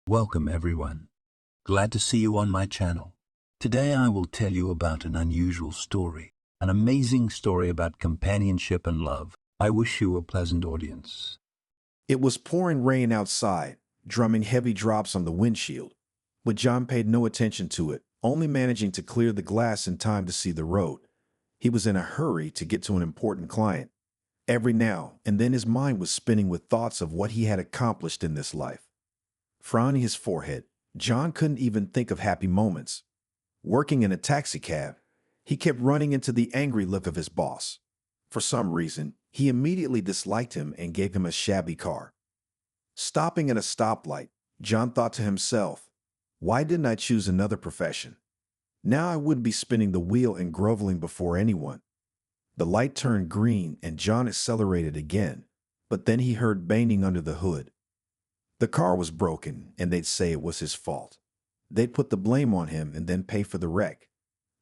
Welcome everyone. Glad to see you on my channel. Today I will tell you about an unusual story, an amazing story about companionship and love. I wish you a pleasant audience. It was pouring rain outside, drumming heavy drops on the windshield, but John paid no attention to it, only managing to clear the glass in time to see the road. He was in a hurry to get to an important client. Every now and then his mind was spinning with thoughts of what he had accomplished in this life. Frowning his forehead, John couldn't even think of happy moments. Working in a taxicab, he kept running into the angry look of his boss. For some reason, he immediately disliked him and gave him a shabby car. Stopping at a stoplight, John thought to himself, why didn't I choose another profession? Now I wouldn't be spinning the wheel and groveling before anyone. The light turned green and John accelerated again, but then he heard banging under the hood. The car was broken and they'd say it was his fault. They'd put the blame on him and then pay for the wreck.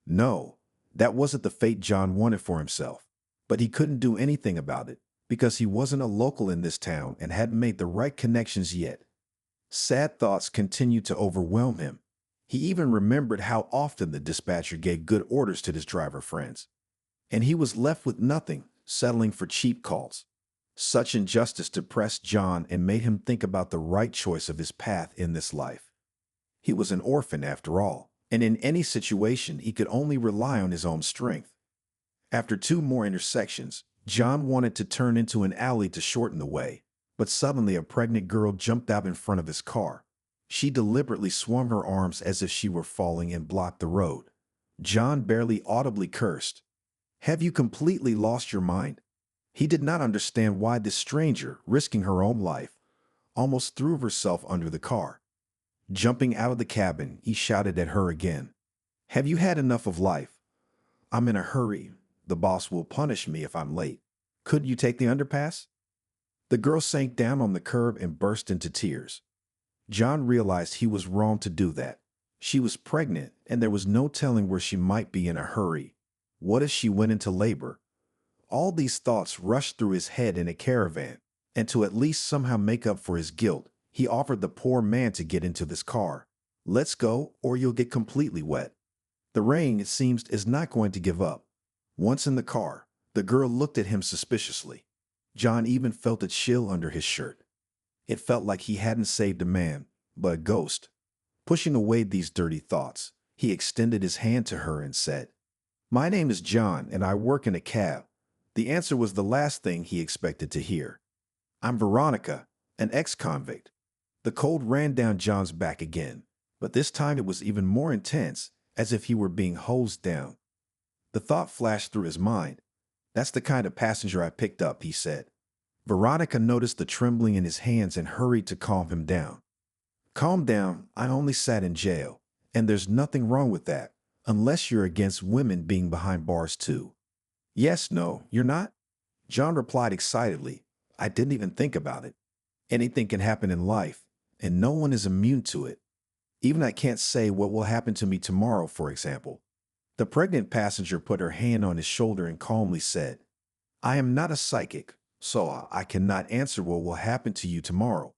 No, that wasn't the fate John wanted for himself, but he couldn't do anything about it because he wasn't a local in this town and hadn't made the right connections yet. Sad thoughts continued to overwhelm him. He even remembered how often the dispatcher gave good orders to his driver friends. And he was left with nothing, settling for cheap calls. Such injustice depressed John and made him think about the right choice of his path in this life. He was an orphan after all, and in any situation he could only rely on his own strength. After two more intersections, John wanted to turn into an alley to shorten the way, but suddenly a pregnant girl jumped out in front of his car. She deliberately swung her arms as if she were falling and blocked the road. John barely audibly cursed. Have you completely lost your mind? He did not understand why this stranger, risking her own life, almost threw herself under the car. Jumping out of the cabin, he shouted at her again. Have you had enough of life? I'm in a hurry. The boss will punish me if I'm late. Could you take the underpass? The girl sank down on the curb and burst into tears. John realized he was wrong to do that. She was pregnant, and there was no telling where she might be in a hurry. What if she went into labor? All these thoughts rushed through his head in a caravan, and to at least somehow make up for his guilt, he offered the poor man to get into this car. Let's go, or you'll get completely wet. The rain, it seems, is not going to give up. Once in the car, the girl looked at him suspiciously. John even felt a chill under his shirt. It felt like he hadn't saved a man, but a ghost. Pushing away these dirty thoughts, he extended his hand to her and said, My name is John, and I work in a cab. The answer was the last thing he expected to hear. I'm Veronica, an ex-convict. The cold ran down John's back again, but this time it was even more intense, as if he were being hosed down. The thought flashed through his mind. That's the kind of passenger I picked up, he said. Veronica noticed the trembling in his hands and hurried to calm him down. Calm down, I only sat in jail, and there's nothing wrong with that. Unless you're against women being behind bars too. Yes, no, you're not? John replied excitedly. I didn't even think about it. Anything can happen in life, and no one is immune to it. Even I can't say what will happen to me tomorrow, for example. The pregnant passenger put her hand on his shoulder and calmly said, I am not a psychic, so I cannot answer what will happen to you tomorrow.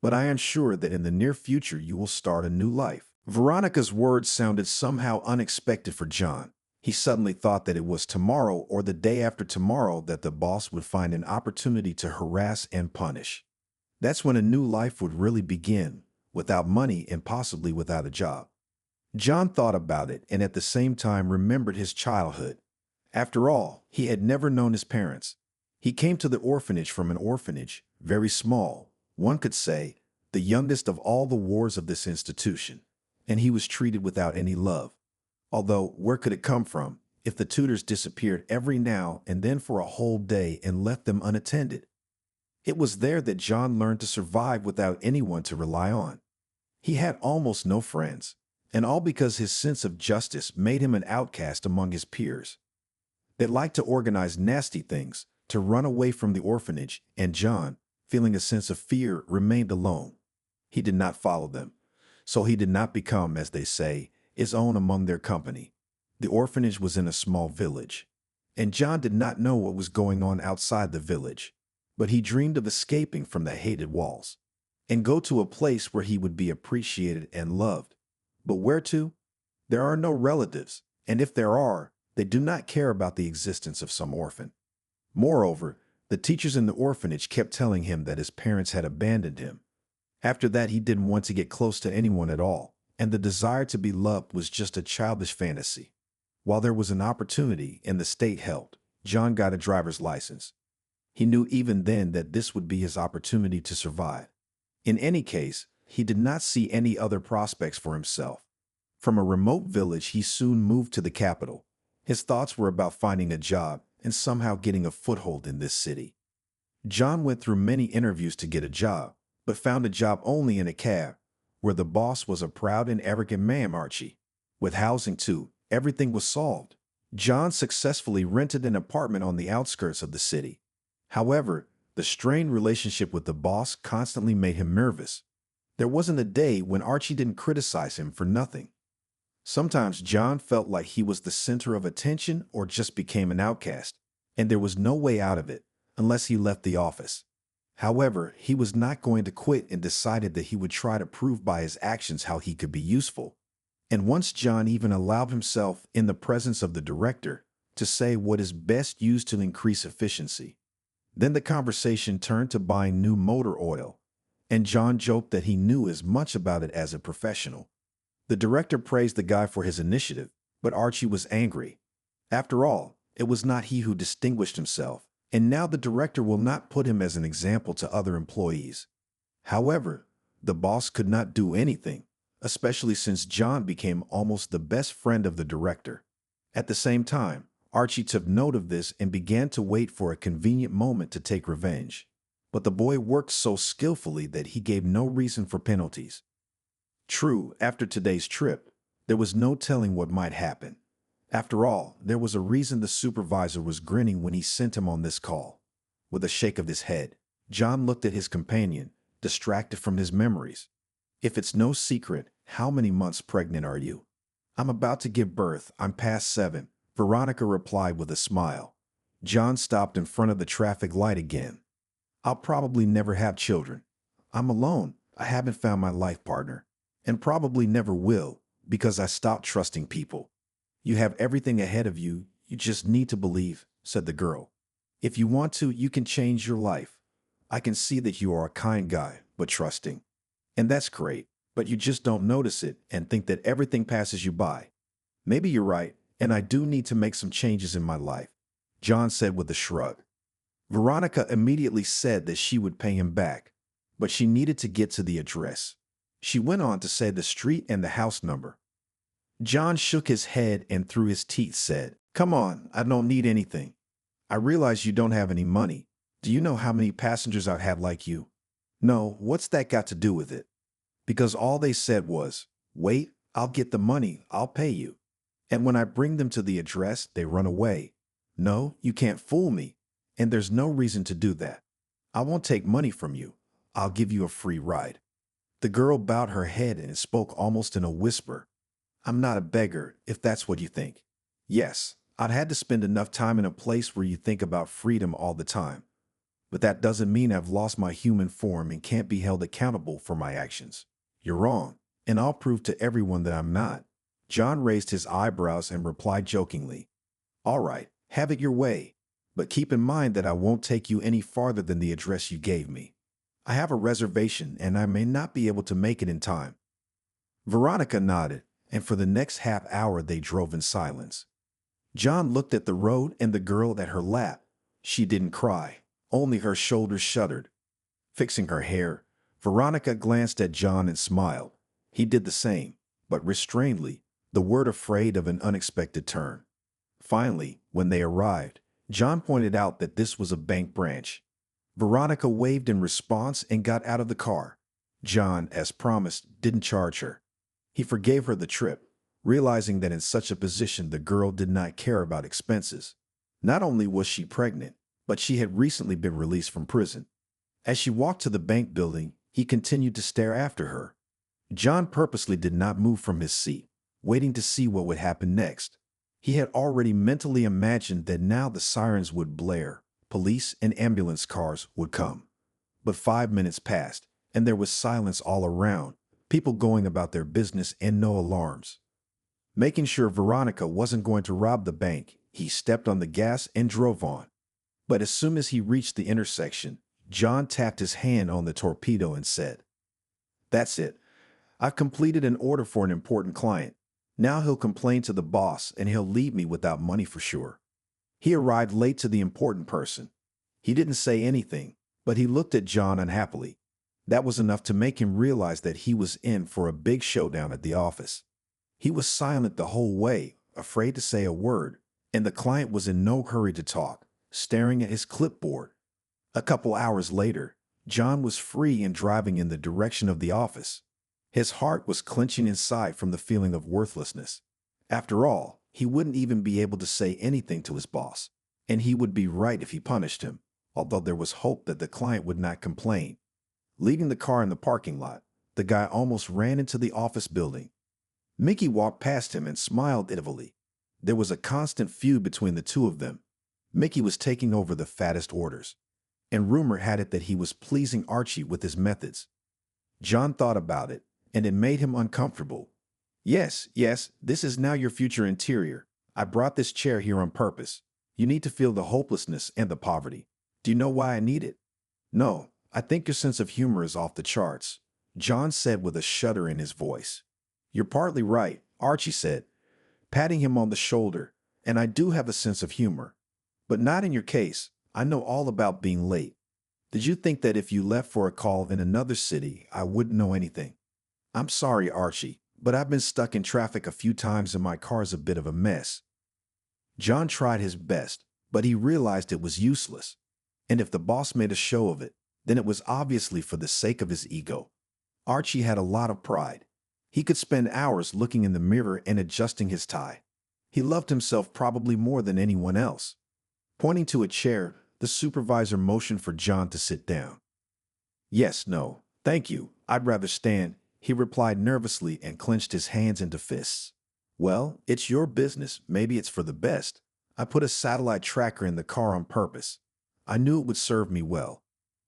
But I am sure that in the near future you will start a new life. Veronica's words sounded somehow unexpected for John. He suddenly thought that it was tomorrow or the day after tomorrow that the boss would find an opportunity to harass and punish. That's when a new life would really begin, without money and possibly without a job. John thought about it and at the same time remembered his childhood. After all, he had never known his parents. He came to the orphanage from an orphanage, very small, one could say, the youngest of all the wards of this institution. And he was treated without any love. Although, where could it come from if the tutors disappeared every now and then for a whole day and left them unattended? It was there that John learned to survive without anyone to rely on. He had almost no friends, and all because his sense of justice made him an outcast among his peers. They liked to organize nasty things, to run away from the orphanage, and John, feeling a sense of fear, remained alone. He did not follow them. So he did not become, as they say, his own among their company. The orphanage was in a small village, and John did not know what was going on outside the village, but he dreamed of escaping from the hated walls. and go to a place where he would be appreciated and loved. But where to? There are no relatives, and if there are, they do not care about the existence of some orphan. Moreover, the teachers in the orphanage kept telling him that his parents had abandoned him. After that, he didn't want to get close to anyone at all, and the desire to be loved was just a childish fantasy. While there was an opportunity and the state helped, John got a driver's license. He knew even then that this would be his opportunity to survive. In any case, he did not see any other prospects for himself. From a remote village, he soon moved to the capital. His thoughts were about finding a job and somehow getting a foothold in this city. John went through many interviews to get a job, but found a job only in a cab, where the boss was a proud and arrogant man, Archie. With housing too, everything was solved. John successfully rented an apartment on the outskirts of the city. However, the strained relationship with the boss constantly made him nervous. There wasn't a day when Archie didn't criticize him for nothing. Sometimes John felt like he was the center of attention or just became an outcast, and there was no way out of it unless he left the office. However, he was not going to quit and decided that he would try to prove by his actions how he could be useful. And once John even allowed himself, in the presence of the director, to say what is best used to increase efficiency. Then the conversation turned to buying new motor oil, and John joked that he knew as much about it as a professional. The director praised the guy for his initiative, but Archie was angry. After all, it was not he who distinguished himself, and now the director will not put him as an example to other employees. However, the boss could not do anything, especially since John became almost the best friend of the director. At the same time, Archie took note of this and began to wait for a convenient moment to take revenge. But the boy worked so skillfully that he gave no reason for penalties. True, after today's trip, there was no telling what might happen. After all, there was a reason the supervisor was grinning when he sent him on this call. With a shake of his head, John looked at his companion, distracted from his memories. If it's no secret, how many months pregnant are you? I'm about to give birth. I'm past 7, Veronica replied with a smile. John stopped in front of the traffic light again. I'll probably never have children. I'm alone. I haven't found my life partner. And probably never will, because I stopped trusting people. You have everything ahead of you. You just need to believe, said the girl. If you want to, you can change your life. I can see that you are a kind guy, but trusting. And that's great, but you just don't notice it and think that everything passes you by. Maybe you're right, and I do need to make some changes in my life, John said with a shrug. Veronica immediately said that she would pay him back, but she needed to get to the address. She went on to say the street and the house number. John shook his head and through his teeth said, "Come on, I don't need anything. I realize you don't have any money. Do you know how many passengers I've had like you?" "No, what's that got to do with it?" "Because all they said was, 'Wait, I'll get the money, I'll pay you.' And when I bring them to the address, they run away. No, you can't fool me, and there's no reason to do that. I won't take money from you. I'll give you a free ride." The girl bowed her head and spoke almost in a whisper. "I'm not a beggar, if that's what you think. Yes, I'd had to spend enough time in a place where you think about freedom all the time. But that doesn't mean I've lost my human form and can't be held accountable for my actions. You're wrong, and I'll prove to everyone that I'm not." John raised his eyebrows and replied jokingly, "All right, have it your way, but keep in mind that I won't take you any farther than the address you gave me. I have a reservation and I may not be able to make it in time." Veronica nodded, and for the next half hour they drove in silence. John looked at the road and the girl at her lap. She didn't cry, only her shoulders shuddered. Fixing her hair, Veronica glanced at John and smiled. He did the same, but restrainedly, the word afraid of an unexpected turn. Finally, when they arrived, John pointed out that this was a bank branch. Veronica waved in response and got out of the car. John, as promised, didn't charge her. He forgave her the trip, realizing that in such a position the girl did not care about expenses. Not only was she pregnant, but she had recently been released from prison. As she walked to the bank building, he continued to stare after her. John purposely did not move from his seat, waiting to see what would happen next. He had already mentally imagined that now the sirens would blare, police and ambulance cars would come. But 5 minutes passed, and there was silence all around, people going about their business and no alarms. Making sure Veronica wasn't going to rob the bank, he stepped on the gas and drove on. But as soon as he reached the intersection, John tapped his hand on the torpedo and said, "That's it. I've completed an order for an important client. Now he'll complain to the boss and he'll leave me without money for sure." He arrived late to the important person. He didn't say anything, but he looked at John unhappily. That was enough to make him realize that he was in for a big showdown at the office. He was silent the whole way, afraid to say a word, and the client was in no hurry to talk, staring at his clipboard. A couple hours later, John was free and driving in the direction of the office. His heart was clenching inside from the feeling of worthlessness. After all, he wouldn't even be able to say anything to his boss, and he would be right if he punished him, although there was hope that the client would not complain. Leaving the car in the parking lot, the guy almost ran into the office building. Mickey walked past him and smiled evilly. There was a constant feud between the two of them. Mickey was taking over the fattest orders, and rumor had it that he was pleasing Archie with his methods. John thought about it, and it made him uncomfortable. Yes, this is now your future interior. I brought this chair here on purpose. You need to feel the hopelessness and the poverty. Do you know why I need it?" "No, I think your sense of humor is off the charts," John said with a shudder in his voice. "You're partly right," Archie said, patting him on the shoulder, "and I do have a sense of humor. But not in your case. I know all about being late. Did you think that if you left for a call in another city, I wouldn't know anything?" "I'm sorry, Archie, but I've been stuck in traffic a few times and my car's a bit of a mess." John tried his best, but he realized it was useless. And if the boss made a show of it, then it was obviously for the sake of his ego. Archie had a lot of pride. He could spend hours looking in the mirror and adjusting his tie. He loved himself probably more than anyone else. Pointing to a chair, the supervisor motioned for John to sit down. "Yes, no, thank you. I'd rather stand," he replied nervously and clenched his hands into fists. "Well, it's your business. Maybe it's for the best. I put a satellite tracker in the car on purpose. I knew it would serve me well."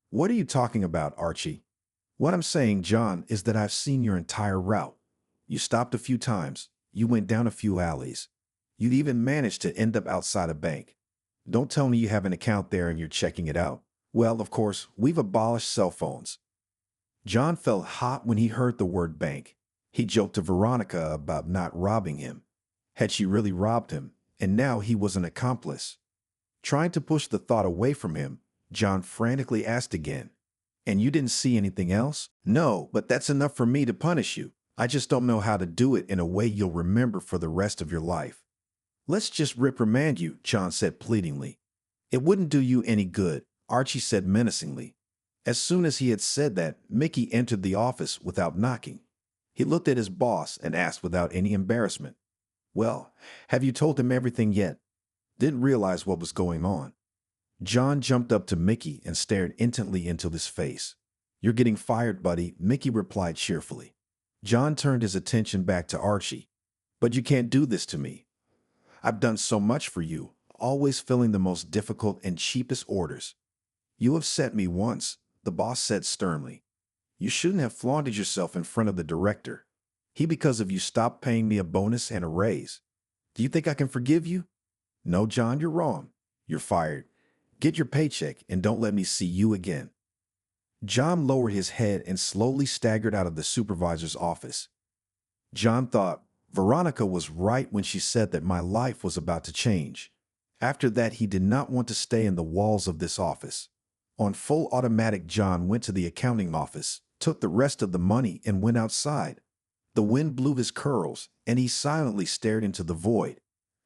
"What are you talking about, Archie?" "What I'm saying, John, is that I've seen your entire route. You stopped a few times. You went down a few alleys. You'd even managed to end up outside a bank. Don't tell me you have an account there and you're checking it out. Well, of course, we've abolished cell phones." John felt hot when he heard the word bank. He joked to Veronica about not robbing him. Had she really robbed him? And now he was an accomplice. Trying to push the thought away from him, John frantically asked again, "And you didn't see anything else?" "No, but that's enough for me to punish you. I just don't know how to do it in a way you'll remember for the rest of your life." "Let's just reprimand you," John said pleadingly. "It wouldn't do you any good," Archie said menacingly. As soon as he had said that, Mickey entered the office without knocking. He looked at his boss and asked without any embarrassment, "Well, have you told him everything yet?" Didn't realize what was going on. John jumped up to Mickey and stared intently into his face. "You're getting fired, buddy," Mickey replied cheerfully. John turned his attention back to Archie. "But you can't do this to me. I've done so much for you, always filling the most difficult and cheapest orders." "You have set me once," the boss said sternly. "You shouldn't have flaunted yourself in front of the director. He, because of you, stopped paying me a bonus and a raise. Do you think I can forgive you?" "No, John, you're wrong. You're fired. Get your paycheck and don't let me see you again." John lowered his head and slowly staggered out of the supervisor's office. John thought, Veronica was right when she said that my life was about to change. After that, he did not want to stay in the walls of this office. On full automatic, John went to the accounting office, took the rest of the money, and went outside. The wind blew his curls, and he silently stared into the void.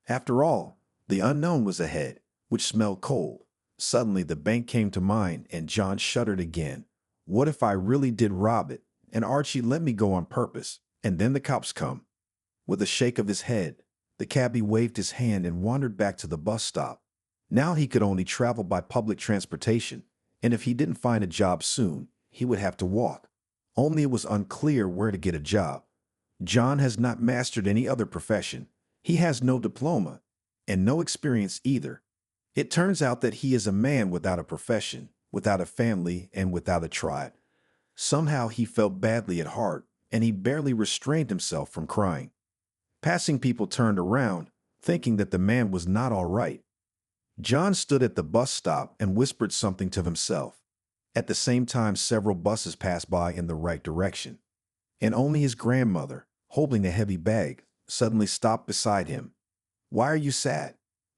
After all, the unknown was ahead, which smelled cold. Suddenly, the bank came to mind, and John shuddered again. What if I really did rob it, and Archie let me go on purpose, and then the cops come? With a shake of his head, the cabbie waved his hand and wandered back to the bus stop. Now he could only travel by public transportation, and if he didn't find a job soon, he would have to walk. Only it was unclear where to get a job. John has not mastered any other profession. He has no diploma, and no experience either. It turns out that he is a man without a profession, without a family, and without a tribe. Somehow he felt badly at heart, and he barely restrained himself from crying. Passing people turned around, thinking that the man was not all right. John stood at the bus stop and whispered something to himself. At the same time, several buses passed by in the right direction, and only his grandmother, holding a heavy bag, suddenly stopped beside him. "Why are you sad?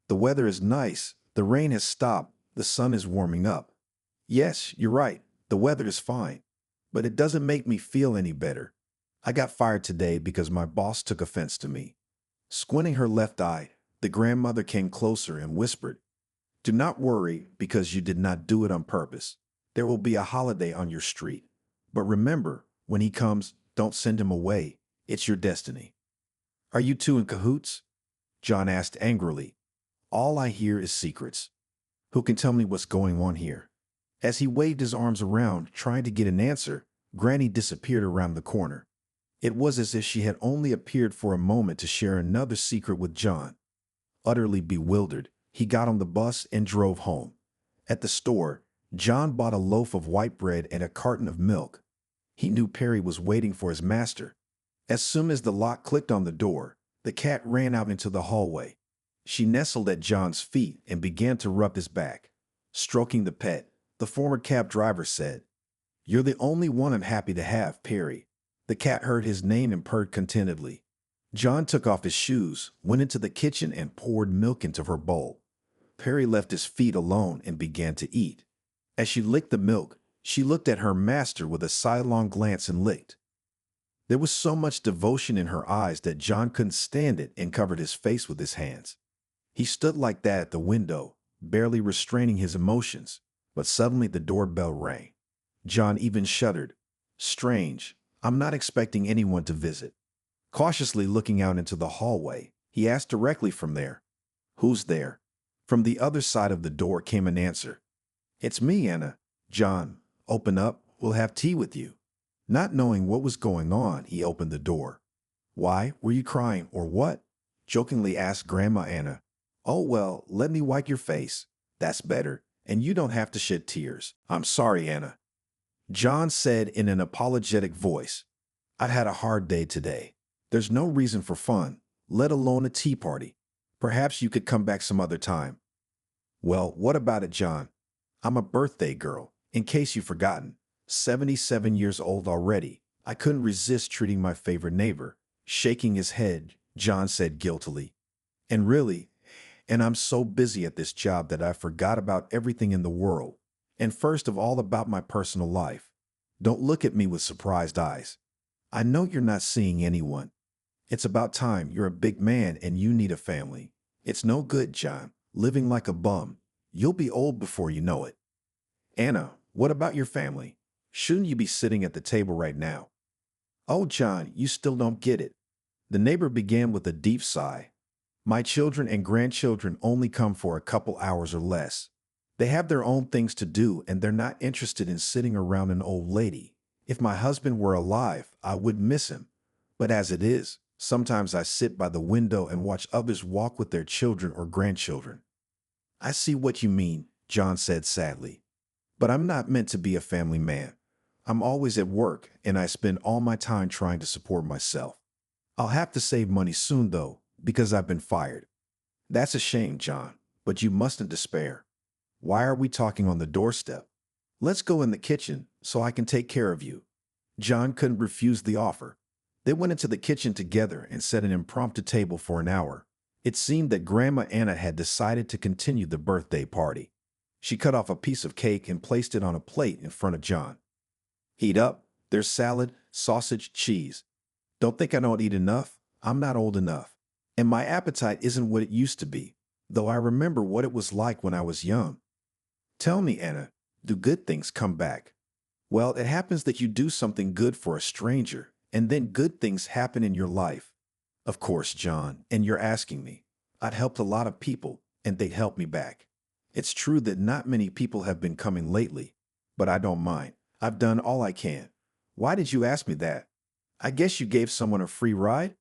The weather is nice, the rain has stopped, the sun is warming up." "Yes, you're right, the weather is fine, but it doesn't make me feel any better. I got fired today because my boss took offense to me." Squinting her left eye, the grandmother came closer and whispered, "Do not worry because you did not do it on purpose. There will be a holiday on your street. But remember, when he comes, don't send him away. It's your destiny." "Are you two in cahoots?" John asked angrily. "All I hear is secrets. Who can tell me what's going on here?" As he waved his arms around, trying to get an answer, Granny disappeared around the corner. It was as if she had only appeared for a moment to share another secret with John. Utterly bewildered, he got on the bus and drove home. At the store, John bought a loaf of white bread and a carton of milk. He knew Perry was waiting for his master. As soon as the lock clicked on the door, the cat ran out into the hallway. She nestled at John's feet and began to rub his back. Stroking the pet, the former cab driver said, "You're the only one I'm happy to have, Perry." The cat heard his name and purred contentedly. John took off his shoes, went into the kitchen, and poured milk into her bowl. Perry left his feet alone and began to eat. As she licked the milk, she looked at her master with a sidelong glance and licked. There was so much devotion in her eyes that John couldn't stand it and covered his face with his hands. He stood like that at the window, barely restraining his emotions, but suddenly the doorbell rang. John even shuddered. Strange, I'm not expecting anyone to visit. Cautiously looking out into the hallway, he asked directly from there, "Who's there?" From the other side of the door came an answer. "It's me, Anna." "John, open up, we'll have tea with you." Not knowing what was going on, he opened the door. "Why, were you crying or what?" jokingly asked Grandma Anna. "Oh, well, let me wipe your face. That's better, and you don't have to shed tears." "I'm sorry, Anna," John said in an apologetic voice. "I've had a hard day today. There's no reason for fun, let alone a tea party. Perhaps you could come back some other time." "Well, what about it, John? I'm a birthday girl, in case you've forgotten. 77 years old already. I couldn't resist treating my favorite neighbor." Shaking his head, John said guiltily, And I'm so busy at this job that I forgot about everything in the world. And first of all about my personal life. Don't look at me with surprised eyes. I know you're not seeing anyone. It's about time. You're a big man and you need a family. It's no good, John, living like a bum. You'll be old before you know it." "Anna, what about your family? Shouldn't you be sitting at the table right now?" "Oh, John, you still don't get it." The neighbor began with a deep sigh. "My children and grandchildren only come for a couple hours or less. They have their own things to do and they're not interested in sitting around an old lady. If my husband were alive, I would miss him. But as it is, sometimes I sit by the window and watch others walk with their children or grandchildren." "I see what you mean," John said sadly. "But I'm not meant to be a family man. I'm always at work and I spend all my time trying to support myself. I'll have to save money soon, though, because I've been fired." "That's a shame, John, but you mustn't despair. Why are we talking on the doorstep? Let's go in the kitchen so I can take care of you." John couldn't refuse the offer. They went into the kitchen together and set an impromptu table for an hour. It seemed that Grandma Anna had decided to continue the birthday party. She cut off a piece of cake and placed it on a plate in front of John. "Heat up. There's salad, sausage, cheese. Don't think I don't eat enough. I'm not old enough. And my appetite isn't what it used to be, though I remember what it was like when I was young." "Tell me, Anna, do good things come back?" "Well, it happens that you do something good for a stranger, and then good things happen in your life." "Of course, John, and you're asking me. I'd helped a lot of people, and they'd help me back. It's true that not many people have been coming lately, but I don't mind. I've done all I can." "Why did you ask me that? I guess you gave someone a free ride?"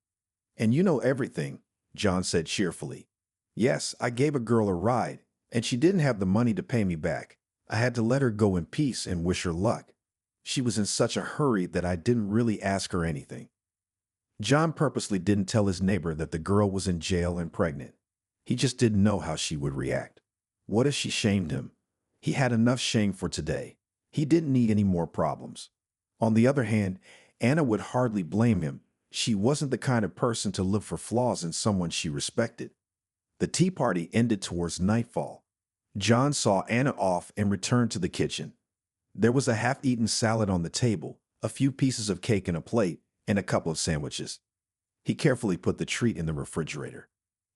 "And you know everything," John said cheerfully. "Yes, I gave a girl a ride, and she didn't have the money to pay me back. I had to let her go in peace and wish her luck." She was in such a hurry that I didn't really ask her anything. John purposely didn't tell his neighbor that the girl was in jail and pregnant. He just didn't know how she would react. What if she shamed him? He had enough shame for today. He didn't need any more problems. On the other hand, Anna would hardly blame him. She wasn't the kind of person to look for flaws in someone she respected. The tea party ended towards nightfall. John saw Anna off and returned to the kitchen. There was a half-eaten salad on the table, a few pieces of cake in a plate, and a couple of sandwiches. He carefully put the treat in the refrigerator.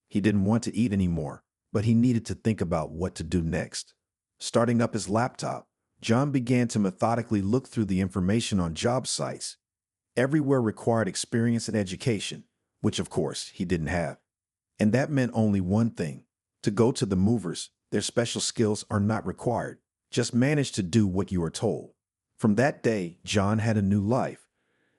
He didn't want to eat anymore, but he needed to think about what to do next. Starting up his laptop, John began to methodically look through the information on job sites. Everywhere required experience and education, which of course he didn't have. And that meant only one thing: to go to the movers. Their special skills are not required. Just manage to do what you are told. From that day, John had a new life.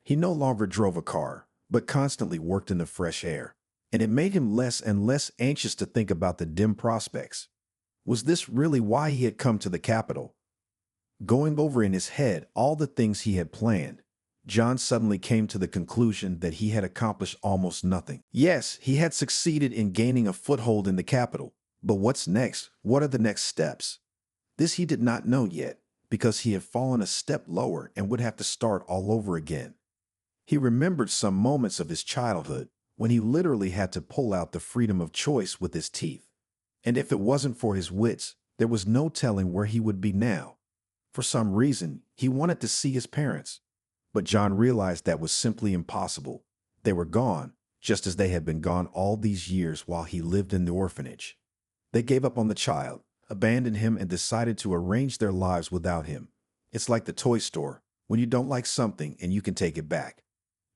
He no longer drove a car, but constantly worked in the fresh air. And it made him less and less anxious to think about the dim prospects. Was this really why he had come to the capital? Going over in his head all the things he had planned, John suddenly came to the conclusion that he had accomplished almost nothing. Yes, he had succeeded in gaining a foothold in the capital, but what's next? What are the next steps? This he did not know yet, because he had fallen a step lower and would have to start all over again. He remembered some moments of his childhood when he literally had to pull out the freedom of choice with his teeth. And if it wasn't for his wits, there was no telling where he would be now. For some reason, he wanted to see his parents. But John realized that was simply impossible. They were gone, just as they had been gone all these years while he lived in the orphanage. They gave up on the child, abandoned him, and decided to arrange their lives without him. It's like the toy store, when you don't like something and you can take it back.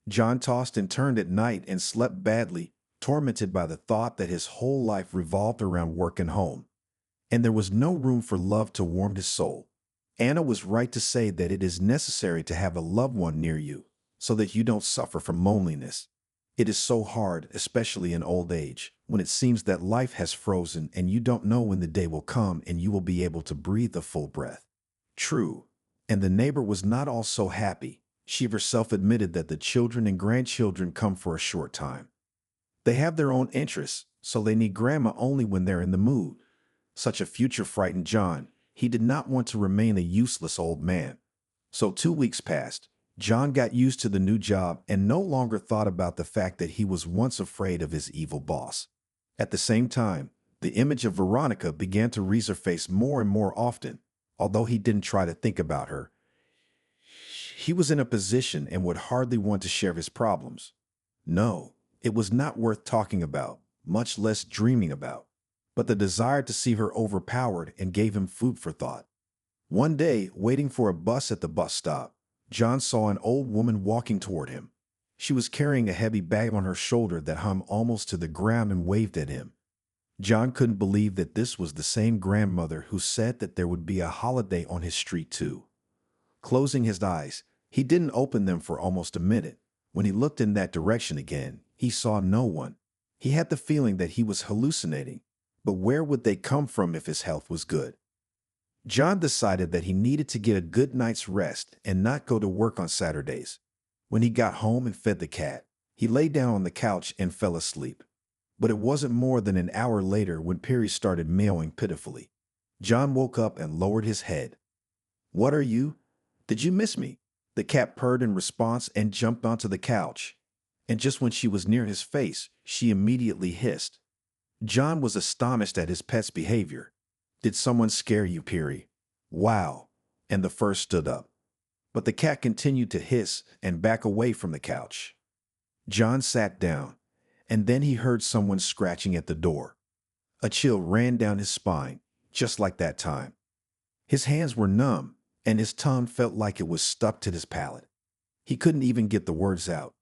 John tossed and turned at night and slept badly, tormented by the thought that his whole life revolved around work and home. And there was no room for love to warm his soul. Anna was right to say that it is necessary to have a loved one near you so that you don't suffer from loneliness. It is so hard, especially in old age, when it seems that life has frozen and you don't know when the day will come and you will be able to breathe a full breath. True. And the neighbor was not all so happy. She herself admitted that the children and grandchildren come for a short time. They have their own interests, so they need grandma only when they're in the mood. Such a future frightened John. He did not want to remain a useless old man. So 2 weeks passed. John got used to the new job and no longer thought about the fact that he was once afraid of his evil boss. At the same time, the image of Veronica began to resurface more and more often, although he didn't try to think about her. He was in a position and would hardly want to share his problems. No, it was not worth talking about, much less dreaming about. But the desire to see her overpowered and gave him food for thought. One day, waiting for a bus at the bus stop, John saw an old woman walking toward him. She was carrying a heavy bag on her shoulder that hung almost to the ground and waved at him. John couldn't believe that this was the same grandmother who said that there would be a holiday on his street too. Closing his eyes, he didn't open them for almost a minute. When he looked in that direction again, he saw no one. He had the feeling that he was hallucinating. But where would they come from if his health was good? John decided that he needed to get a good night's rest and not go to work on Saturdays. When he got home and fed the cat, he lay down on the couch and fell asleep. But it wasn't more than an hour later when Perry started meowing pitifully. John woke up and lowered his head. "What are you? Did you miss me?" The cat purred in response and jumped onto the couch. And just when she was near his face, she immediately hissed. John was astonished at his pet's behavior. "Did someone scare you, Perry?" "Wow." And the fur stood up. But the cat continued to hiss and back away from the couch. John sat down, and then he heard someone scratching at the door. A chill ran down his spine, just like that time. His hands were numb, and his tongue felt like it was stuck to his palate. He couldn't even get the words out.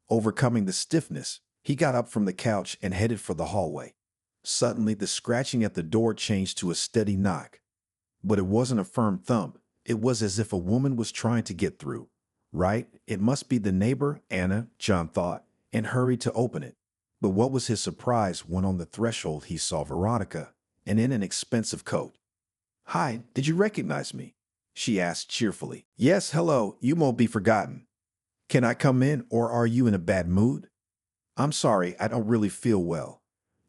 Overcoming the stiffness, he got up from the couch and headed for the hallway. Suddenly, the scratching at the door changed to a steady knock. But it wasn't a firm thump. It was as if a woman was trying to get through. Right? It must be the neighbor, Anna, John thought, and hurried to open it. But what was his surprise when on the threshold he saw Veronica, and in an expensive coat. "Hi, did you recognize me?" she asked cheerfully. Yes, hello, you won't be forgotten. Can I come in, or are you in a bad mood? I'm sorry, I don't really feel well.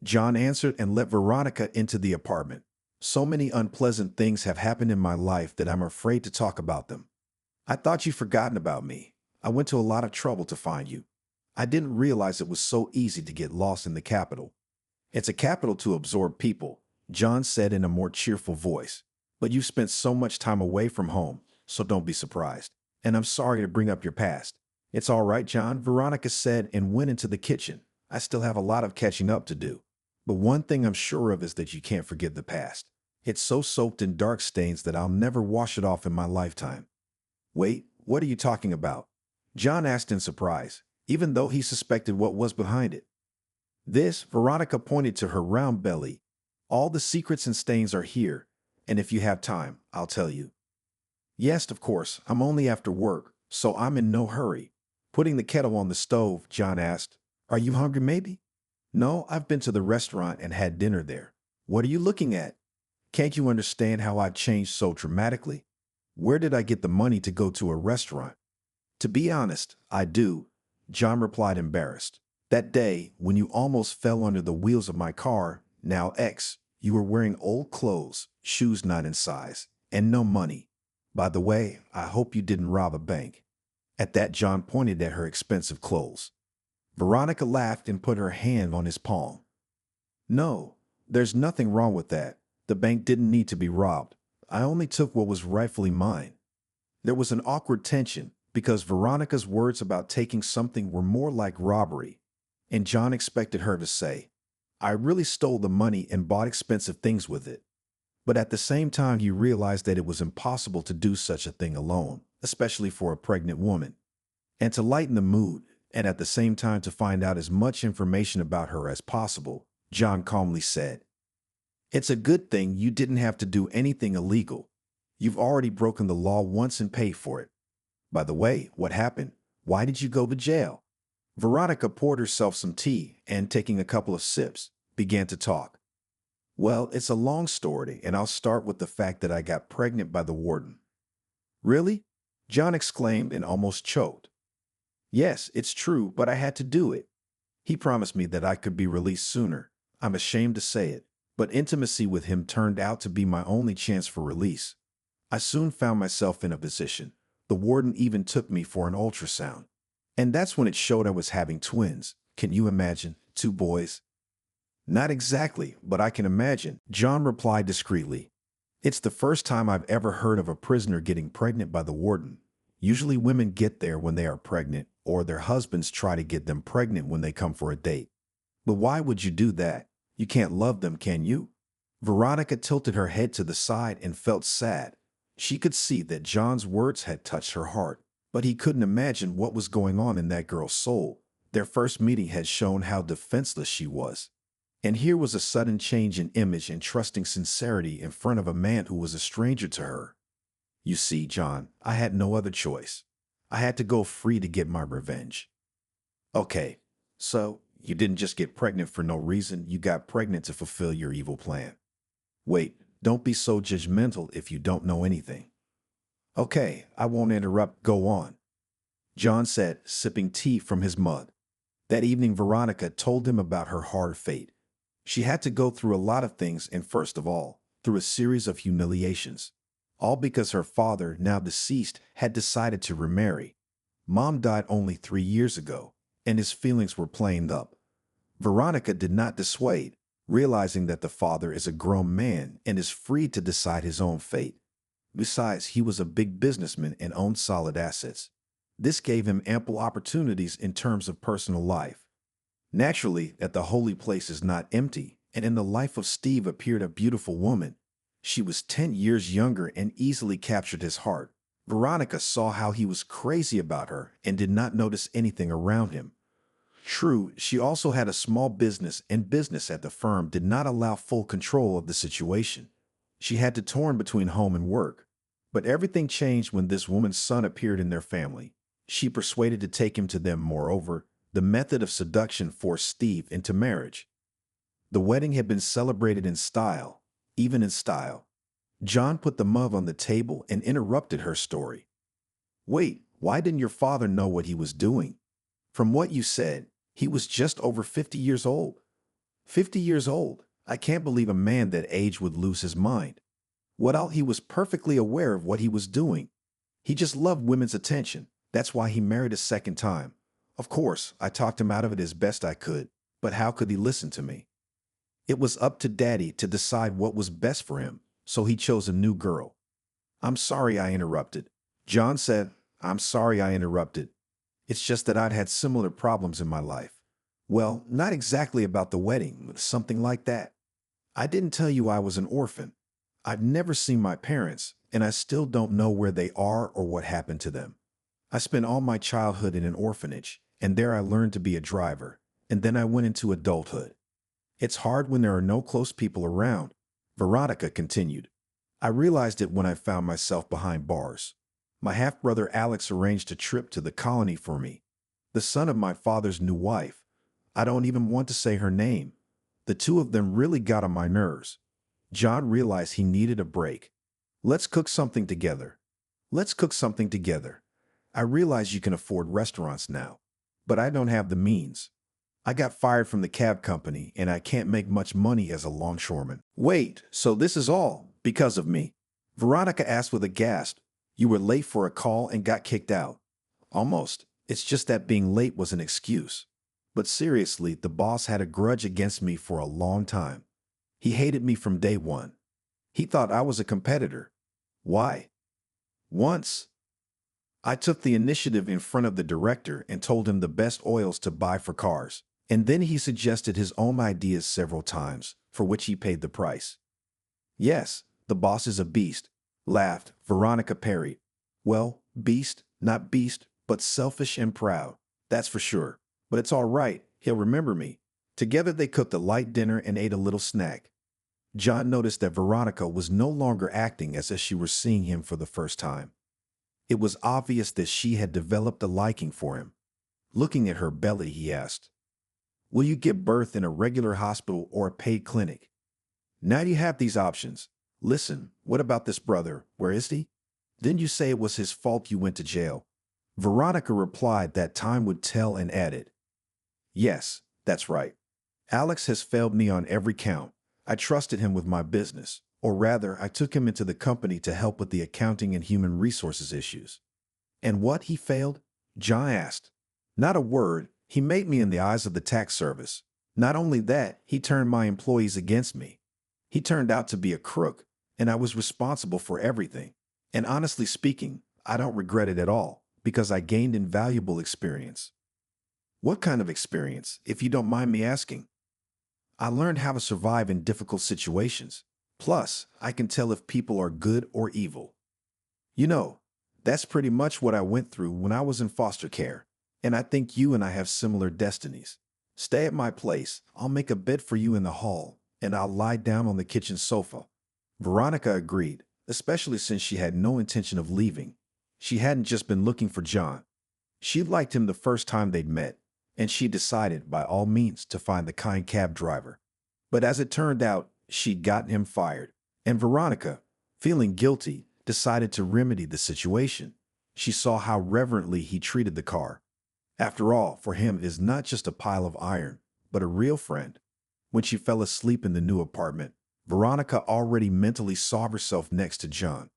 John answered and let Veronica into the apartment. So many unpleasant things have happened in my life that I'm afraid to talk about them. I thought you'd forgotten about me. I went to a lot of trouble to find you. I didn't realize it was so easy to get lost in the capital. It's a capital to absorb people, John said in a more cheerful voice. But you've spent so much time away from home, so don't be surprised. And I'm sorry to bring up your past. It's all right, John, Veronica said and went into the kitchen. I still have a lot of catching up to do. But one thing I'm sure of is that you can't forget the past. It's so soaked in dark stains that I'll never wash it off in my lifetime. Wait, what are you talking about? John asked in surprise, even though he suspected what was behind it. This, Veronica pointed to her round belly. All the secrets and stains are here, and if you have time, I'll tell you. Yes, of course, I'm only after work, so I'm in no hurry. Putting the kettle on the stove, John asked, Are you hungry maybe? No, I've been to the restaurant and had dinner there. What are you looking at? Can't you understand how I've changed so dramatically? Where did I get the money to go to a restaurant? To be honest, I do, John replied embarrassed. That day, when you almost fell under the wheels of my car, now X, you were wearing old clothes, shoes not in size, and no money. By the way, I hope you didn't rob a bank. At that, John pointed at her expensive clothes. Veronica laughed and put her hand on his palm. No, there's nothing wrong with that. The bank didn't need to be robbed. I only took what was rightfully mine. There was an awkward tension because Veronica's words about taking something were more like robbery, and John expected her to say, I really stole the money and bought expensive things with it. But at the same time, he realized that it was impossible to do such a thing alone, especially for a pregnant woman. And to lighten the mood, and at the same time to find out as much information about her as possible, John calmly said, It's a good thing you didn't have to do anything illegal. You've already broken the law once and paid for it. By the way, what happened? Why did you go to jail? Veronica poured herself some tea and, taking a couple of sips, began to talk. Well, it's a long story, and I'll start with the fact that I got pregnant by the warden. Really? John exclaimed and almost choked. Yes, it's true, but I had to do it. He promised me that I could be released sooner. I'm ashamed to say it, but intimacy with him turned out to be my only chance for release. I soon found myself in a position. The warden even took me for an ultrasound. And that's when it showed I was having twins. Can you imagine? 2 boys? Not exactly, but I can imagine, John replied discreetly. It's the first time I've ever heard of a prisoner getting pregnant by the warden. Usually women get there when they are pregnant, or their husbands try to get them pregnant when they come for a date. But why would you do that? You can't love them, can you? Veronica tilted her head to the side and felt sad. She could see that John's words had touched her heart, but he couldn't imagine what was going on in that girl's soul. Their first meeting had shown how defenseless she was. And here was a sudden change in image and trusting sincerity in front of a man who was a stranger to her. You see, John, I had no other choice. I had to go free to get my revenge. Okay, so you didn't just get pregnant for no reason, you got pregnant to fulfill your evil plan. Wait, don't be so judgmental if you don't know anything. Okay, I won't interrupt, go on. John said, sipping tea from his mug. That evening, Veronica told him about her hard fate. She had to go through a lot of things, and first of all, through a series of humiliations. All because her father, now deceased, had decided to remarry. Mom died only 3 years ago, and his feelings were playing up. Veronica did not dissuade, realizing that the father is a grown man and is free to decide his own fate. Besides, he was a big businessman and owned solid assets. This gave him ample opportunities in terms of personal life. Naturally, that the holy place is not empty, and in the life of Steve appeared a beautiful woman. She was 10 years younger and easily captured his heart. Veronica saw how he was crazy about her and did not notice anything around him. True, she also had a small business, and business at the firm did not allow full control of the situation. She had to torn between home and work. But everything changed when this woman's son appeared in their family. She persuaded to take him to them. Moreover, the method of seduction forced Steve into marriage. The wedding had been celebrated in style, even in style. John put the mug on the table and interrupted her story. Wait, why didn't your father know what he was doing? From what you said, he was just over 50 years old. 50 years old? I can't believe a man that age would lose his mind. Well, he was perfectly aware of what he was doing. He just loved women's attention. That's why he married a second time. Of course, I talked him out of it as best I could, but how could he listen to me? It was up to Daddy to decide what was best for him, so he chose a new girl. I'm sorry I interrupted. John said, I'm sorry I interrupted. It's just that I'd had similar problems in my life. Well, not exactly about the wedding, but something like that. I didn't tell you I was an orphan. I've never seen my parents, and I still don't know where they are or what happened to them. I spent all my childhood in an orphanage, and there I learned to be a driver, and then I went into adulthood. It's hard when there are no close people around, Veronica continued. I realized it when I found myself behind bars. My half-brother Alex arranged a trip to the colony for me. The son of my father's new wife. I don't even want to say her name. The two of them really got on my nerves. John realized he needed a break. Let's cook something together. Let's cook something together. I realize you can afford restaurants now, but I don't have the means. I got fired from the cab company and I can't make much money as a longshoreman. Wait, so this is all because of me? Veronica asked with a gasp. You were late for a call and got kicked out. Almost. It's just that being late was an excuse. But seriously, the boss had a grudge against me for a long time. He hated me from day one. He thought I was a competitor. Why? Once, I took the initiative in front of the director and told him the best oils to buy for cars. And then he suggested his own ideas several times, for which he paid the price. Yes, the boss is a beast, laughed Veronica parried. Well, beast, not beast, but selfish and proud. That's for sure. But it's all right, he'll remember me. Together they cooked a light dinner and ate a little snack. John noticed that Veronica was no longer acting as if she were seeing him for the first time. It was obvious that she had developed a liking for him. Looking at her belly, he asked, Will you give birth in a regular hospital or a paid clinic? Now you have these options. Listen, what about this brother? Where is he? Didn't you say it was his fault you went to jail? Veronica replied that time would tell and added, Yes, that's right. Alex has failed me on every count. I trusted him with my business, or rather, I took him into the company to help with the accounting and human resources issues. And what he failed? John asked. Not a word. He made me in the eyes of the tax service. Not only that, he turned my employees against me. He turned out to be a crook, and I was responsible for everything. And honestly speaking, I don't regret it at all, because I gained invaluable experience. What kind of experience, if you don't mind me asking? I learned how to survive in difficult situations. Plus, I can tell if people are good or evil. You know, that's pretty much what I went through when I was in foster care, and I think you and I have similar destinies. Stay at my place. I'll make a bed for you in the hall, and I'll lie down on the kitchen sofa. Veronica agreed, especially since she had no intention of leaving. She hadn't just been looking for John. She liked him the first time they'd met, and she decided by all means to find the kind cab driver. But as it turned out, she'd gotten him fired, and Veronica, feeling guilty, decided to remedy the situation. She saw how reverently he treated the car. After all, for him it is not just a pile of iron, but a real friend. When she fell asleep in the new apartment, Veronica already mentally saw herself next to John.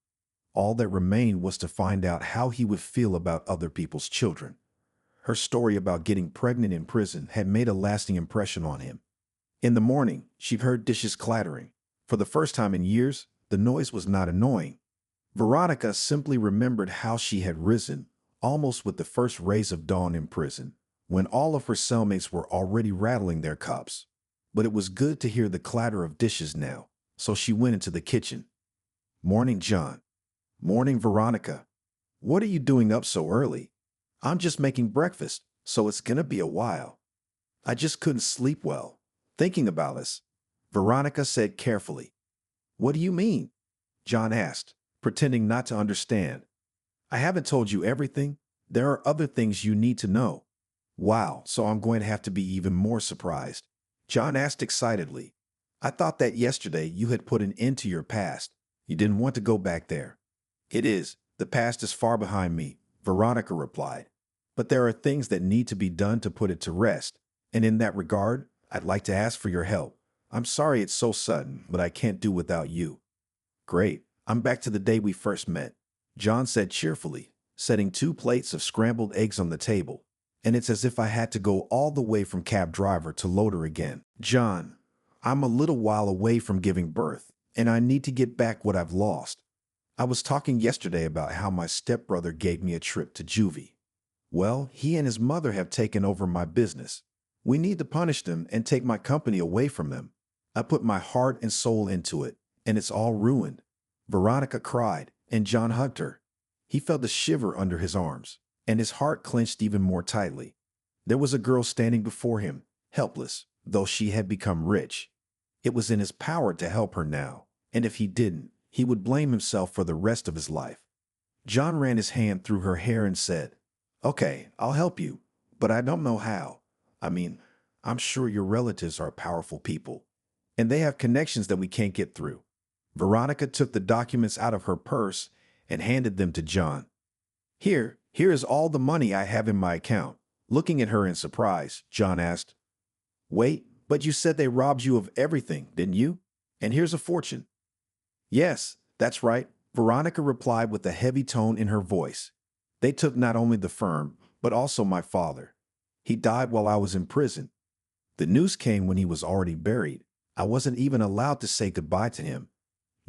All that remained was to find out how he would feel about other people's children. Her story about getting pregnant in prison had made a lasting impression on him. In the morning, she heard dishes clattering. For the first time in years, the noise was not annoying. Veronica simply remembered how she had risen, almost with the first rays of dawn in prison, when all of her cellmates were already rattling their cups. But it was good to hear the clatter of dishes now, so she went into the kitchen. Morning, John. Morning, Veronica. What are you doing up so early? I'm just making breakfast, so it's gonna be a while. I just couldn't sleep well, thinking about us, Veronica said carefully. What do you mean? John asked, pretending not to understand. I haven't told you everything. There are other things you need to know. Wow, so I'm going to have to be even more surprised. John asked excitedly. I thought that yesterday you had put an end to your past. You didn't want to go back there. It is. The past is far behind me, Veronica replied. But there are things that need to be done to put it to rest. And in that regard, I'd like to ask for your help. I'm sorry it's so sudden, but I can't do without you. Great. I'm back to the day we first met, John said cheerfully, setting 2 plates of scrambled eggs on the table. And it's as if I had to go all the way from cab driver to loader again. John, I'm a little while away from giving birth, and I need to get back what I've lost. I was talking yesterday about how my stepbrother gave me a trip to juvie. Well, he and his mother have taken over my business. We need to punish them and take my company away from them. I put my heart and soul into it, and it's all ruined. Veronica cried, and John hugged her. He felt a shiver under his arms, and his heart clenched even more tightly. There was a girl standing before him, helpless, though she had become rich. It was in his power to help her now, and if he didn't, he would blame himself for the rest of his life. John ran his hand through her hair and said, "Okay, I'll help you, but I don't know how. I mean, I'm sure your relatives are powerful people, and they have connections that we can't get through." Veronica took the documents out of her purse and handed them to John. Here is all the money I have in my account." Looking at her in surprise, John asked, "Wait, but you said they robbed you of everything, didn't you? And here's a fortune." "Yes, that's right," Veronica replied with a heavy tone in her voice. "They took not only the firm, but also my father. He died while I was in prison. The news came when he was already buried. I wasn't even allowed to say goodbye to him."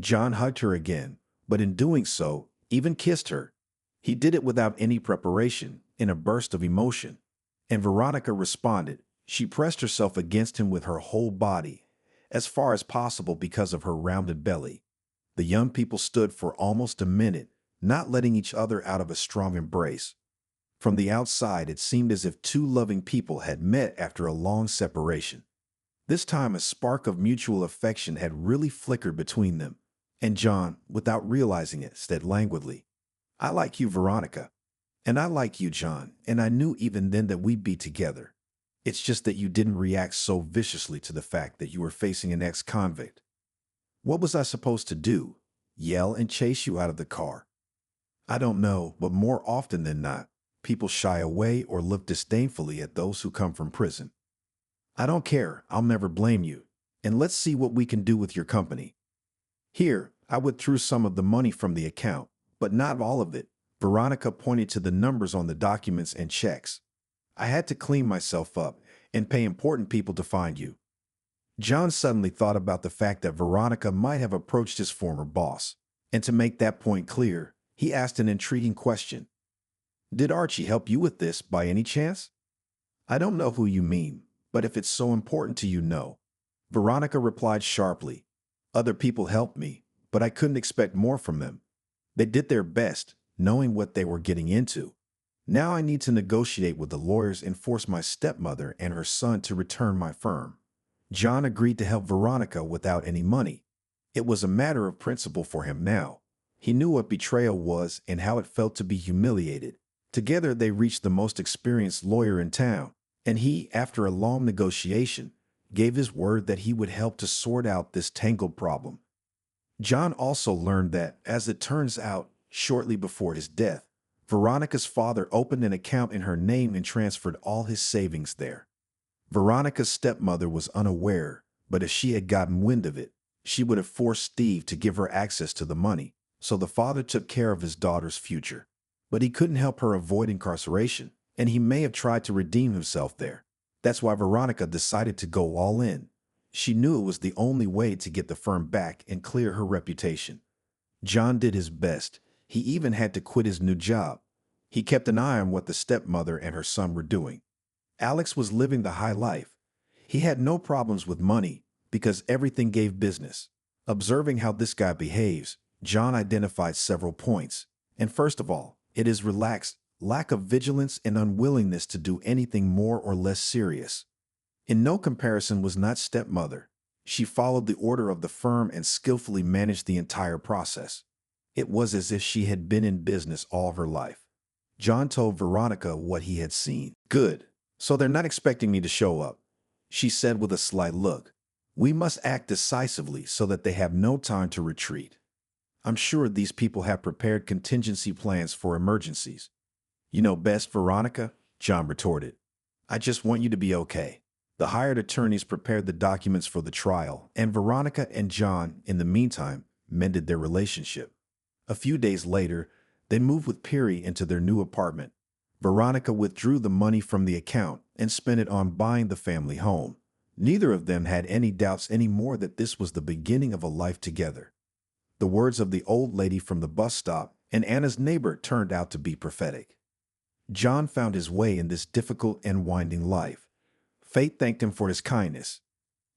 John hugged her again, but in doing so, even kissed her. He did it without any preparation, in a burst of emotion. And Veronica responded. She pressed herself against him with her whole body, as far as possible because of her rounded belly. The young people stood for almost a minute, not letting each other out of a strong embrace. From the outside, it seemed as if 2 loving people had met after a long separation. This time, a spark of mutual affection had really flickered between them, and John, without realizing it, said languidly, "I like you, Veronica. And I like you, John, and I knew even then that we'd be together. It's just that you didn't react so viciously to the fact that you were facing an ex-convict. What was I supposed to do? Yell and chase you out of the car? I don't know, but more often than not, people shy away or look disdainfully at those who come from prison. I don't care, I'll never blame you, and let's see what we can do with your company." Here, I withdrew some of the money from the account, but not all of it. Veronica pointed to the numbers on the documents and checks. "I had to clean myself up and pay important people to find you." John suddenly thought about the fact that Veronica might have approached his former boss, and to make that point clear, he asked an intriguing question. "Did Archie help you with this by any chance?" "I don't know who you mean, but if it's so important to you, no." Veronica replied sharply. "Other people helped me, but I couldn't expect more from them. They did their best, knowing what they were getting into. Now I need to negotiate with the lawyers and force my stepmother and her son to return my firm." John agreed to help Veronica without any money. It was a matter of principle for him now. He knew what betrayal was and how it felt to be humiliated. Together they reached the most experienced lawyer in town, and he, after a long negotiation, gave his word that he would help to sort out this tangled problem. John also learned that, as it turns out, shortly before his death, Veronica's father opened an account in her name and transferred all his savings there. Veronica's stepmother was unaware, but if she had gotten wind of it, she would have forced Steve to give her access to the money, so the father took care of his daughter's future. But he couldn't help her avoid incarceration, and he may have tried to redeem himself there. That's why Veronica decided to go all in. She knew it was the only way to get the firm back and clear her reputation. John did his best. He even had to quit his new job. He kept an eye on what the stepmother and her son were doing. Alex was living the high life. He had no problems with money because everything gave business. Observing how this guy behaves, John identified several points. And first of all, it is relaxed, lack of vigilance and unwillingness to do anything more or less serious. In no comparison was not stepmother. She followed the order of the firm and skillfully managed the entire process. It was as if she had been in business all her life. John told Veronica what he had seen. "Good. So they're not expecting me to show up," she said with a slight look. "We must act decisively so that they have no time to retreat." I'm sure these people have prepared contingency plans for emergencies. You know best, Veronica, John retorted. I just want you to be okay. The hired attorneys prepared the documents for the trial, and Veronica and John, in the meantime, mended their relationship. A few days later, they moved with Perry into their new apartment. Veronica withdrew the money from the account and spent it on buying the family home. Neither of them had any doubts anymore that this was the beginning of a life together. The words of the old lady from the bus stop and Anna's neighbor turned out to be prophetic. John found his way in this difficult and winding life. Fate thanked him for his kindness.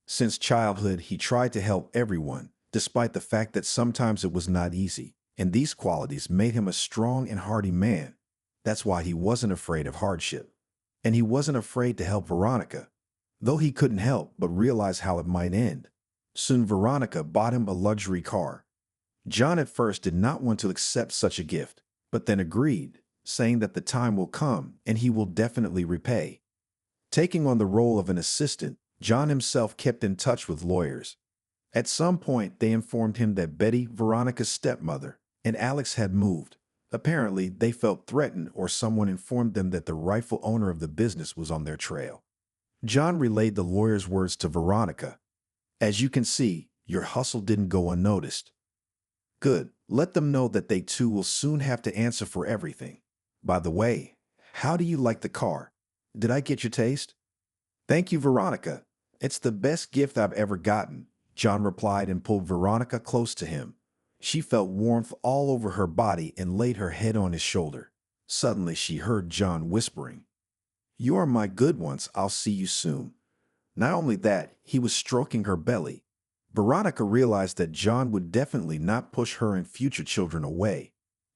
Since childhood, he tried to help everyone, despite the fact that sometimes it was not easy, and these qualities made him a strong and hardy man. That's why he wasn't afraid of hardship. And he wasn't afraid to help Veronica, though he couldn't help but realize how it might end. Soon Veronica bought him a luxury car. John at first did not want to accept such a gift, but then agreed, saying that the time will come and he will definitely repay. Taking on the role of an assistant, John himself kept in touch with lawyers. At some point, they informed him that Betty, Veronica's stepmother, and Alex had moved. Apparently, they felt threatened or someone informed them that the rightful owner of the business was on their trail. John relayed the lawyer's words to Veronica. As you can see, your hustle didn't go unnoticed. Good. Let them know that they too will soon have to answer for everything. By the way, how do you like the car? Did I get your taste? Thank you, Veronica. It's the best gift I've ever gotten, John replied and pulled Veronica close to him. She felt warmth all over her body and laid her head on his shoulder. Suddenly, she heard John whispering, "You are my good ones. I'll see you soon." Not only that, he was stroking her belly. Veronica realized that John would definitely not push her and future children away.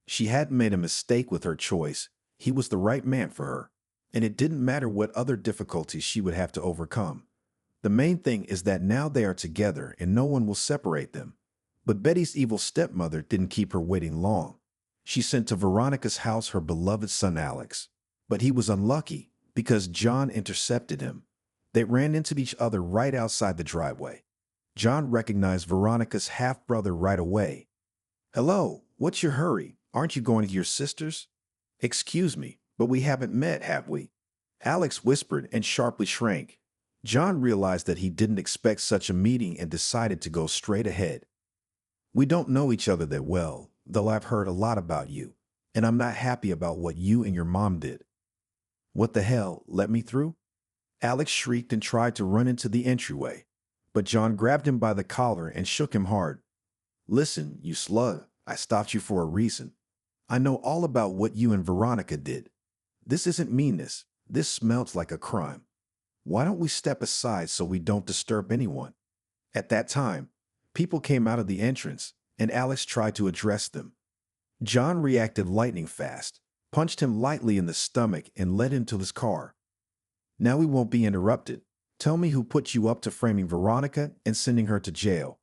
She hadn't made a mistake with her choice. He was the right man for her, and it didn't matter what other difficulties she would have to overcome. The main thing is that now they are together and no one will separate them. But Betty's evil stepmother didn't keep her waiting long. She sent to Veronica's house her beloved son Alex. But he was unlucky because John intercepted him. They ran into each other right outside the driveway. John recognized Veronica's half-brother right away. "Hello, what's your hurry? Aren't you going to your sister's?" "Excuse me, but we haven't met, have we?" Alex whispered and sharply shrank. John realized that he didn't expect such a meeting and decided to go straight ahead. "We don't know each other that well, though I've heard a lot about you, and I'm not happy about what you and your mom did." "What the hell? Let me through?" Alex shrieked and tried to run into the entryway, but John grabbed him by the collar and shook him hard. "Listen, you slug, I stopped you for a reason. I know all about what you and Veronica did. This isn't meanness. This smells like a crime. Why don't we step aside so we don't disturb anyone?" At that time, people came out of the entrance, and Alex tried to address them. John reacted lightning fast, punched him lightly in the stomach, and led him to his car. "Now we won't be interrupted. Tell me who put you up to framing Veronica and sending her to jail.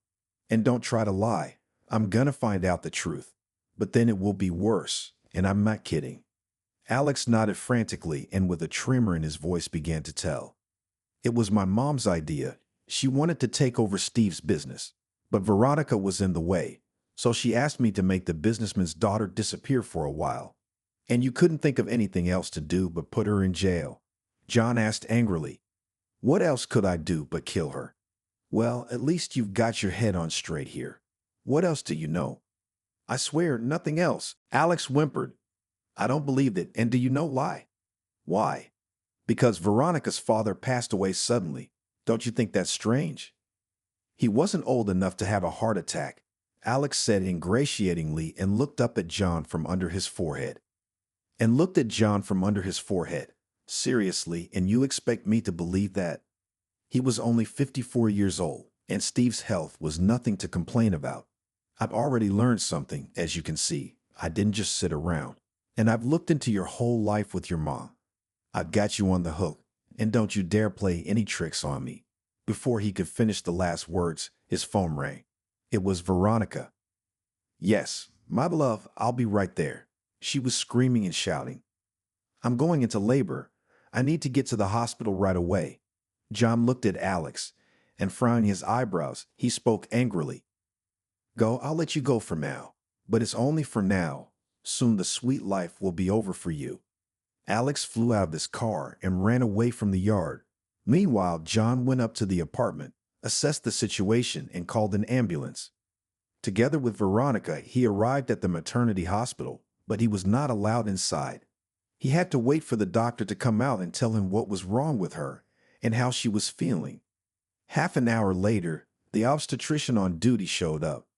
And don't try to lie. I'm gonna find out the truth. But then it will be worse, and I'm not kidding." Alex nodded frantically and with a tremor in his voice began to tell. "It was my mom's idea. She wanted to take over Steve's business, but Veronica was in the way, so she asked me to make the businessman's daughter disappear for a while. And you couldn't think of anything else to do but put her in jail." John asked angrily, "What else could I do but kill her?" "Well, at least you've got your head on straight here. What else do you know?" "I swear, nothing else," Alex whimpered. "I don't believe it, and do you know why?" "Why?" "Because Veronica's father passed away suddenly. Don't you think that's strange?" "He wasn't old enough to have a heart attack," Alex said ingratiatingly and looked up at John from under his forehead. "Seriously, and you expect me to believe that?" He was only 54 years old, and Steve's health was nothing to complain about. "I've already learned something, as you can see. I didn't just sit around. And I've looked into your whole life with your mom. I've got you on the hook, and don't you dare play any tricks on me." Before he could finish the last words, his phone rang. It was Veronica. "Yes, my love, I'll be right there." She was screaming and shouting. "I'm going into labor. I need to get to the hospital right away." John looked at Alex, and frowning his eyebrows, he spoke angrily. "Go, I'll let you go for now. But it's only for now. Soon the sweet life will be over for you. Alex flew out of his car and ran away from the yard. Meanwhile, John went up to the apartment, assessed the situation, and called an ambulance. Together with Veronica, he arrived at the maternity hospital, but he was not allowed inside. He had to wait for the doctor to come out and tell him what was wrong with her and how she was feeling. Half an hour later, the obstetrician on duty showed up.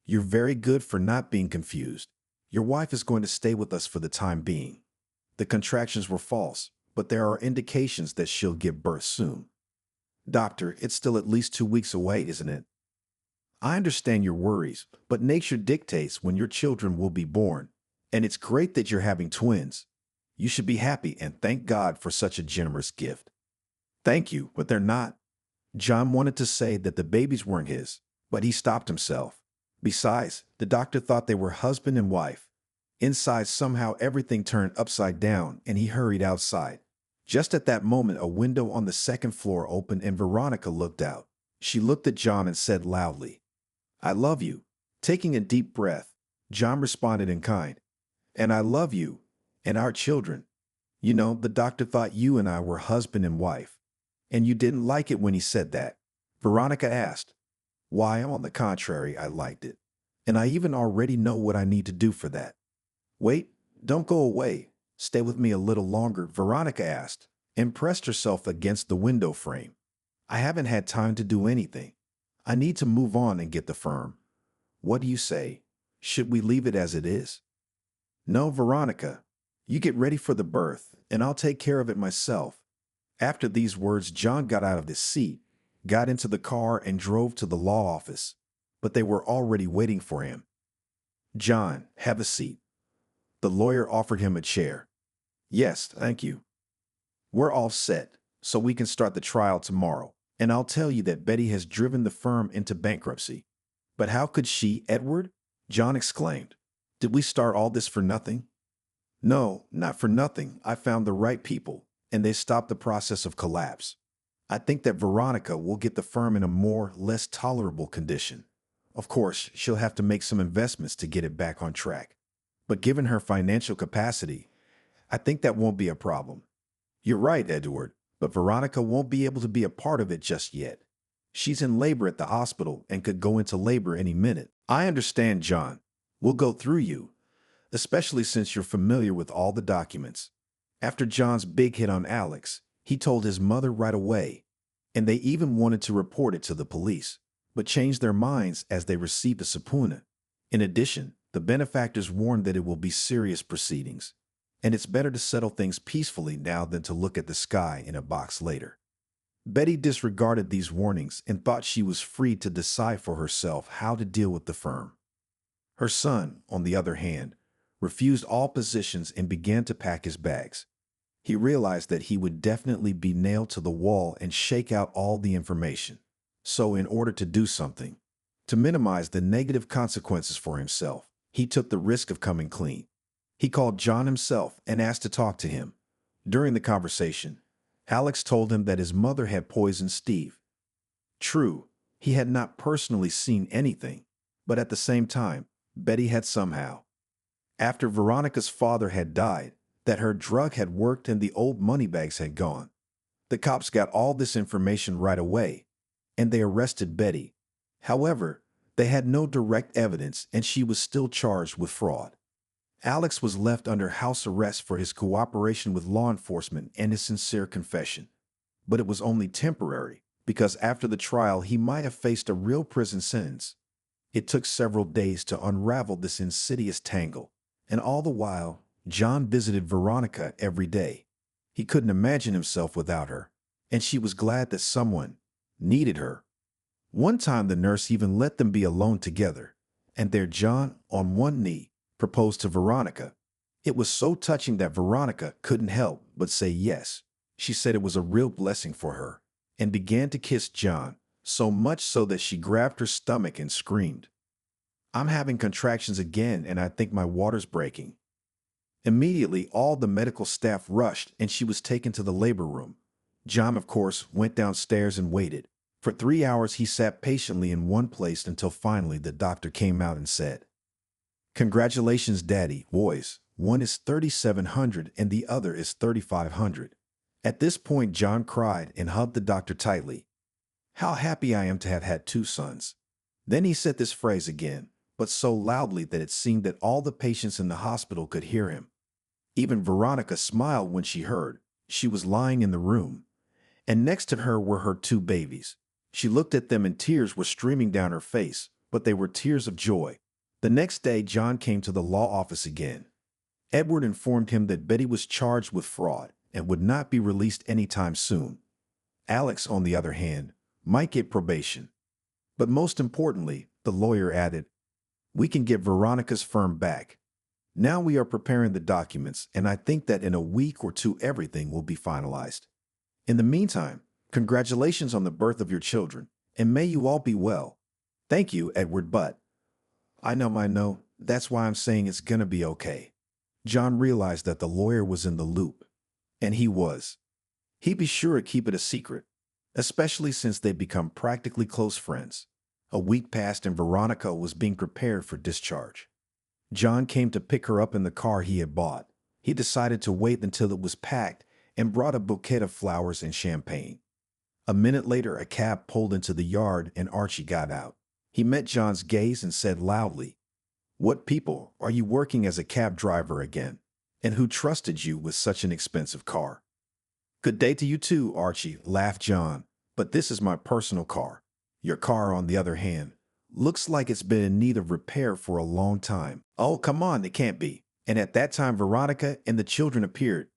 "You're very good for not being confused. Your wife is going to stay with us for the time being. The contractions were false, but there are indications that she'll give birth soon." "Doctor, it's still at least 2 weeks away, isn't it?" "I understand your worries, but nature dictates when your children will be born, and it's great that you're having twins. You should be happy and thank God for such a generous gift." "Thank you, but they're not." John wanted to say that the babies weren't his, but he stopped himself. Besides, the doctor thought they were husband and wife. Inside, somehow everything turned upside down, and he hurried outside. Just at that moment, a window on the second floor opened and Veronica looked out. She looked at John and said loudly, "I love you." Taking a deep breath, John responded in kind, "And I love you, and our children. You know, the doctor thought you and I were husband and wife. And you didn't like it when he said that?" Veronica asked. "Why, on the contrary, I liked it. And I even already know what I need to do for that." "Wait, don't go away. Stay with me a little longer," Veronica asked, and pressed herself against the window frame. "I haven't had time to do anything. I need to move on and get the firm. What do you say? Should we leave it as it is?" "No, Veronica. You get ready for the birth, and I'll take care of it myself." After these words, John got out of his seat, got into the car, and drove to the law office. But they were already waiting for him. "John, have a seat." The lawyer offered him a chair. "Yes, thank you. We're all set, so we can start the trial tomorrow. And I'll tell you that Betty has driven the firm into bankruptcy." "But how could she, Edward?" John exclaimed. "Did we start all this for nothing?" "No, not for nothing. I found the right people, and they stopped the process of collapse. I think that Veronica will get the firm in a less tolerable condition. Of course, she'll have to make some investments to get it back on track. But given her financial capacity, I think that won't be a problem." "You're right, Edward, but Veronica won't be able to be a part of it just yet. She's in labor at the hospital and could go into labor any minute." "I understand, John. We'll go through you, especially since you're familiar with all the documents." After John's big hit on Alex, he told his mother right away, and they even wanted to report it to the police, but changed their minds as they received a subpoena. In addition, the benefactors warned that it will be serious proceedings, and it's better to settle things peacefully now than to look at the sky in a box later. Betty disregarded these warnings and thought she was free to decide for herself how to deal with the firm. Her son, on the other hand, refused all positions and began to pack his bags. He realized that he would definitely be nailed to the wall and shake out all the information. So in order to do something, to minimize the negative consequences for himself, he took the risk of coming clean. He called John himself and asked to talk to him. During the conversation, Alex told him that his mother had poisoned Steve. True, he had not personally seen anything, but at the same time, Betty had somehow. After Veronica's father had died, that her drug had worked and the old moneybags had gone. The cops got all this information right away, and they arrested Betty. However, they had no direct evidence and she was still charged with fraud. Alex was left under house arrest for his cooperation with law enforcement and his sincere confession. But it was only temporary, because after the trial he might have faced a real prison sentence. It took several days to unravel this insidious tangle, and all the while, John visited Veronica every day. He couldn't imagine himself without her, and she was glad that someone needed her. One time the nurse even let them be alone together, and there John, on one knee, proposed to Veronica. It was so touching that Veronica couldn't help but say yes. She said it was a real blessing for her, and began to kiss John, so much so that she grabbed her stomach and screamed, "I'm having contractions again, and I think my water's breaking." Immediately, all the medical staff rushed, and she was taken to the labor room. John, of course, went downstairs and waited. For 3 hours, he sat patiently in one place until finally the doctor came out and said, Congratulations, Daddy, boys. One is 3,700 and the other is 3,500. At this point, John cried and hugged the doctor tightly. How happy I am to have had two sons. Then he said this phrase again, but so loudly that it seemed that all the patients in the hospital could hear him. Even Veronica smiled when she heard. She was lying in the room, and next to her were her two babies. She looked at them and tears were streaming down her face, but they were tears of joy. The next day, John came to the law office again. Edward informed him that Betty was charged with fraud and would not be released anytime soon. Alex, on the other hand, might get probation. But most importantly, the lawyer added, we can get Veronica's firm back. Now we are preparing the documents, and I think that in a week or two everything will be finalized. In the meantime, congratulations on the birth of your children, and may you all be well. Thank you, Edward, but I know, that's why I'm saying it's gonna be okay. John realized that the lawyer was in the loop, and he was. He'd be sure to keep it a secret, especially since they'd become practically close friends. A week passed and Veronica was being prepared for discharge. John came to pick her up in the car he had bought. He decided to wait until it was packed and brought a bouquet of flowers and champagne. A minute later, a cab pulled into the yard and Archie got out. He met John's gaze and said loudly, "What people are you working as a cab driver again? And who trusted you with such an expensive car?" "Good day to you too, Archie," laughed John, "but this is my personal car. Your car, on the other hand, looks like it's been in need of repair for a long time." "Oh, come on, it can't be." And at that time, Veronica and the children appeared.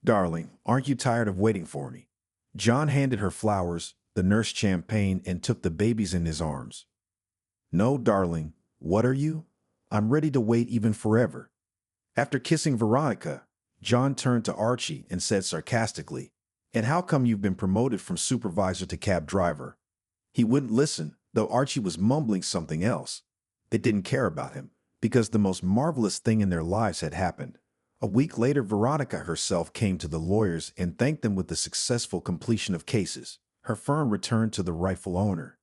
"Darling, aren't you tired of waiting for me?" John handed her flowers, the nurse champagne, and took the babies in his arms. "No, darling, what are you? I'm ready to wait even forever." After kissing Veronica, John turned to Archie and said sarcastically, "And how come you've been promoted from supervisor to cab driver?" He wouldn't listen, though Archie was mumbling something else. They didn't care about him, because the most marvelous thing in their lives had happened. A week later, Veronica herself came to the lawyers and thanked them with the successful completion of cases. Her firm returned to the rightful owner.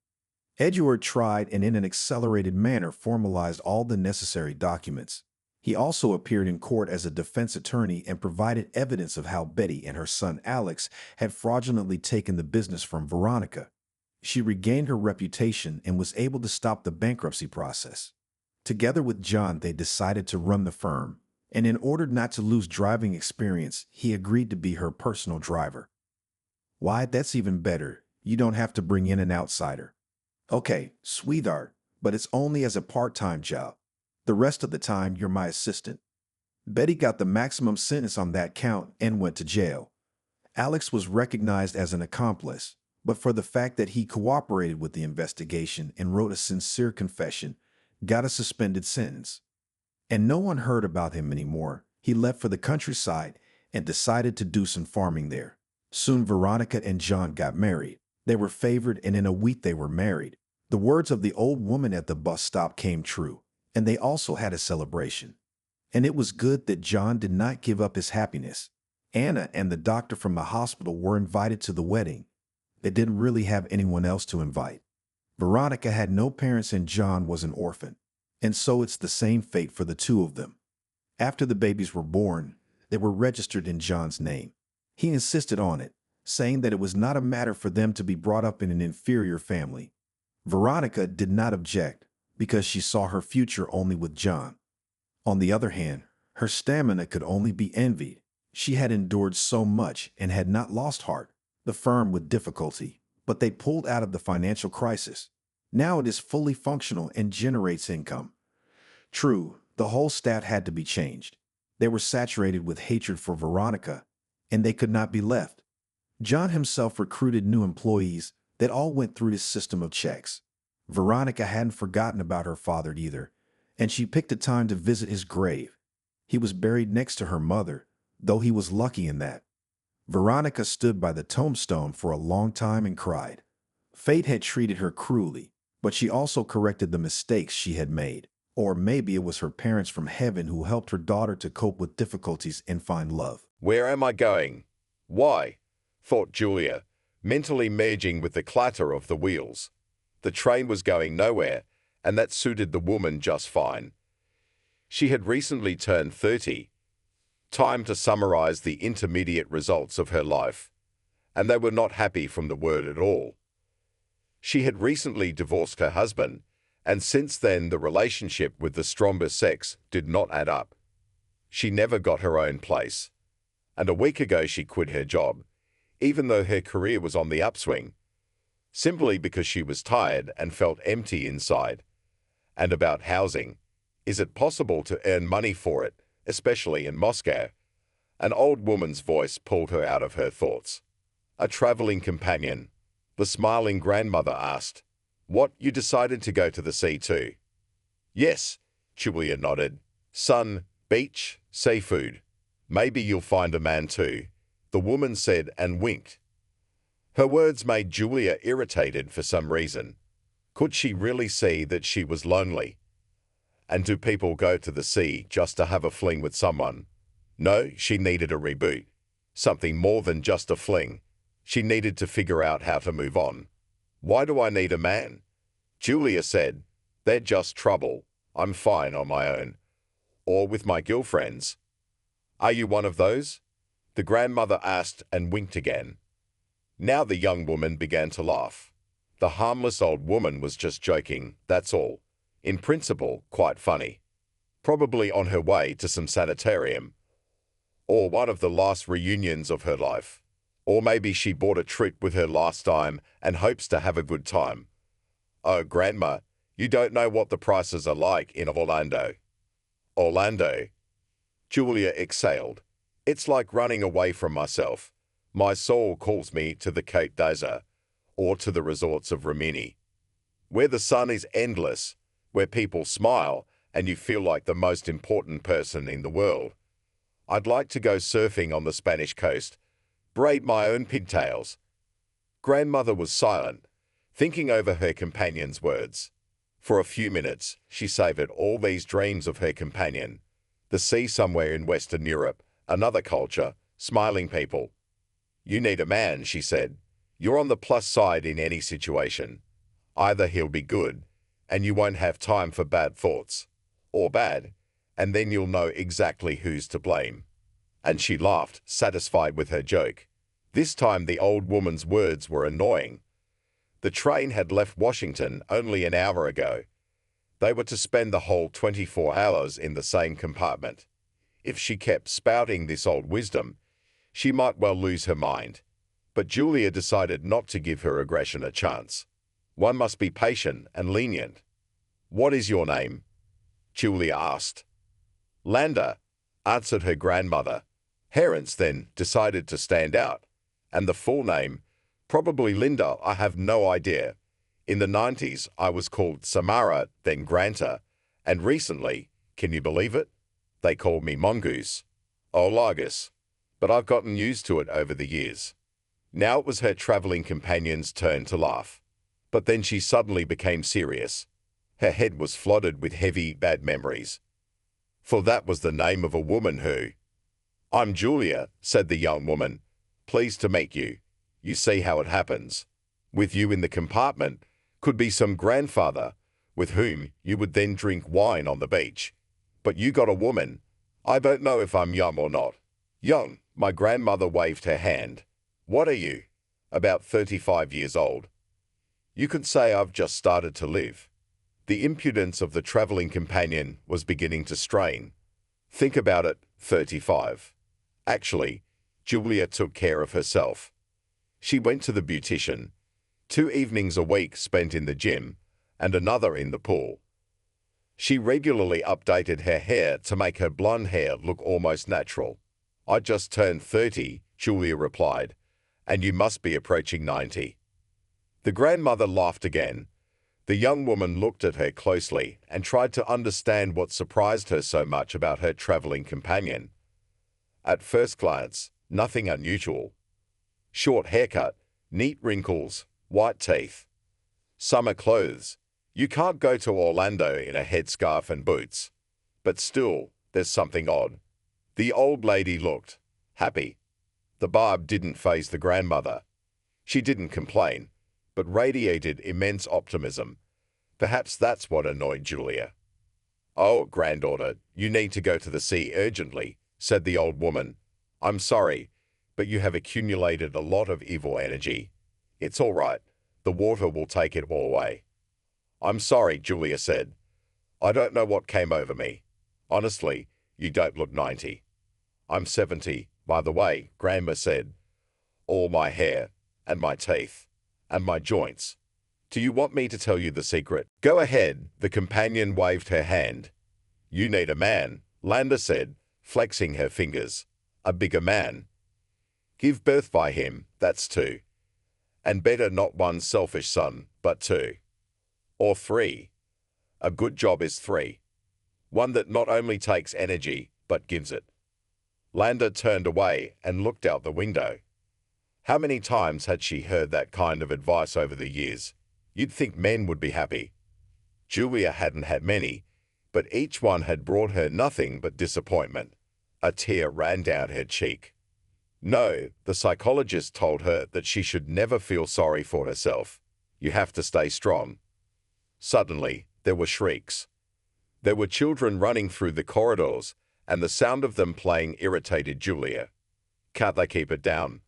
Edward tried and in an accelerated manner formalized all the necessary documents. He also appeared in court as a defense attorney and provided evidence of how Betty and her son Alex had fraudulently taken the business from Veronica. She regained her reputation and was able to stop the bankruptcy process. Together with John, they decided to run the firm, and in order not to lose driving experience, he agreed to be her personal driver. "Why, that's even better. You don't have to bring in an outsider." "Okay, sweetheart, but it's only as a part-time job. The rest of the time, you're my assistant." Betty got the maximum sentence on that count and went to jail. Alex was recognized as an accomplice, but for the fact that he cooperated with the investigation and wrote a sincere confession, got a suspended sentence. And no one heard about him anymore. He left for the countryside and decided to do some farming there. Soon Veronica and John got married. They were favored, and in a week they were married. The words of the old woman at the bus stop came true, and they also had a celebration. And it was good that John did not give up his happiness. Anna and the doctor from the hospital were invited to the wedding. They didn't really have anyone else to invite. Veronica had no parents and John was an orphan. And so it's the same fate for the two of them. After the babies were born, they were registered in John's name. He insisted on it, saying that it was not a matter for them to be brought up in an inferior family. Veronica did not object, because she saw her future only with John. On the other hand, her stamina could only be envied. She had endured so much and had not lost heart. The firm with difficulty, but they pulled out of the financial crisis. Now it is fully functional and generates income. True, the whole staff had to be changed. They were saturated with hatred for Veronica, and they could not be left. John himself recruited new employees that all went through his system of checks. Veronica hadn't forgotten about her father either, and she picked a time to visit his grave. He was buried next to her mother, though he was lucky in that. Veronica stood by the tombstone for a long time and cried. Fate had treated her cruelly, but she also corrected the mistakes she had made. Or maybe it was her parents from heaven who helped her daughter to cope with difficulties and find love. "Where am I going? Why?" thought Julia, mentally merging with the clatter of the wheels. The train was going nowhere, and that suited the woman just fine. She had recently turned 30. Time to summarize the intermediate results of her life, and they were not happy from the word at all. She had recently divorced her husband, and since then the relationship with the stronger sex did not add up. She never got her own place, and a week ago she quit her job, even though her career was on the upswing, simply because she was tired and felt empty inside. And about housing, is it possible to earn money for it, especially in Moscow? An old woman's voice pulled her out of her thoughts. A traveling companion, the smiling grandmother asked. What, you decided to go to the sea too? Yes, Julia nodded. Sun, beach, seafood. Maybe you'll find a man too, the woman said and winked. Her words made Julia irritated for some reason. Could she really see that she was lonely? And do people go to the sea just to have a fling with someone? No, she needed a reboot. Something more than just a fling. She needed to figure out how to move on. Why do I need a man? Julia said. They're just trouble. I'm fine on my own. Or with my girlfriends. Are you one of those? The grandmother asked and winked again. Now the young woman began to laugh. The harmless old woman was just joking, that's all. In principle, quite funny. Probably on her way to some sanitarium. Or one of the last reunions of her life. Or maybe she bought a trip with her last time and hopes to have a good time. Oh, Grandma, you don't know what the prices are like in Orlando. Orlando? Julia exhaled. It's like running away from myself. My soul calls me to the Cape d'Azur, or to the resorts of Rimini, where the sun is endless, where people smile and you feel like the most important person in the world. I'd like to go surfing on the Spanish coast, braid my own pigtails. Grandmother was silent, thinking over her companion's words. For a few minutes, she savored all these dreams of her companion. The sea somewhere in Western Europe, another culture, smiling people. You need a man, she said. You're on the plus side in any situation. Either he'll be good, and you won't have time for bad thoughts, or bad, and then you'll know exactly who's to blame. And she laughed, satisfied with her joke. This time the old woman's words were annoying. The train had left Washington only an hour ago. They were to spend the whole 24 hours in the same compartment. If she kept spouting this old wisdom, she might well lose her mind. But Julia decided not to give her aggression a chance. One must be patient and lenient. What is your name? Julia asked. Landa, answered her grandmother. Parents then decided to stand out. And the full name? Probably Linda, I have no idea. In the 90s, I was called Samara, then Granta. And recently, can you believe it? They called me Mongoose. Oh, Largus. But I've gotten used to it over the years. Now it was her traveling companion's turn to laugh. But then she suddenly became serious. Her head was flooded with heavy, bad memories. For that was the name of a woman who... I'm Julia, said the young woman. Pleased to meet you. You see how it happens. With you in the compartment could be some grandfather, with whom you would then drink wine on the beach. But you got a woman. I don't know if I'm young or not. Young, my grandmother waved her hand. What are you? About 35 years old. You could say I've just started to live. The impudence of the traveling companion was beginning to strain. Think about it, 35. Actually, Julia took care of herself. She went to the beautician, 2 evenings a week spent in the gym, and another in the pool. She regularly updated her hair to make her blonde hair look almost natural. I just turned 30, Julia replied, and you must be approaching 90. The grandmother laughed again. The young woman looked at her closely and tried to understand what surprised her so much about her traveling companion. At first glance, nothing unusual. Short haircut, neat wrinkles, white teeth. Summer clothes. You can't go to Orlando in a headscarf and boots. But still, there's something odd. The old lady looked happy. The barb didn't faze the grandmother. She didn't complain, but radiated immense optimism. Perhaps that's what annoyed Julia. "Oh, granddaughter, you need to go to the sea urgently," said the old woman. "I'm sorry, but you have accumulated a lot of evil energy. It's all right. The water will take it all away." "I'm sorry," Julia said. "I don't know what came over me. Honestly, you don't look 90. "I'm 70, by the way," Grandma said. "All my hair, and my teeth, and my joints. Do you want me to tell you the secret?" "Go ahead," the companion waved her hand. "You need a man," Landa said, flexing her fingers. "A bigger man. Give birth by him, that's 2. And better not one selfish son, but 2. Or 3. A good job is 3. One that not only takes energy, but gives it." Landa turned away and looked out the window. How many times had she heard that kind of advice over the years? You'd think men would be happy. Julia hadn't had many, but each one had brought her nothing but disappointment. A tear ran down her cheek. No, the psychologist told her that she should never feel sorry for herself. You have to stay strong. Suddenly, there were shrieks. There were children running through the corridors, and the sound of them playing irritated Julia. "Can't they keep it down?"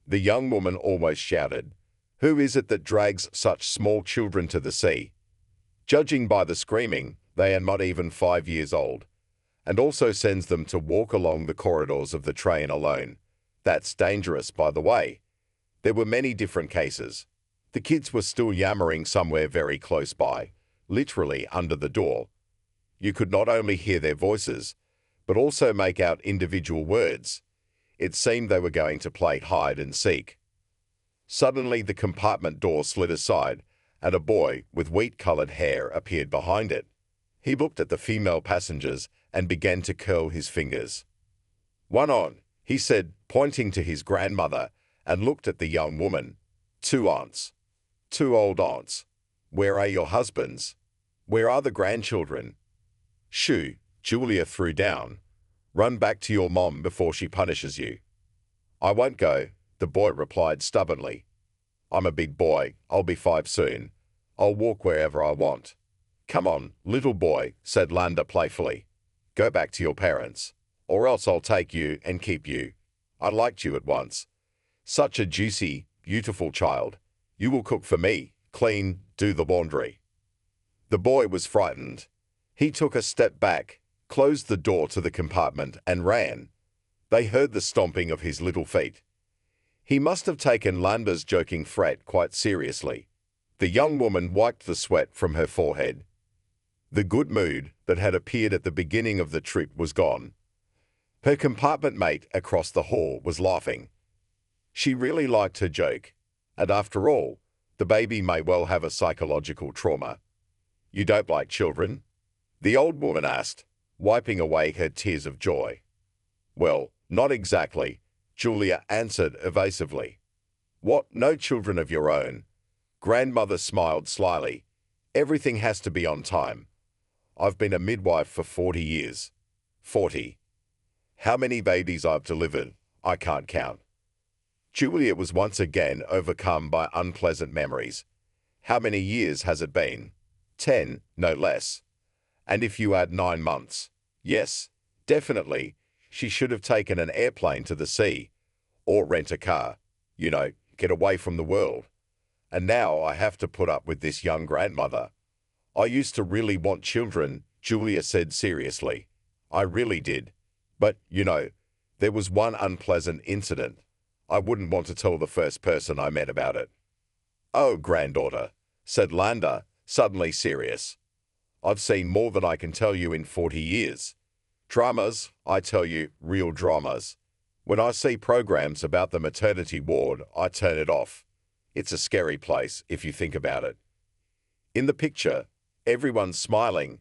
the young woman almost shouted. "Who is it that drags such small children to the sea? Judging by the screaming, they are not even 5 years old, and also sends them to walk along the corridors of the train alone. That's dangerous, by the way." There were many different cases. The kids were still yammering somewhere very close by, literally under the door. You could not only hear their voices, but also make out individual words. It seemed they were going to play hide and seek. Suddenly the compartment door slid aside, and a boy with wheat-colored hair appeared behind it. He looked at the female passengers and began to curl his fingers. "One on," he said, pointing to his grandmother, and looked at the young woman. "2 aunts. 2 old aunts. Where are your husbands? Where are the grandchildren?" "Shoo," Julia threw down. "Run back to your mom before she punishes you." "I won't go," the boy replied stubbornly. "I'm a big boy. I'll be 5 soon. I'll walk wherever I want." "Come on, little boy," said Landa playfully. "Go back to your parents, or else I'll take you and keep you. I liked you at once. Such a juicy, beautiful child. You will cook for me, clean, do the laundry." The boy was frightened. He took a step back, closed the door to the compartment, and ran. They heard the stomping of his little feet. He must have taken Landa's joking threat quite seriously. The young woman wiped the sweat from her forehead. The good mood that had appeared at the beginning of the trip was gone. Her compartment mate across the hall was laughing. She really liked her joke, and after all, the baby may well have a psychological trauma. "You don't like children?" the old woman asked, wiping away her tears of joy. "Well, not exactly," Julia answered evasively. "What, no children of your own?" Grandmother smiled slyly. "Everything has to be on time. I've been a midwife for 40 years. 40. How many babies I've delivered, I can't count." Julia was once again overcome by unpleasant memories. How many years has it been? 10, no less. And if you add 9 months, yes, definitely, she should have taken an airplane to the sea, or rent a car, get away from the world. And now I have to put up with this young grandmother. "I used to really want children," Julia said seriously. "I really did. But, there was one unpleasant incident. I wouldn't want to tell the first person I met about it." "Oh, granddaughter," said Landa, suddenly serious. "I've seen more than I can tell you in 40 years. Dramas, I tell you, real dramas. When I see programs about the maternity ward, I turn it off. It's a scary place if you think about it. In the picture, everyone's smiling,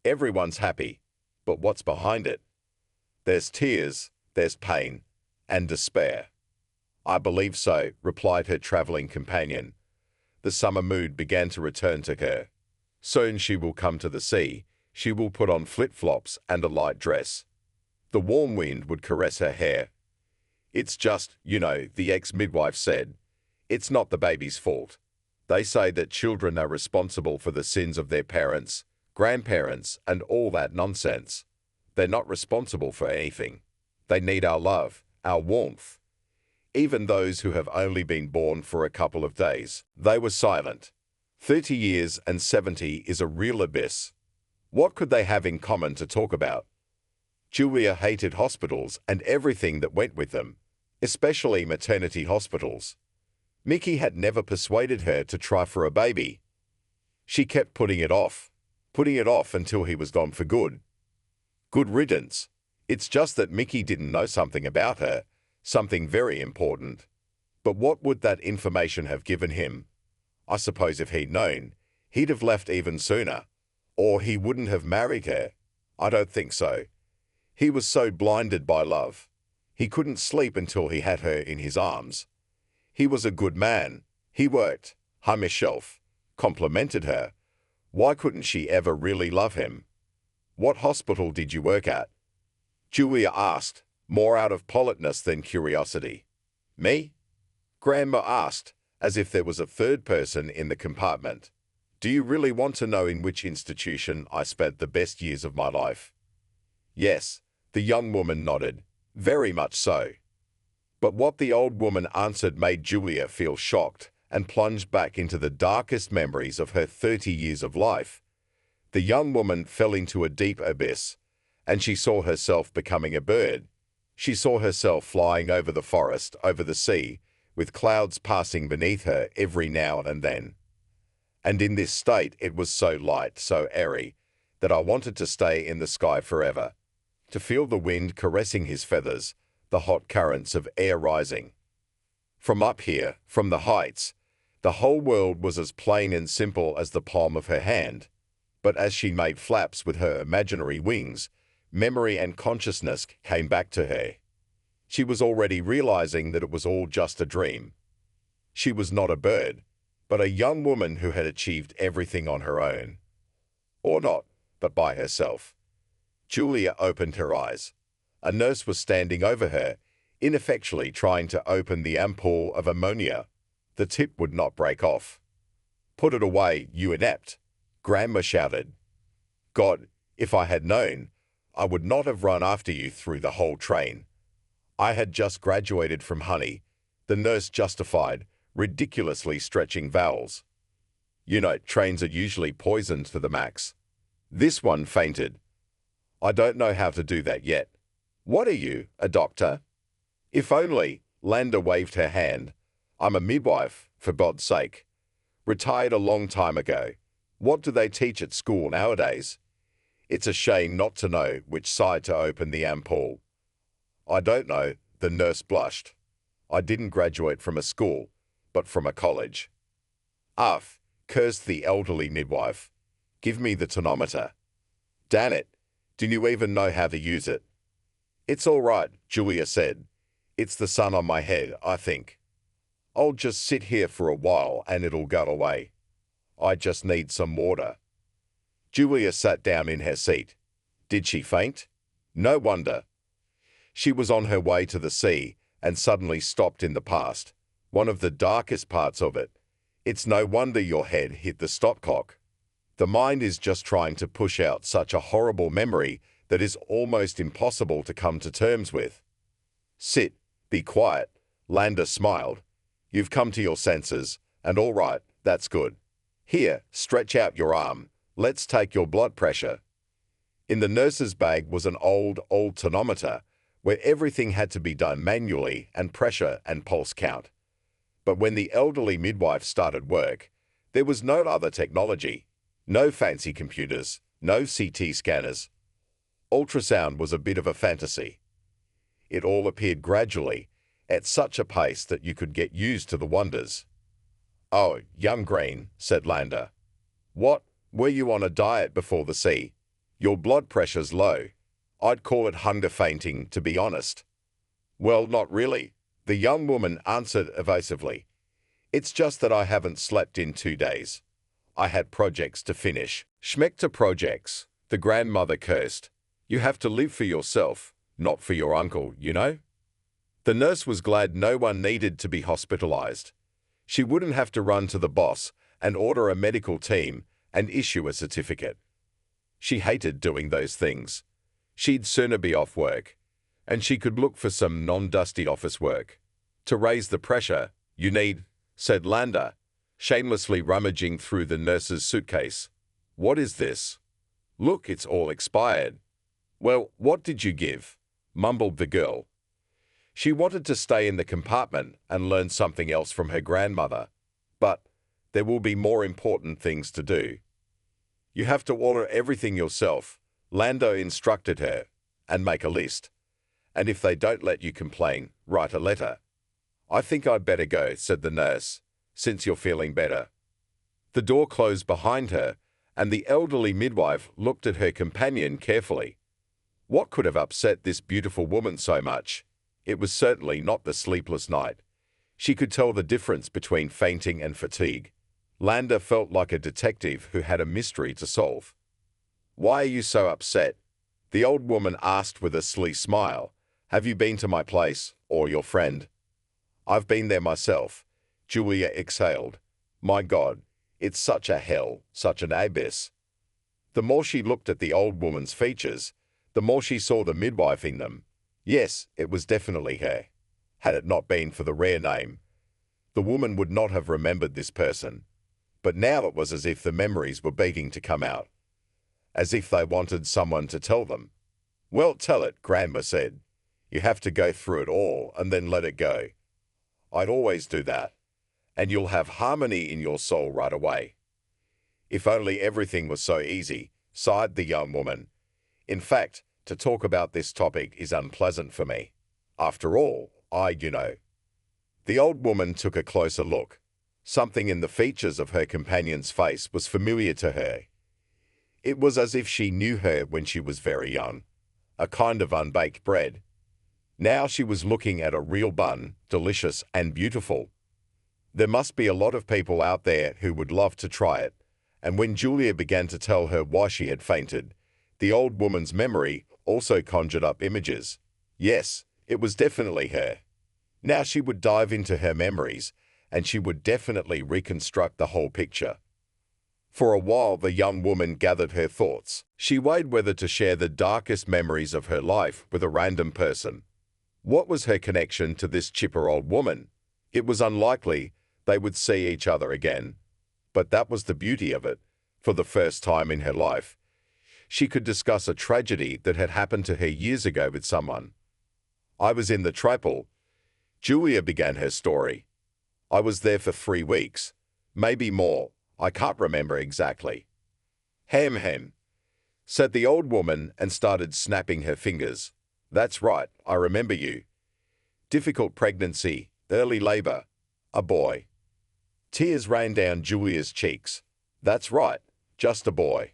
everyone's happy, but what's behind it? There's tears, there's pain, and despair." "I believe so," replied her traveling companion. The summer mood began to return to her. Soon she will come to the sea. She will put on flip-flops and a light dress. The warm wind would caress her hair. "It's just, the ex-midwife said, it's not the baby's fault. They say that children are responsible for the sins of their parents, grandparents, and all that nonsense. They're not responsible for anything. They need our love, our warmth. Even those who have only been born for a couple of days. They were silent. 30 years and 70 is a real abyss. What could they have in common to talk about? Julia hated hospitals and everything that went with them, especially maternity hospitals. Mickey had never persuaded her to try for a baby. She kept putting it off until he was gone for good. Good riddance. It's just that Mickey didn't know something about her, something very important. But what would that information have given him? I suppose if he'd known, he'd have left even sooner. Or he wouldn't have married her. I don't think so. He was so blinded by love. He couldn't sleep until he had her in his arms. He was a good man. He worked, hung a shelf, complimented her. Why couldn't she ever really love him? What hospital did you work at? Julia asked, more out of politeness than curiosity. Me? Grandma asked, as if there was a third person in the compartment. Do you really want to know in which institution I spent the best years of my life? Yes, the young woman nodded. Very much so. But what the old woman answered made Julia feel shocked and plunged back into the darkest memories of her 30 years of life. The young woman fell into a deep abyss, and she saw herself becoming a bird. She saw herself flying over the forest, over the sea, with clouds passing beneath her every now and then. And in this state it was so light, so airy, that I wanted to stay in the sky forever, to feel the wind caressing his feathers, the hot currents of air rising. From up here, from the heights, the whole world was as plain and simple as the palm of her hand. But as she made flaps with her imaginary wings, memory and consciousness came back to her. She was already realizing that it was all just a dream. She was not a bird, but a young woman who had achieved everything on her own. Or not, but by herself. Julia opened her eyes. A nurse was standing over her, ineffectually trying to open the ampoule of ammonia. The tip would not break off. Put it away, you inept, Grandma shouted. God, if I had known, I would not have run after you through the whole train. I had just graduated from honey, the nurse justified, ridiculously stretching vowels. You know, trains are usually poisoned to the max. This one fainted. I don't know how to do that yet. What are you, a doctor? If only, Landa waved her hand. I'm a midwife, for God's sake. Retired a long time ago. What do they teach at school nowadays? It's a shame not to know which side to open the ampoule. I don't know, the nurse blushed. I didn't graduate from a school, but from a college. Uff, cursed the elderly midwife. Give me the tonometer. Damn it, do you even know how to use it? It's all right, Julia said. It's the sun on my head, I think. I'll just sit here for a while and it'll go away. I just need some water. Julia sat down in her seat. Did she faint? No wonder. She was on her way to the sea and suddenly stopped in the past, one of the darkest parts of it. It's no wonder your head hit the stopcock. The mind is just trying to push out such a horrible memory that is almost impossible to come to terms with. Sit, be quiet, Landa smiled. You've come to your senses, and all right, that's good. Here, stretch out your arm. Let's take your blood pressure. In the nurse's bag was an old tonometer, where everything had to be done manually and pressure and pulse count. But when the elderly midwife started work, there was no other technology, no fancy computers, no CT scanners. Ultrasound was a bit of a fantasy. It all appeared gradually, at such a pace that you could get used to the wonders. Oh, young Green, said Landa. What, were you on a diet before the sea? Your blood pressure's low. I'd call it hunger fainting, to be honest. Well, not really, the young woman answered evasively. It's just that I haven't slept in 2 days. I had projects to finish. Schmeckter projects, the grandmother cursed. You have to live for yourself, not for your uncle, you know? The nurse was glad no one needed to be hospitalized. She wouldn't have to run to the boss and order a medical team and issue a certificate. She hated doing those things. She'd sooner be off work, and she could look for some non-dusty office work. To raise the pressure, you need, said Landa, shamelessly rummaging through the nurse's suitcase. What is this? Look, it's all expired. Well, what did you give? Mumbled the girl. She wanted to stay in the compartment and learn something else from her grandmother, but there will be more important things to do. You have to order everything yourself, Lando instructed her, and make a list. And if they don't let you complain, write a letter. I think I'd better go, said the nurse, since you're feeling better. The door closed behind her, and the elderly midwife looked at her companion carefully. What could have upset this beautiful woman so much? It was certainly not the sleepless night. She could tell the difference between fainting and fatigue. Landa felt like a detective who had a mystery to solve. Why are you so upset? The old woman asked with a sly smile. Have you been to my place, or your friend? I've been there myself, Julia exhaled. My God, it's such a hell, such an abyss. The more she looked at the old woman's features, the more she saw the midwife in them. Yes, it was definitely her. Had it not been for the rare name, the woman would not have remembered this person. But now it was as if the memories were begging to come out, as if they wanted someone to tell them. Well, tell it, Grandma said. You have to go through it all and then let it go. I'd always do that, and you'll have harmony in your soul right away. If only everything was so easy, sighed the young woman. In fact, to talk about this topic is unpleasant for me. After all, The old woman took a closer look. Something in the features of her companion's face was familiar to her. It was as if she knew her when she was very young, a kind of unbaked bread. Now she was looking at a real bun, delicious and beautiful. There must be a lot of people out there who would love to try it, and when Julia began to tell her why she had fainted, the old woman's memory also conjured up images. Yes, it was definitely her. Now she would dive into her memories, and she would definitely reconstruct the whole picture. For a while, the young woman gathered her thoughts. She weighed whether to share the darkest memories of her life with a random person. What was her connection to this chipper old woman? It was unlikely they would see each other again. But that was the beauty of it. For the first time in her life, she could discuss a tragedy that had happened to her years ago with someone. I was in the chapel. Julia began her story. I was there for 3 weeks, maybe more. I can't remember exactly. Ham, said the old woman and started snapping her fingers. That's right, I remember you. Difficult pregnancy, early labor, a boy. Tears ran down Julia's cheeks. That's right, just a boy.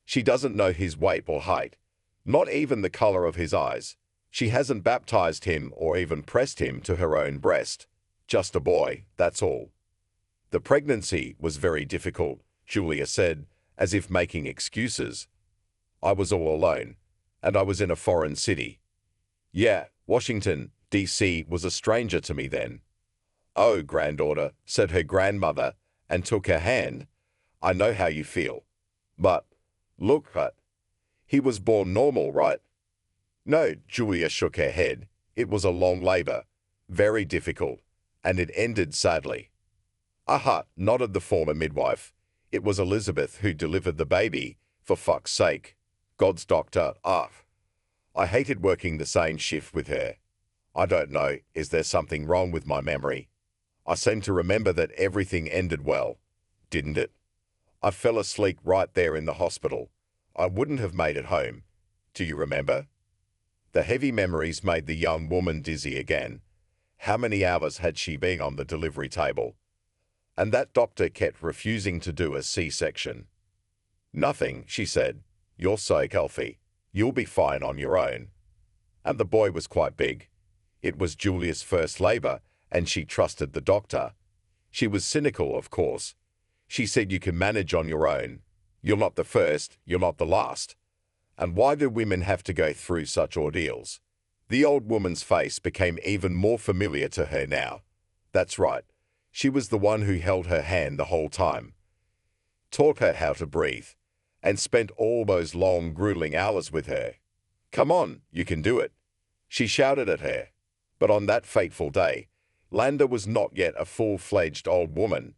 She doesn't know his weight or height, not even the color of his eyes. She hasn't baptized him or even pressed him to her own breast. Just a boy, that's all. The pregnancy was very difficult, Julia said, as if making excuses. I was all alone, and I was in a foreign city. Yeah, Washington, D.C. was a stranger to me then. Oh, granddaughter, said her grandmother, and took her hand. I know how you feel. But, look, he was born normal, right? No, Julia shook her head. It was a long labor, very difficult, and it ended sadly. Aha, nodded the former midwife. It was Elizabeth who delivered the baby, for fuck's sake. God's doctor, I hated working the same shift with her. I don't know, is there something wrong with my memory? I seem to remember that everything ended well, didn't it? I fell asleep right there in the hospital. I wouldn't have made it home. Do you remember? The heavy memories made the young woman dizzy again. How many hours had she been on the delivery table? And that doctor kept refusing to do a C-section. Nothing, she said. You're so healthy. You'll be fine on your own. And the boy was quite big. It was Julia's first labor, and she trusted the doctor. She was cynical, of course. She said you can manage on your own. You're not the first, you're not the last. And why do women have to go through such ordeals? The old woman's face became even more familiar to her now. That's right. She was the one who held her hand the whole time. Taught her how to breathe. and spent all those long, grueling hours with her. Come on, you can do it, she shouted at her. But on that fateful day, Landa was not yet a full-fledged old woman.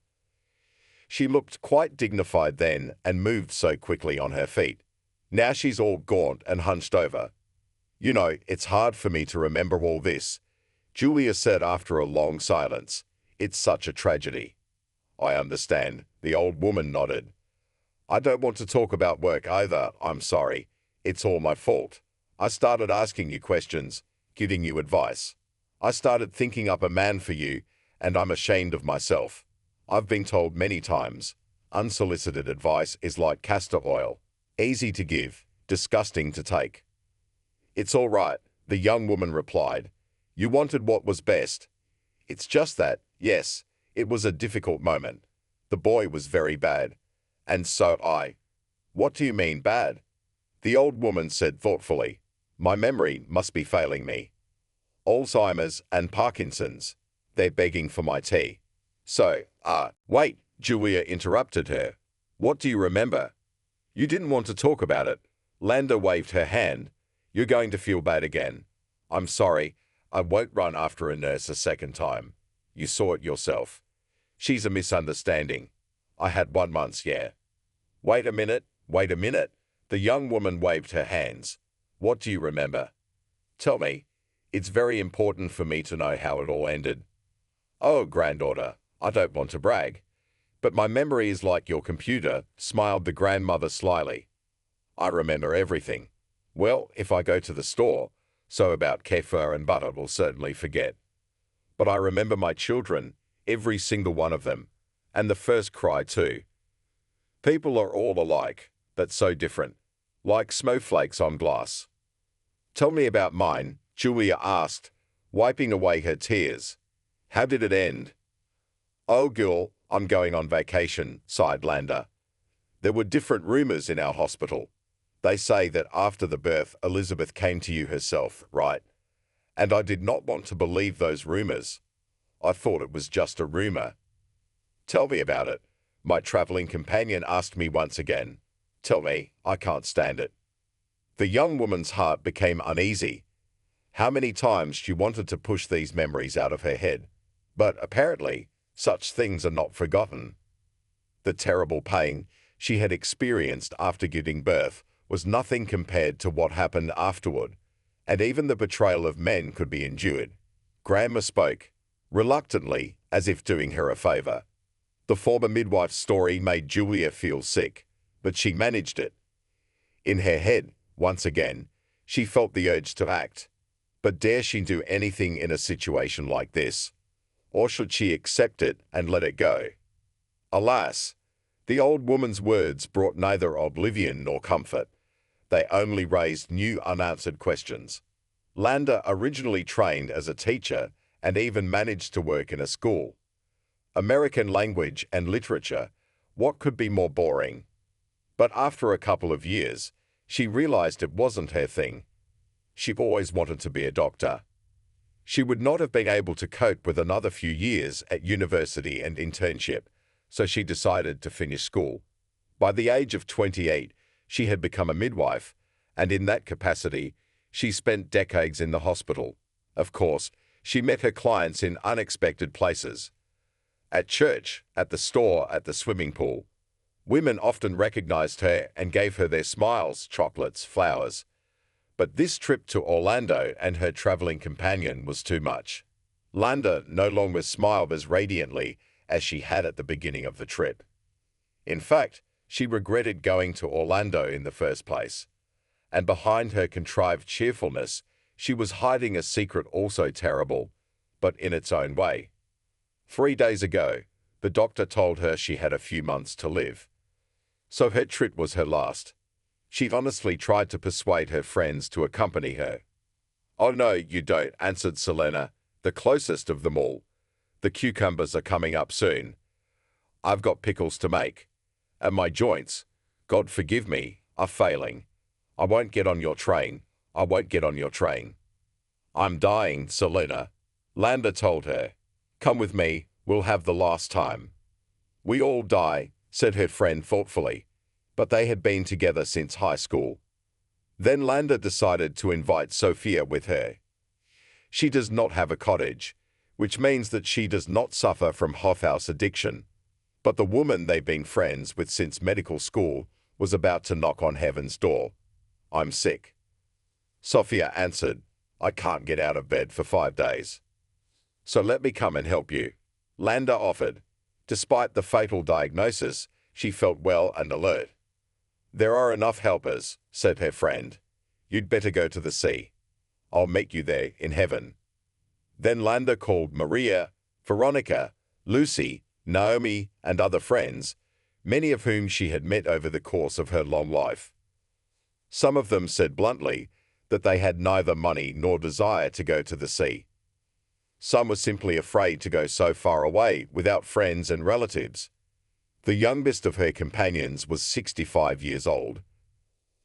She looked quite dignified then and moved so quickly on her feet. Now she's all gaunt and hunched over. You know, it's hard for me to remember all this, Julia said after a long silence. It's such a tragedy. I understand, the old woman nodded. I don't want to talk about work either, I'm sorry. It's all my fault. I started asking you questions, giving you advice. I started thinking up a man for you, and I'm ashamed of myself. I've been told many times, unsolicited advice is like castor oil, easy to give, disgusting to take. It's all right, the young woman replied. You wanted what was best. It's just that, yes, it was a difficult moment. The boy was very bad. And so I. What do you mean bad? The old woman said thoughtfully. My memory must be failing me. Alzheimer's and Parkinson's. They're begging for my tea. So, wait, Julia interrupted her. What do you remember? You didn't want to talk about it. Landa waved her hand. You're going to feel bad again. I'm sorry, I won't run after a nurse a second time. You saw it yourself. She's a misunderstanding. I had 1 month, yeah. Wait a minute. The young woman waved her hands. What do you remember? Tell me. It's very important for me to know how it all ended. Oh, granddaughter, I don't want to brag. But my memory is like your computer, smiled the grandmother slyly. I remember everything. Well, if I go to the store, so about kefir and butter will certainly forget. But I remember my children, every single one of them, and the first cry too. People are all alike, but so different, like snowflakes on glass. Tell me about mine, Julia asked, wiping away her tears. How did it end? Oh, girl, I'm going on vacation, sighed Landa. There were different rumors in our hospital. They say that after the birth, Elizabeth came to you herself, right? And I did not want to believe those rumors. I thought it was just a rumor. Tell me about it. My traveling companion asked me once again. Tell me, I can't stand it. The young woman's heart became uneasy. How many times she wanted to push these memories out of her head. But apparently, such things are not forgotten. The terrible pain she had experienced after giving birth was nothing compared to what happened afterward, and even the betrayal of men could be endured. Grandma spoke, reluctantly, as if doing her a favor. The former midwife's story made Julia feel sick, but she managed it. In her head, once again, she felt the urge to act. But dare she do anything in a situation like this? Or should she accept it and let it go? Alas, the old woman's words brought neither oblivion nor comfort. They only raised new unanswered questions. Landa originally trained as a teacher and even managed to work in a school. American language and literature, what could be more boring? But after a couple of years, she realized it wasn't her thing. She always wanted to be a doctor. She would not have been able to cope with another few years at university and internship, so she decided to finish school. By the age of 28, she had become a midwife, and in that capacity, she spent decades in the hospital. Of course, she met her clients in unexpected places. At church, at the store, at the swimming pool. Women often recognized her and gave her their smiles, chocolates, flowers. But this trip to Orlando and her traveling companion was too much. Landa no longer smiled as radiantly as she had at the beginning of the trip. In fact, she regretted going to Orlando in the first place. And behind her contrived cheerfulness, she was hiding a secret also terrible, but in its own way. 3 days ago, the doctor told her she had a few months to live. So her trip was her last. She'd honestly tried to persuade her friends to accompany her. Oh no, you don't, answered Selena, the closest of them all. The cucumbers are coming up soon. I've got pickles to make. And my joints, God forgive me, are failing. I won't get on your train. I won't get on your train. I'm dying, Selena. Landa told her. Come with me, we'll have the last time. We all die, said her friend thoughtfully. but they had been together since high school. Then Landa decided to invite Sophia with her. She does not have a cottage, which means that she does not suffer from hothouse addiction. But the woman they've been friends with since medical school was about to knock on heaven's door. "I'm sick." Sophia answered, "I can't get out of bed for 5 days. So let me come and help you." Landa offered. Despite the fatal diagnosis, she felt well and alert. "There are enough helpers," said her friend. "You'd better go to the sea. I'll meet you there in heaven." Then Landa called Maria, Veronica, Lucy, Naomi, and other friends, many of whom she had met over the course of her long life. Some of them said bluntly that they had neither money nor desire to go to the sea. Some were simply afraid to go so far away without friends and relatives. The youngest of her companions was 65 years old.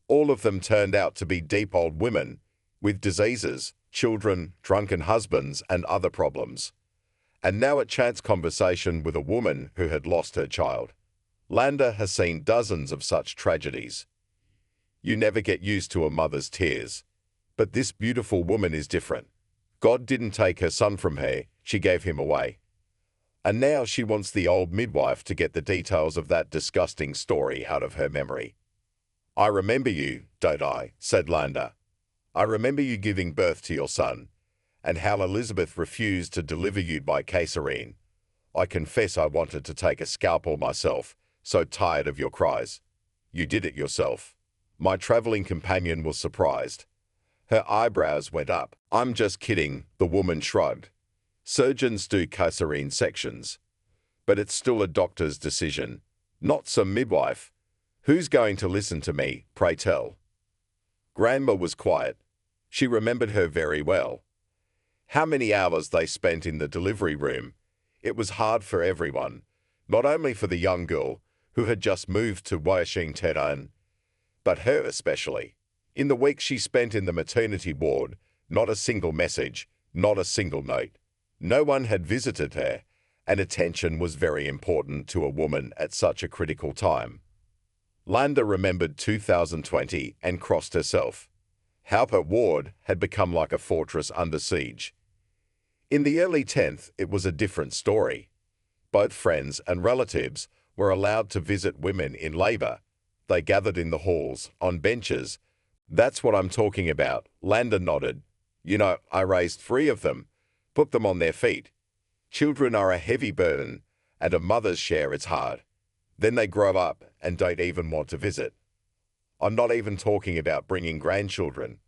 All of them turned out to be deep old women, with diseases, children, drunken husbands, and other problems. And now a chance conversation with a woman who had lost her child. Landa has seen dozens of such tragedies. You never get used to a mother's tears. But this beautiful woman is different. God didn't take her son from her, she gave him away. And now she wants the old midwife to get the details of that disgusting story out of her memory. "I remember you, don't I?" said Landa. "I remember you giving birth to your son, and how Elizabeth refused to deliver you by Caesarean. I confess I wanted to take a scalpel myself, so tired of your cries. You did it yourself." My traveling companion was surprised. Her eyebrows went up. "I'm just kidding," the woman shrugged. "Surgeons do Caesarean sections. But it's still a doctor's decision, not some midwife. Who's going to listen to me, pray tell?" Grandma was quiet. She remembered her very well. How many hours they spent in the delivery room. It was hard for everyone, not only for the young girl who had just moved to Washington, but her especially. In the week she spent in the maternity ward, not a single message, not a single note. No one had visited her, and attention was very important to a woman at such a critical time. Landa remembered 2020 and crossed herself. Halpert Ward had become like a fortress under siege. In the early 10th, it was a different story. Both friends and relatives were allowed to visit women in labor. They gathered in the halls, on benches. "That's what I'm talking about," Landa nodded. "You know, I raised 3 of them, put them on their feet. Children are a heavy burden, and a mother's share is hard. Then they grow up and don't even want to visit. I'm not even talking about bringing grandchildren.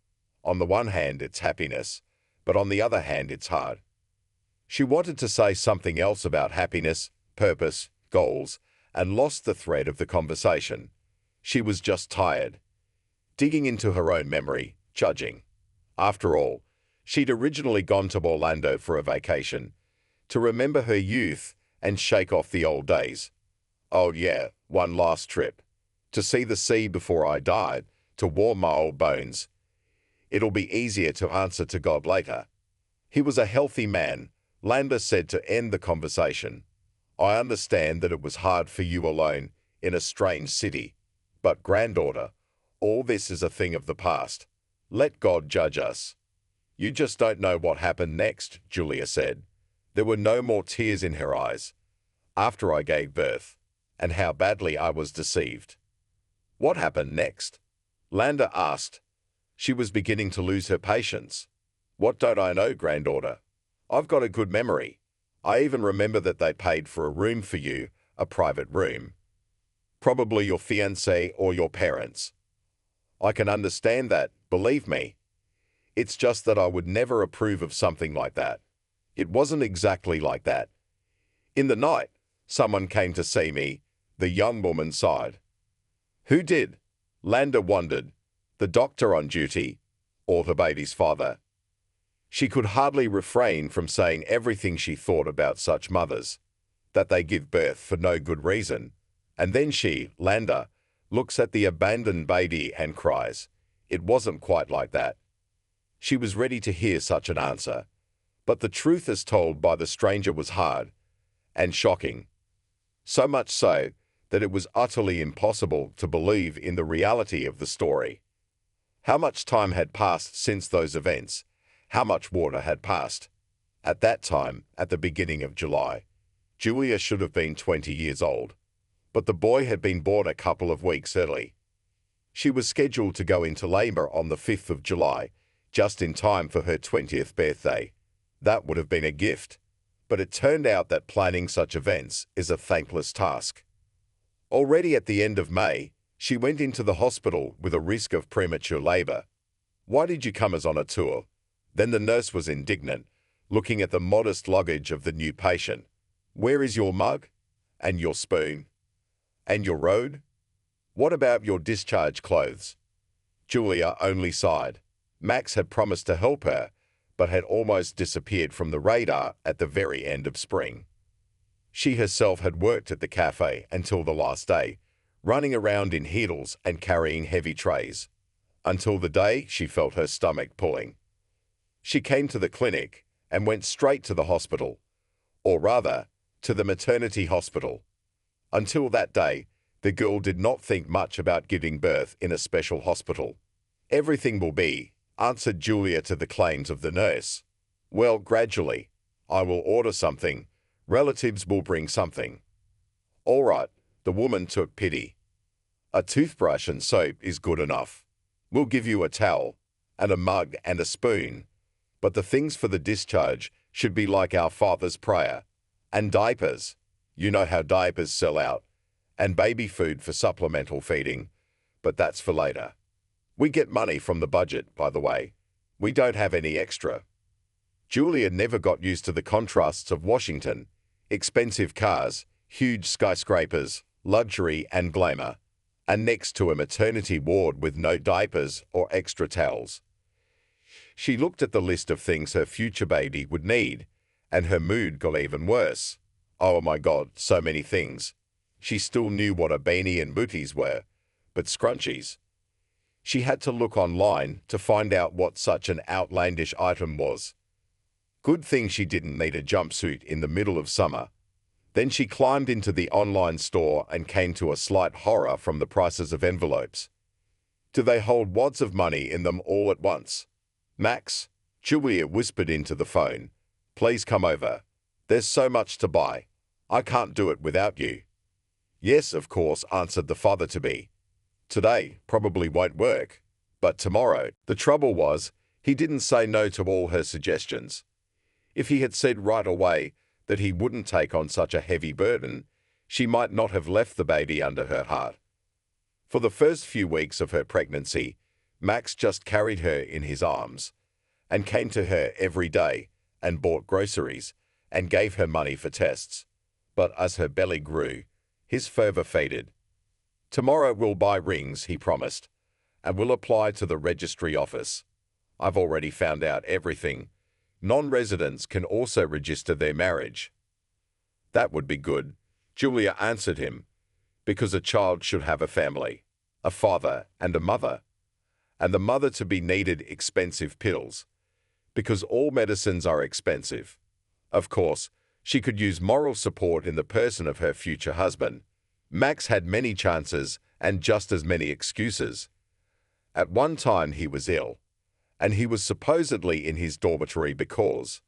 On the one hand, it's happiness, but on the other hand, it's hard." She wanted to say something else about happiness, purpose, goals, and lost the thread of the conversation. She was just tired. Digging into her own memory, judging. After all, she'd originally gone to Orlando for a vacation, to remember her youth and shake off the old days. Oh yeah, one last trip. To see the sea before I died, to warm my old bones. It'll be easier to answer to God later. He was a healthy man, Landa said to end the conversation. "I understand that it was hard for you alone in a strange city. But granddaughter, all this is a thing of the past. Let God judge us." "You just don't know what happened next," Julia said. There were no more tears in her eyes. "After I gave birth, and how badly I was deceived." "What happened next?" Landa asked. She was beginning to lose her patience. "What don't I know, granddaughter? I've got a good memory. I even remember that they paid for a room for you, a private room. Probably your fiancé or your parents. I can understand that, believe me. It's just that I would never approve of something like that. It wasn't exactly like that. In the night, someone came to see me," the young woman sighed. "Who did?" Landa wondered. The doctor on duty, or the baby's father. She could hardly refrain from saying everything she thought about such mothers, that they give birth for no good reason. And then she, Landa, looks at the abandoned baby and cries. It wasn't quite like that. She was ready to hear such an answer, but the truth as told by the stranger was hard and shocking. So much so that it was utterly impossible to believe in the reality of the story. How much time had passed since those events? How much water had passed? At that time, at the beginning of July, Julia should have been 20 years old, but the boy had been born a couple of weeks early. She was scheduled to go into labor on the 5th of July, just in time for her 20th birthday. That would have been a gift, but it turned out that planning such events is a thankless task. Already at the end of May, she went into the hospital with a risk of premature labor. "Why did you come as on a tour?" Then the nurse was indignant, looking at the modest luggage of the new patient. "Where is your mug? And your spoon? And your robe? What about your discharge clothes?" Julia only sighed. Max had promised to help her, but had almost disappeared from the radar at the very end of spring. She herself had worked at the cafe until the last day, running around in heels and carrying heavy trays, until the day she felt her stomach pulling. She came to the clinic and went straight to the hospital, or rather, to the maternity hospital. Until that day, the girl did not think much about giving birth in a special hospital. "Everything will be," answered Julia to the claims of the nurse. "Well, gradually. I will order something. Relatives will bring something." "All right," the woman took pity. "A toothbrush and soap is good enough. We'll give you a towel, and a mug and a spoon. But the things for the discharge should be like our Father's prayer. And diapers. You know how diapers sell out. And baby food for supplemental feeding. But that's for later. We get money from the budget, by the way. We don't have any extra." Julia never got used to the contrasts of Washington: expensive cars, huge skyscrapers, luxury and glamour, and next to a maternity ward with no diapers or extra towels. She looked at the list of things her future baby would need, and her mood got even worse. Oh my God, so many things. She still knew what a beanie and booties were, but scrunchies. She had to look online to find out what such an outlandish item was. Good thing she didn't need a jumpsuit in the middle of summer. Then she climbed into the online store and came to a slight horror from the prices of envelopes. Do they hold wads of money in them all at once? "Max," Julia whispered into the phone, "please come over. There's so much to buy. I can't do it without you." "Yes, of course," answered the father-to-be. "Today probably won't work, but tomorrow." The trouble was, he didn't say no to all her suggestions. If he had said right away that he wouldn't take on such a heavy burden, she might not have left the baby under her heart. For the first few weeks of her pregnancy, Max just carried her in his arms and came to her every day and bought groceries and gave her money for tests. But as her belly grew, his fervor faded. "Tomorrow we'll buy rings," he promised, "and we'll apply to the registry office. I've already found out everything. Non-residents can also register their marriage." "That would be good," Julia answered him, "because a child should have a family, a father and a mother. And the mother-to-be needed expensive pills, because all medicines are expensive. Of course, she could use moral support in the person of her future husband. Max had many chances and just as many excuses. At one time he was ill, and he was supposedly in his dormitory because,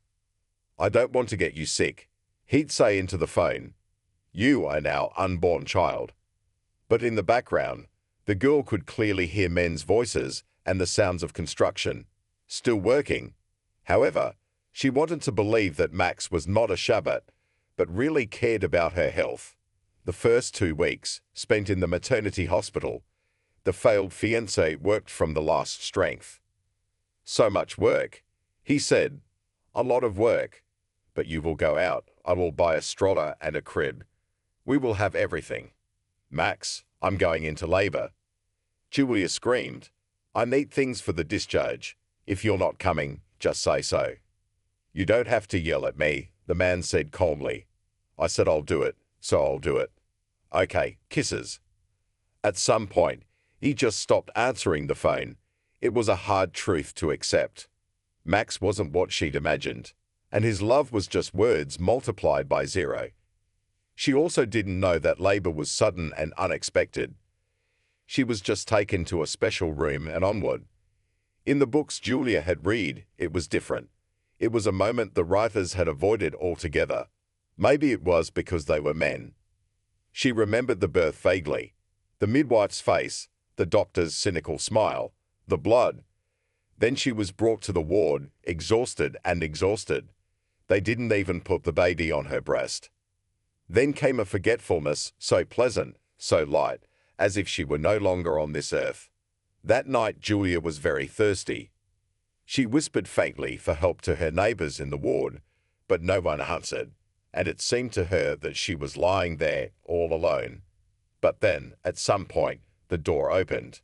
"I don't want to get you sick," he'd say into the phone. "You are our unborn child." But in the background, the girl could clearly hear men's voices and the sounds of construction. Still working. However, she wanted to believe that Max was not a Shabbat, but really cared about her health. The first 2 weeks, spent in the maternity hospital, the failed fiancé worked from the last strength. "So much work," he said. "A lot of work. But you will go out. I will buy a stroller and a crib. We will have everything." "Max, I'm going into labor." Julia screamed. "I need things for the discharge. If you're not coming, just say so." "You don't have to yell at me," the man said calmly. "I said I'll do it, so I'll do it. Okay, kisses." At some point, he just stopped answering the phone. It was a hard truth to accept. Max wasn't what she'd imagined, and his love was just words multiplied by 0. She also didn't know that labor was sudden and unexpected. She was just taken to a special room and onward. In the books Julia had read, it was different. It was a moment the writers had avoided altogether. Maybe it was because they were men. She remembered the birth vaguely. The midwife's face, the doctor's cynical smile, the blood. Then she was brought to the ward, exhausted and exhausted. They didn't even put the baby on her breast. Then came a forgetfulness, so pleasant, so light, as if she were no longer on this earth. That night Julia was very thirsty. She whispered faintly for help to her neighbors in the ward, but no one answered, and it seemed to her that she was lying there all alone. But then, at some point, the door opened.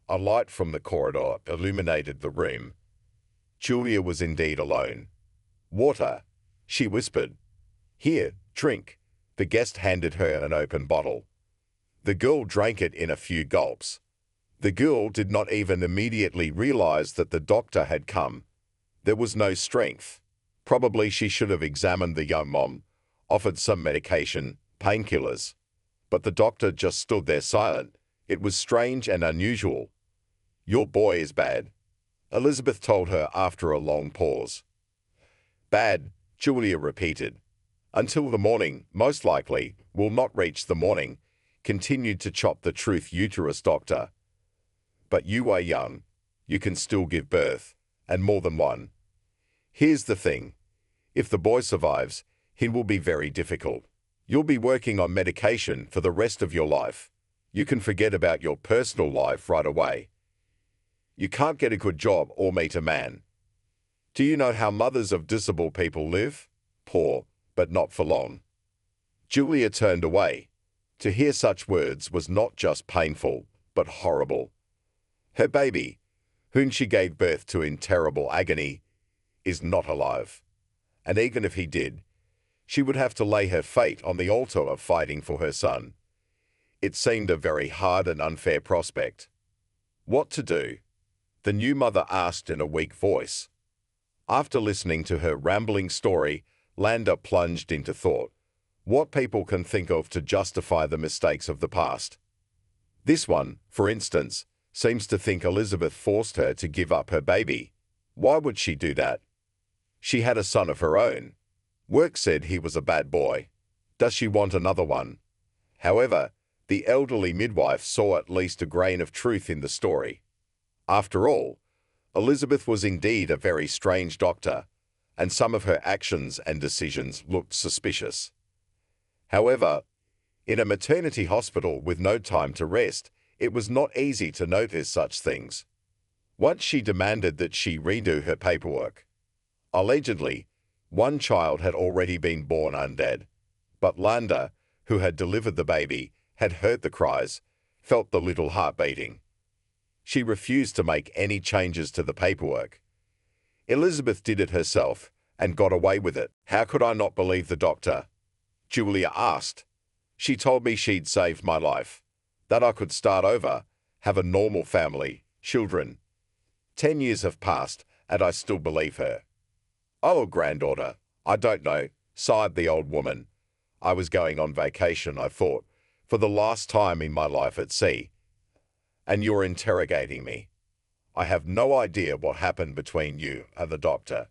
A light from the corridor illuminated the room. Julia was indeed alone. "Water," she whispered. "Here, drink." The guest handed her an open bottle. The girl drank it in a few gulps. The girl did not even immediately realize that the doctor had come. There was no strength. Probably she should have examined the young mom, offered some medication, painkillers. But the doctor just stood there silent. It was strange and unusual. "Your boy is bad," Elizabeth told her after a long pause. "Bad," Julia repeated. "Until the morning, most likely, will not reach the morning," continued to chop the truth uterus doctor. "But you are young. You can still give birth, and more than one. Here's the thing. If the boy survives, it will be very difficult. You'll be working on medication for the rest of your life. You can forget about your personal life right away. You can't get a good job or meet a man. Do you know how mothers of disabled people live? Poor, but not for long." Julia turned away. To hear such words was not just painful, but horrible. Her baby, whom she gave birth to in terrible agony, is not alive. And even if he did, she would have to lay her fate on the altar of fighting for her son. It seemed a very hard and unfair prospect. What to do? The new mother asked in a weak voice. After listening to her rambling story, Landa plunged into thought. What people can think of to justify the mistakes of the past. This one, for instance, seems to think Elizabeth forced her to give up her baby. Why would she do that? She had a son of her own. Work said he was a bad boy. Does she want another one? However, the elderly midwife saw at least a grain of truth in the story. After all, Elizabeth was indeed a very strange doctor, and some of her actions and decisions looked suspicious. However, in a maternity hospital with no time to rest, it was not easy to notice such things. Once she demanded that she redo her paperwork. Allegedly, one child had already been born undead, but Landa, who had delivered the baby, had heard the cries, felt the little heart beating. She refused to make any changes to the paperwork. Elizabeth did it herself and got away with it. "How could I not believe the doctor?" Julia asked. "She told me she'd saved my life, that I could start over, have a normal family, children. 10 years have passed, and I still believe her." "Oh, granddaughter, I don't know," sighed the old woman. "I was going on vacation, I thought, for the last time in my life at sea. And you're interrogating me. I have no idea what happened between you and the doctor,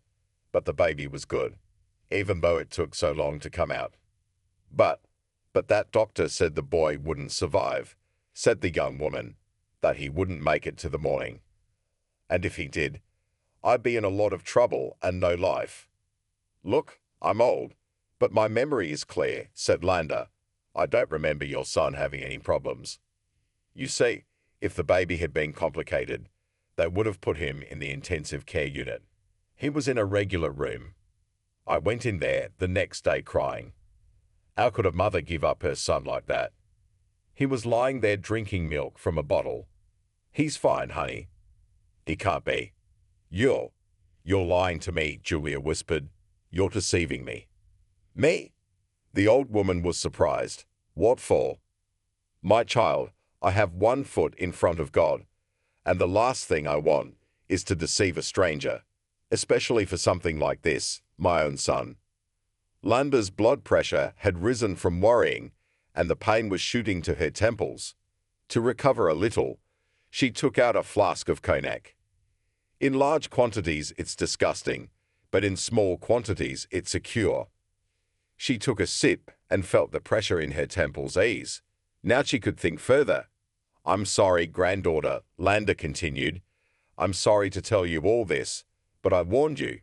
but the baby was good, even though it took so long to come out." But that doctor said the boy wouldn't survive," said the young woman, "that he wouldn't make it to the morning. And if he did, I'd be in a lot of trouble and no life." "Look, I'm old, but my memory is clear," said Landa. "I don't remember your son having any problems. You see, if the baby had been complicated, they would have put him in the intensive care unit. He was in a regular room. I went in there the next day crying. How could a mother give up her son like that? He was lying there drinking milk from a bottle. He's fine, honey." "He can't be." You're lying to me," Julia whispered. "You're deceiving me." "Me?" The old woman was surprised. "What for?" "My child, I have one foot in front of God, and the last thing I want is to deceive a stranger, especially for something like this, my own son." Landa's blood pressure had risen from worrying, and the pain was shooting to her temples. To recover a little, she took out a flask of cognac. In large quantities, it's disgusting, but in small quantities, it's a cure. She took a sip and felt the pressure in her temples ease. Now she could think further. "I'm sorry, granddaughter," Landa continued. "I'm sorry to tell you all this, but I warned you.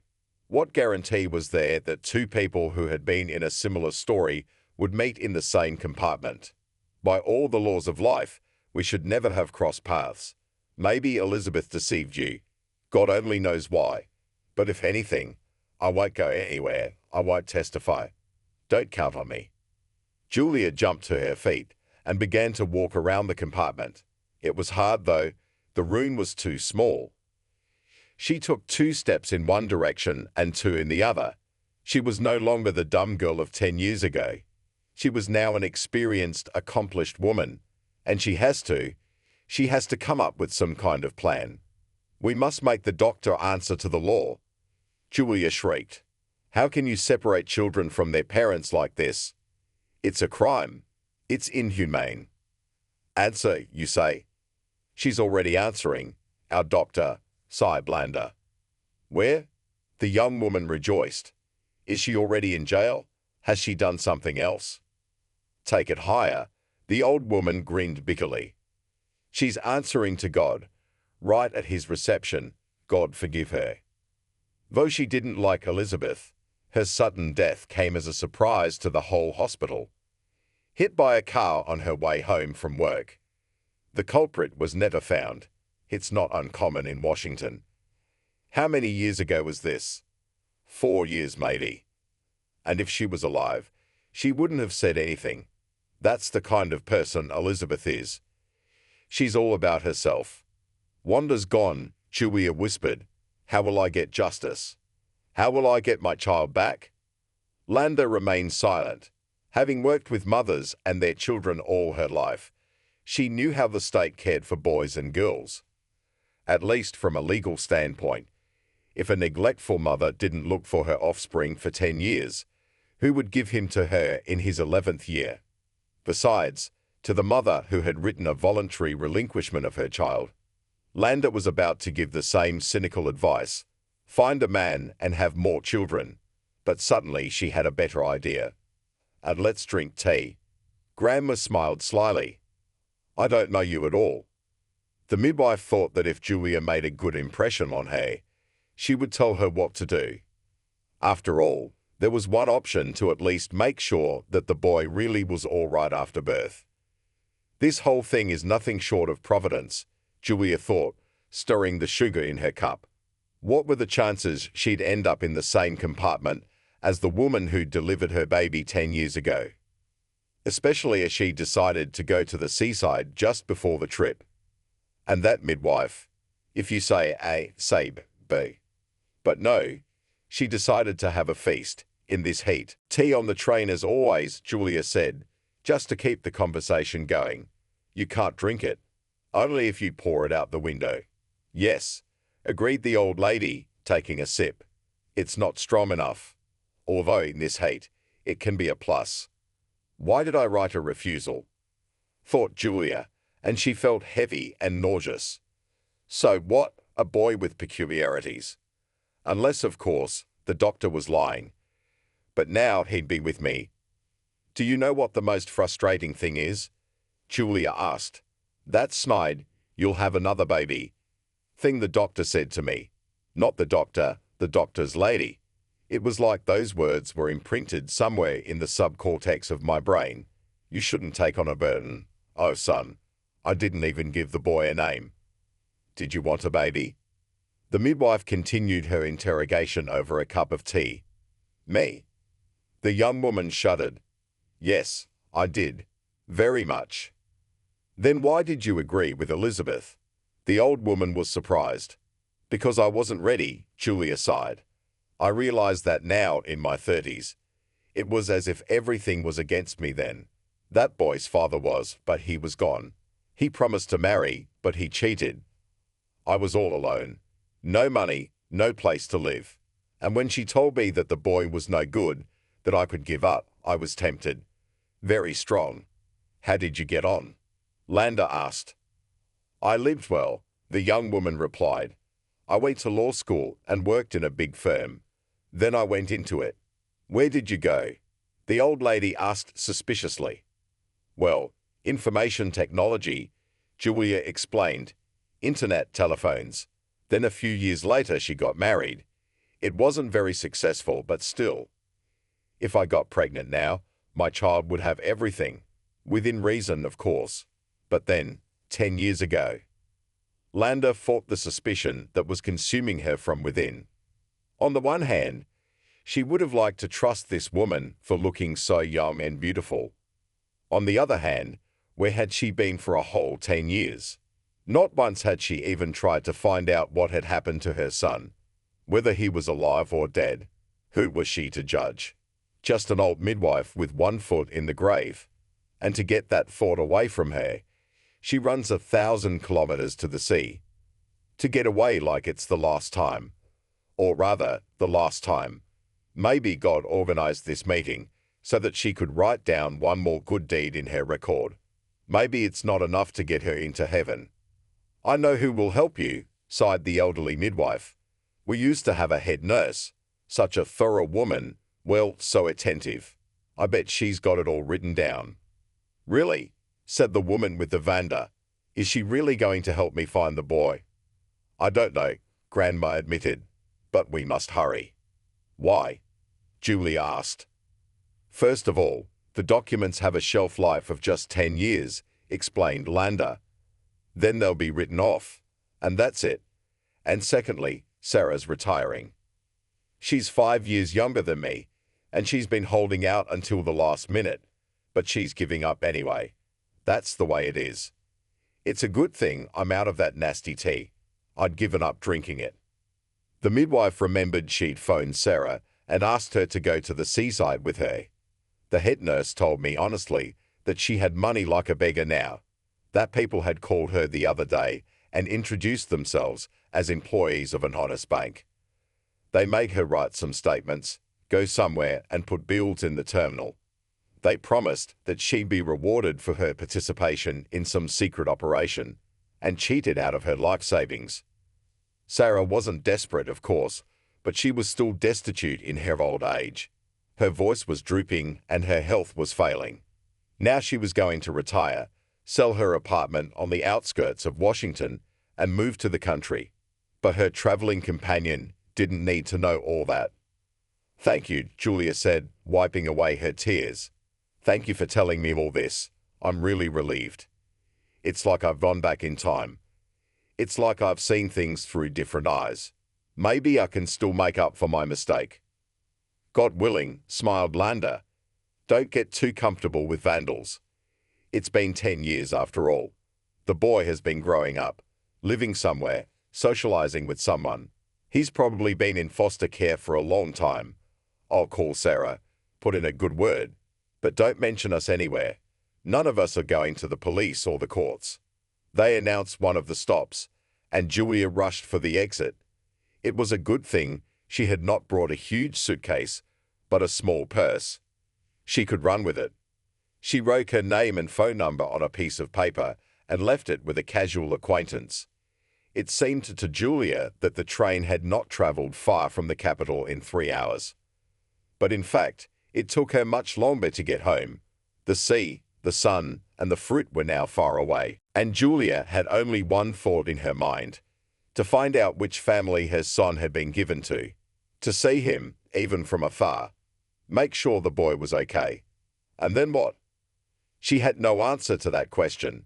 What guarantee was there that two people who had been in a similar story would meet in the same compartment? By all the laws of life, we should never have crossed paths. Maybe Elizabeth deceived you. God only knows why. But if anything, I won't go anywhere. I won't testify. Don't count on me." Julia jumped to her feet and began to walk around the compartment. It was hard, though. The room was too small. She took 2 steps in one direction and 2 in the other. She was no longer the dumb girl of 10 years ago. She was now an experienced, accomplished woman, and she has to come up with some kind of plan. "We must make the doctor answer to the law," Julia shrieked. "How can you separate children from their parents like this? It's a crime. It's inhumane." "Answer, you say?" "She's already answering. Our doctor," sighed Landa. "Where?" The young woman rejoiced. "Is she already in jail? Has she done something else?" "Take it higher." The old woman grinned bitterly. "She's answering to God. Right at his reception. God forgive her." Though she didn't like Elizabeth, her sudden death came as a surprise to the whole hospital. Hit by a car on her way home from work. The culprit was never found. It's not uncommon in Washington. How many years ago was this? 4 years, maybe. And if she was alive, she wouldn't have said anything. That's the kind of person Elizabeth is. She's all about herself. "Wanda's gone," Julia whispered. "How will I get justice? How will I get my child back?" Landa remained silent. Having worked with mothers and their children all her life, she knew how the state cared for boys and girls. At least from a legal standpoint, if a neglectful mother didn't look for her offspring for 10 years, who would give him to her in his 11th year? Besides, to the mother who had written a voluntary relinquishment of her child, Landa was about to give the same cynical advice: find a man and have more children. But suddenly she had a better idea. "And let's drink tea." Grandma smiled slyly. "I don't know you at all." The midwife thought that if Julia made a good impression on her, she would tell her what to do. After all, there was one option to at least make sure that the boy really was all right after birth. This whole thing is nothing short of providence, Julia thought, stirring the sugar in her cup. What were the chances she'd end up in the same compartment as the woman who delivered her baby 10 years ago? Especially as she decided to go to the seaside just before the trip. And that midwife, if you say A, say B. But no, she decided to have a feast in this heat. "Tea on the train as always," Julia said, just to keep the conversation going. "You can't drink it. Only if you pour it out the window." "Yes," agreed the old lady, taking a sip. "It's not strong enough. Although in this heat, it can be a plus." Why did I write a refusal? Thought Julia, and she felt heavy and nauseous. So what? A boy with peculiarities. Unless, of course, the doctor was lying. But now he'd be with me. "Do you know what the most frustrating thing is?" Julia asked. "That snide, 'You'll have another baby' thing the doctor said to me. Not the doctor, the doctor's lady. It was like those words were imprinted somewhere in the subcortex of my brain. You shouldn't take on a burden. Oh, son, I didn't even give the boy a name. Did you want a baby?" The midwife continued her interrogation over a cup of tea. "Me?" The young woman shuddered. "Yes, I did. Very much." "Then why did you agree with Elizabeth?" The old woman was surprised. "Because I wasn't ready," Julia sighed. "I realize that now in my 30s. It was as if everything was against me then. That boy's father was, but he was gone. He promised to marry, but he cheated. I was all alone. No money, no place to live. And when she told me that the boy was no good, that I could give up. I was tempted. Very strong. How did you get on? Landa asked. I lived well, the young woman replied. I went to law school and worked in a big firm. Then I went into it. Where did you go? The old lady asked suspiciously. Well, information technology, Julia explained. Internet telephones. Then a few years later she got married. It wasn't very successful, but still. If I got pregnant now, my child would have everything. Within reason, of course. But then, 10 years ago. Landa fought the suspicion that was consuming her from within. On the one hand, she would have liked to trust this woman for looking so young and beautiful. On the other hand, where had she been for a whole 10 years? Not once had she even tried to find out what had happened to her son. Whether he was alive or dead, who was she to judge? Just an old midwife with one foot in the grave. And to get that thought away from her, she runs 1,000 kilometers to the sea. To get away like it's the last time. Or rather, the last time. Maybe God organized this meeting so that she could write down one more good deed in her record. Maybe it's not enough to get her into heaven. I know who will help you, sighed the elderly midwife. We used to have a head nurse. Such a thorough woman, well, so attentive. I bet she's got it all written down. Really? Said the woman with the Vanda. Is she really going to help me find the boy? I don't know, Grandma admitted. But we must hurry. Why? Julie asked. First of all, the documents have a shelf life of just 10 years, explained Landa. Then they'll be written off. And that's it. And secondly, Sarah's retiring. She's 5 years younger than me, and she's been holding out until the last minute. But she's giving up anyway. That's the way it is. It's a good thing I'm out of that nasty tea. I'd given up drinking it. The midwife remembered she'd phoned Sarah and asked her to go to the seaside with her. The head nurse told me honestly that she had money like a beggar now. That people had called her the other day and introduced themselves as employees of an honest bank. They make her write some statements, go somewhere and put bills in the terminal. They promised that she'd be rewarded for her participation in some secret operation and cheated out of her life savings. Sarah wasn't desperate, of course, but she was still destitute in her old age. Her voice was drooping and her health was failing. Now she was going to retire, sell her apartment on the outskirts of Washington and move to the country. But her traveling companion didn't need to know all that. Thank you, Julia said, wiping away her tears. Thank you for telling me all this. I'm really relieved. It's like I've gone back in time. It's like I've seen things through different eyes. Maybe I can still make up for my mistake. God willing, smiled Landa. Don't get too comfortable with vandals. It's been 10 years after all. The boy has been growing up, living somewhere, socializing with someone. He's probably been in foster care for a long time. I'll call Sarah, put in a good word. But don't mention us anywhere. None of us are going to the police or the courts. They announced one of the stops, and Julia rushed for the exit. It was a good thing she had not brought a huge suitcase, but a small purse. She could run with it. She wrote her name and phone number on a piece of paper and left it with a casual acquaintance. It seemed to Julia that the train had not travelled far from the capital in 3 hours. But in fact, it took her much longer to get home. The sea, the sun, and the fruit were now far away, and Julia had only one thought in her mind: to find out which family her son had been given to see him, even from afar, make sure the boy was okay. And then what? She had no answer to that question.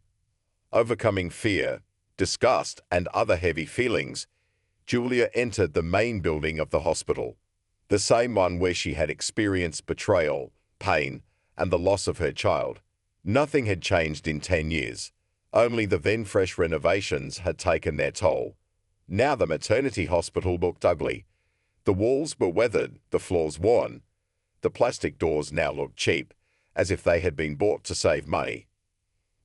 Overcoming fear, disgust, and other heavy feelings, Julia entered the main building of the hospital, the same one where she had experienced betrayal, pain, and the loss of her child. Nothing had changed in 10 years. Only the then fresh renovations had taken their toll. Now the maternity hospital looked ugly. The walls were weathered, the floors worn. The plastic doors now looked cheap, as if they had been bought to save money.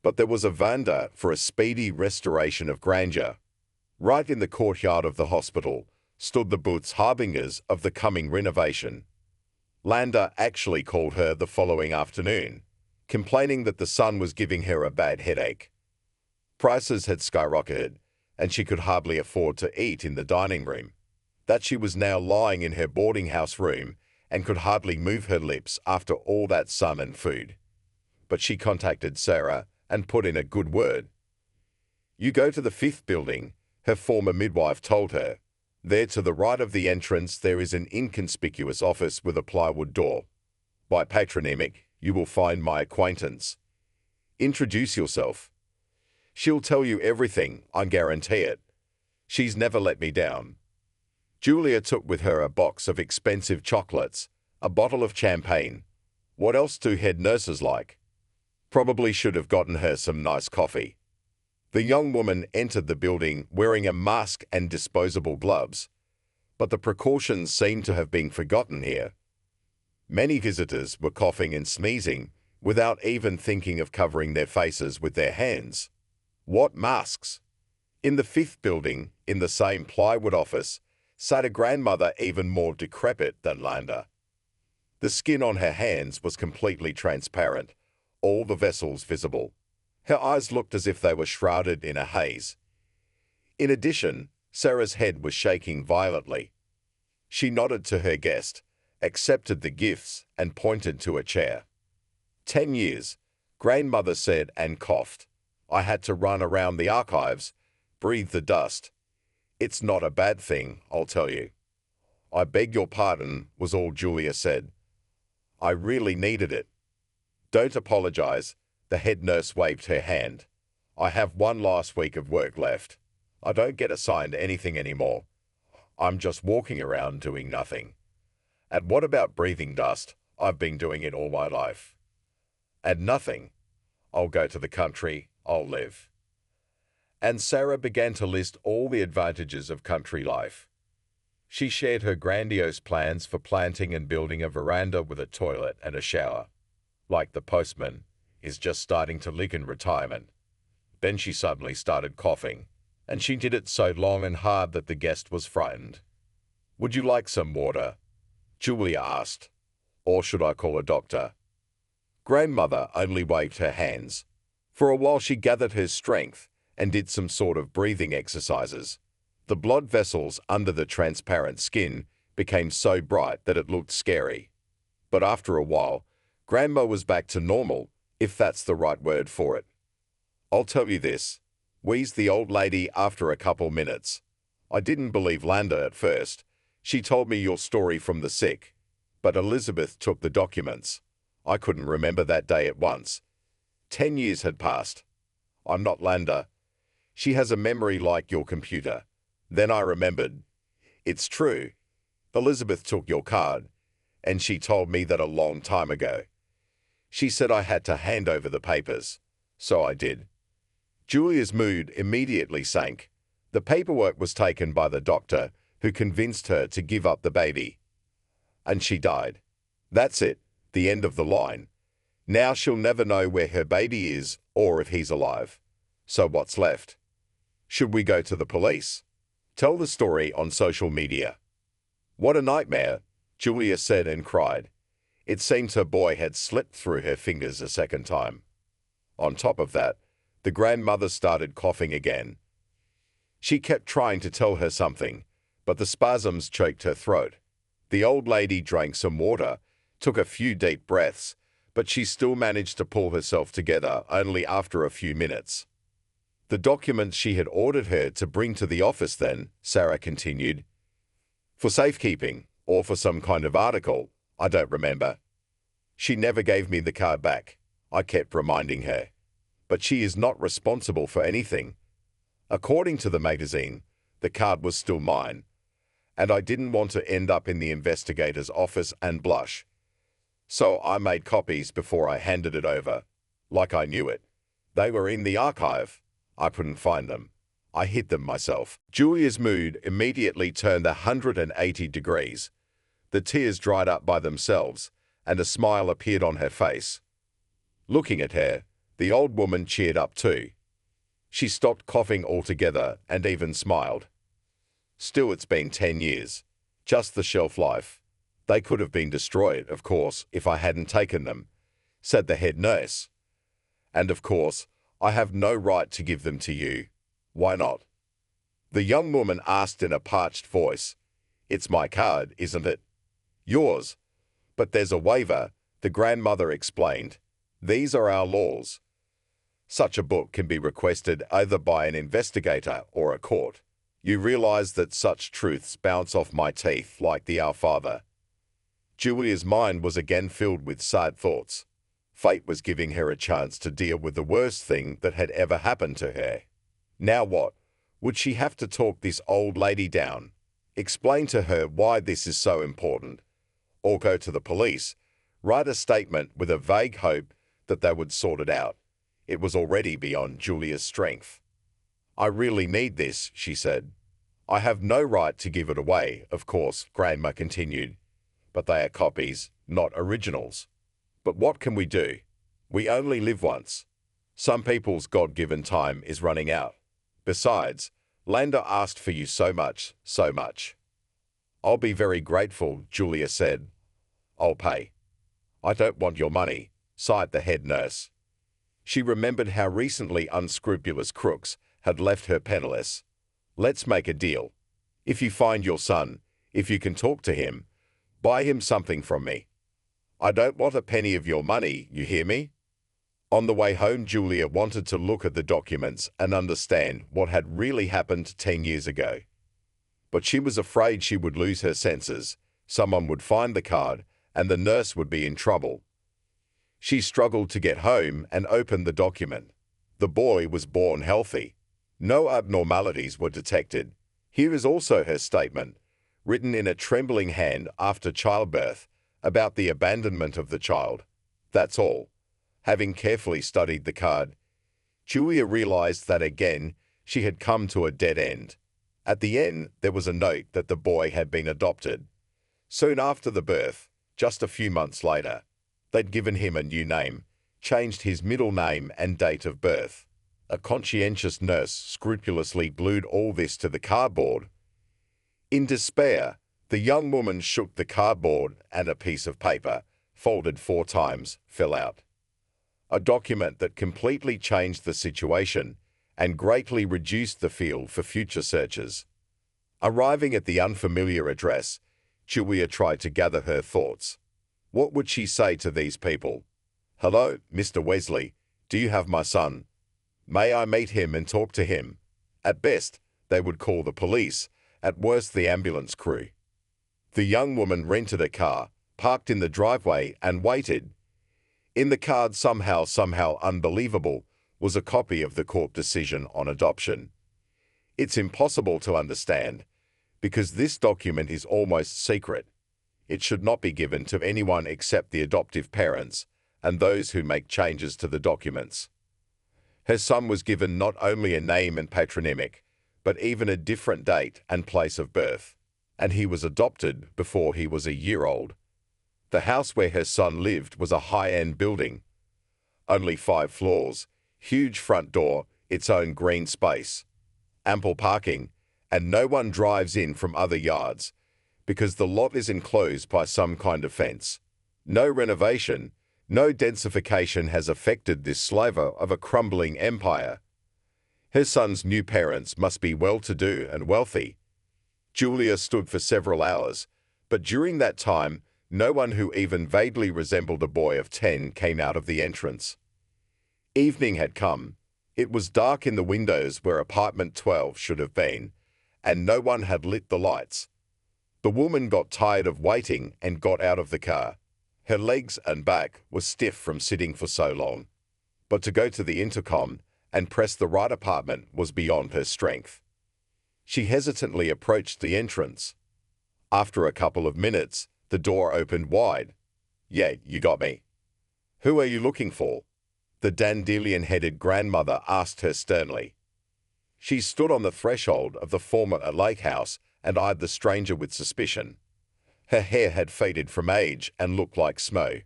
But there was a Vanda for a speedy restoration of grandeur. Right in the courtyard of the hospital stood the booths harbingers of the coming renovation. Landa actually called her the following afternoon, complaining that the sun was giving her a bad headache. Prices had skyrocketed, and she could hardly afford to eat in the dining room. That she was now lying in her boarding house room and could hardly move her lips after all that sun and food. But she contacted Sarah and put in a good word. "You go to the 5th building," her former midwife told her. "There to the right of the entrance there is an inconspicuous office with a plywood door. By patronymic, you will find my acquaintance. Introduce yourself. She'll tell you everything, I guarantee it. She's never let me down." Julia took with her a box of expensive chocolates, a bottle of champagne. What else do head nurses like? Probably should have gotten her some nice coffee. The young woman entered the building wearing a mask and disposable gloves, but the precautions seemed to have been forgotten here. Many visitors were coughing and sneezing without even thinking of covering their faces with their hands. What masks? In the 5th building, in the same plywood office, sat a grandmother even more decrepit than Landa. The skin on her hands was completely transparent, all the vessels visible. Her eyes looked as if they were shrouded in a haze. In addition, Sarah's head was shaking violently. She nodded to her guest, accepted the gifts, and pointed to a chair. 10 years, grandmother said and coughed. I had to run around the archives, breathe the dust. It's not a bad thing, I'll tell you. I beg your pardon, was all Julia said. I really needed it. Don't apologize, the head nurse waved her hand. I have one last week of work left. I don't get assigned anything anymore. I'm just walking around doing nothing. And what about breathing dust? I've been doing it all my life. And nothing. I'll go to the country, I'll live. And Sarah began to list all the advantages of country life. She shared her grandiose plans for planting and building a veranda with a toilet and a shower. Like the postman, is just starting to lick in retirement. Then she suddenly started coughing, and she did it so long and hard that the guest was frightened. Would you like some water? Julia asked. Or should I call a doctor? Grandmother only waved her hands. For a while she gathered her strength and did some sort of breathing exercises. The blood vessels under the transparent skin became so bright that it looked scary. But after a while, Grandma was back to normal, if that's the right word for it. I'll tell you this, wheezed the old lady after a couple minutes. I didn't believe Landa at first. She told me your story from the sick. But Elizabeth took the documents. I couldn't remember that day at once. 10 years had passed. I'm not Landa. She has a memory like your computer. Then I remembered. It's true. Elizabeth took your card, and she told me that a long time ago. She said I had to hand over the papers. So I did. Julia's mood immediately sank. The paperwork was taken by the doctor, who convinced her to give up the baby. And she died. That's it, the end of the line. Now she'll never know where her baby is or if he's alive. So what's left? Should we go to the police? Tell the story on social media. What a nightmare, Julia said and cried. It seemed her boy had slipped through her fingers a second time. On top of that, the grandmother started coughing again. She kept trying to tell her something, but the spasms choked her throat. The old lady drank some water, took a few deep breaths, but she still managed to pull herself together only after a few minutes. The documents she had ordered her to bring to the office then, Sarah continued. For safekeeping, or for some kind of article, I don't remember. She never gave me the card back. I kept reminding her. But she is not responsible for anything. According to the magazine, the card was still mine, and I didn't want to end up in the investigator's office and blush. So I made copies before I handed it over, like I knew it. They were in the archive. I couldn't find them. I hid them myself. Julia's mood immediately turned 180 degrees. The tears dried up by themselves, and a smile appeared on her face. Looking at her, the old woman cheered up too. She stopped coughing altogether and even smiled. Still, it's been 10 years. Just the shelf life. They could have been destroyed, of course, if I hadn't taken them, said the head nurse. And of course, I have no right to give them to you. Why not? The young woman asked in a parched voice. It's my card, isn't it? Yours. But there's a waiver, the grandmother explained. These are our laws. Such a book can be requested either by an investigator or a court. You realize that such truths bounce off my teeth like the Our Father. Julia's mind was again filled with sad thoughts. Fate was giving her a chance to deal with the worst thing that had ever happened to her. Now what? Would she have to talk this old lady down? Explain to her why this is so important? Or go to the police? Write a statement with a vague hope that they would sort it out? It was already beyond Julia's strength. I really need this, she said. I have no right to give it away, of course, Grandma continued. But they are copies, not originals. But what can we do? We only live once. Some people's God-given time is running out. Besides, Landa asked for you so much, so much. I'll be very grateful, Julia said. I'll pay. I don't want your money, sighed the head nurse. She remembered how recently unscrupulous crooks had left her penniless. Let's make a deal. If you find your son, if you can talk to him, buy him something from me. I don't want a penny of your money, you hear me? On the way home, Julia wanted to look at the documents and understand what had really happened 10 years ago. But she was afraid she would lose her senses, someone would find the card, and the nurse would be in trouble. She struggled to get home and open the document. The boy was born healthy. No abnormalities were detected. Here is also her statement, written in a trembling hand after childbirth, about the abandonment of the child. That's all. Having carefully studied the card, Julia realized that again she had come to a dead end. At the end, there was a note that the boy had been adopted. Soon after the birth, just a few months later, they'd given him a new name, changed his middle name and date of birth. A conscientious nurse scrupulously glued all this to the cardboard. In despair, the young woman shook the cardboard and a piece of paper, folded 4 times, fell out. A document that completely changed the situation and greatly reduced the field for future searches. Arriving at the unfamiliar address, Julia tried to gather her thoughts. What would she say to these people? Hello, Mr. Wesley, do you have my son? May I meet him and talk to him? At best, they would call the police, at worst the ambulance crew. The young woman rented a car, parked in the driveway and waited. In the card, somehow unbelievable, was a copy of the court decision on adoption. It's impossible to understand, because this document is almost secret. It should not be given to anyone except the adoptive parents and those who make changes to the documents. Her son was given not only a name and patronymic, but even a different date and place of birth, and he was adopted before he was a year old. The house where her son lived was a high-end building. Only 5 floors, huge front door, its own green space, ample parking, and no one drives in from other yards, because the lot is enclosed by some kind of fence. No renovation, no densification has affected this sliver of a crumbling empire. Her son's new parents must be well-to-do and wealthy. Julia stood for several hours, but during that time, no one who even vaguely resembled a boy of 10 came out of the entrance. Evening had come. It was dark in the windows where apartment 12 should have been, and no one had lit the lights. The woman got tired of waiting and got out of the car. Her legs and back were stiff from sitting for so long. But to go to the intercom and press the right apartment was beyond her strength. She hesitantly approached the entrance. After a couple of minutes, the door opened wide. Yeah, you got me. Who are you looking for? The dandelion-headed grandmother asked her sternly. She stood on the threshold of the former lake house and eyed the stranger with suspicion. Her hair had faded from age and looked like snow.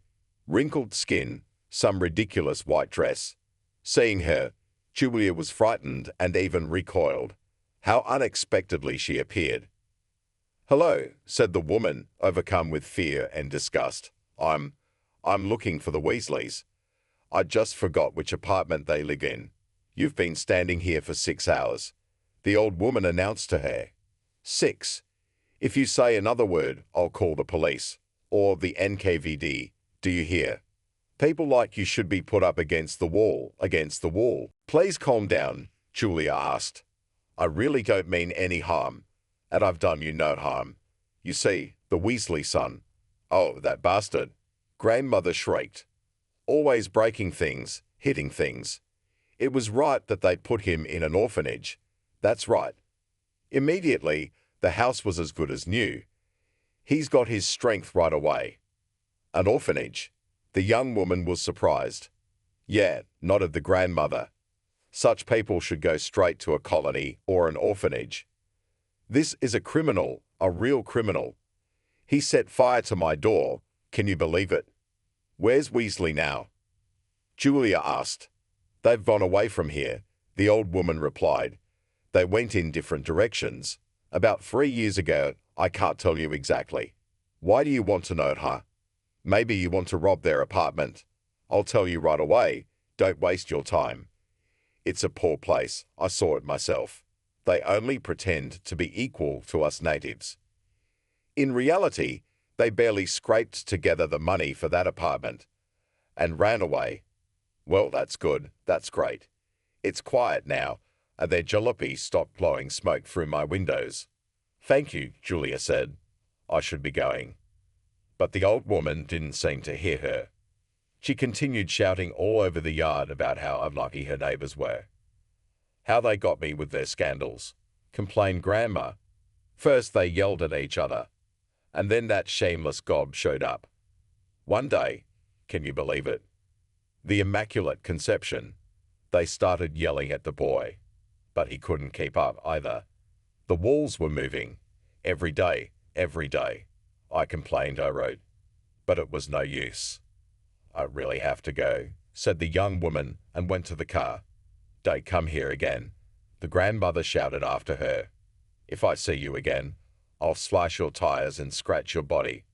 Wrinkled skin, some ridiculous white dress. Seeing her, Julia was frightened and even recoiled. How unexpectedly she appeared. "Hello," said the woman, overcome with fear and disgust. I'm looking for the Weasleys. I just forgot which apartment they live in. You've been standing here for 6 hours," the old woman announced to her. 6. If you say another word, I'll call the police. Or the NKVD. Do you hear? People like you should be put up against the wall, Please calm down, Julia asked. I really don't mean any harm, and I've done you no harm. You see, the Weasley son. Oh, that bastard. Grandmother shrieked. Always breaking things, hitting things. It was right that they'd put him in an orphanage. That's right. Immediately, the house was as good as new. He's got his strength right away. An orphanage. The young woman was surprised. Yeah, nodded the grandmother. Such people should go straight to a colony or an orphanage. This is a criminal, a real criminal. He set fire to my door. Can you believe it? Where's Weasley now? Julia asked. They've gone away from here, the old woman replied. They went in different directions. About 3 years ago, I can't tell you exactly. Why do you want to know, huh? Maybe you want to rob their apartment. I'll tell you right away, don't waste your time. It's a poor place, I saw it myself. They only pretend to be equal to us natives. In reality, they barely scraped together the money for that apartment and ran away. Well, that's good, that's great. It's quiet now, and their jalopy stopped blowing smoke through my windows. Thank you, Julia said. I should be going. But the old woman didn't seem to hear her. She continued shouting all over the yard about how unlucky her neighbors were. How they got me with their scandals, complained Grandma. First they yelled at each other, and then that shameless gob showed up. One day, can you believe it? The Immaculate Conception. They started yelling at the boy, but he couldn't keep up either. The walls were moving. Every day. I complained, I wrote. But it was no use. I really have to go, said the young woman and went to the car. Don't come here again, the grandmother shouted after her. If I see you again, I'll slash your tires and scratch your body.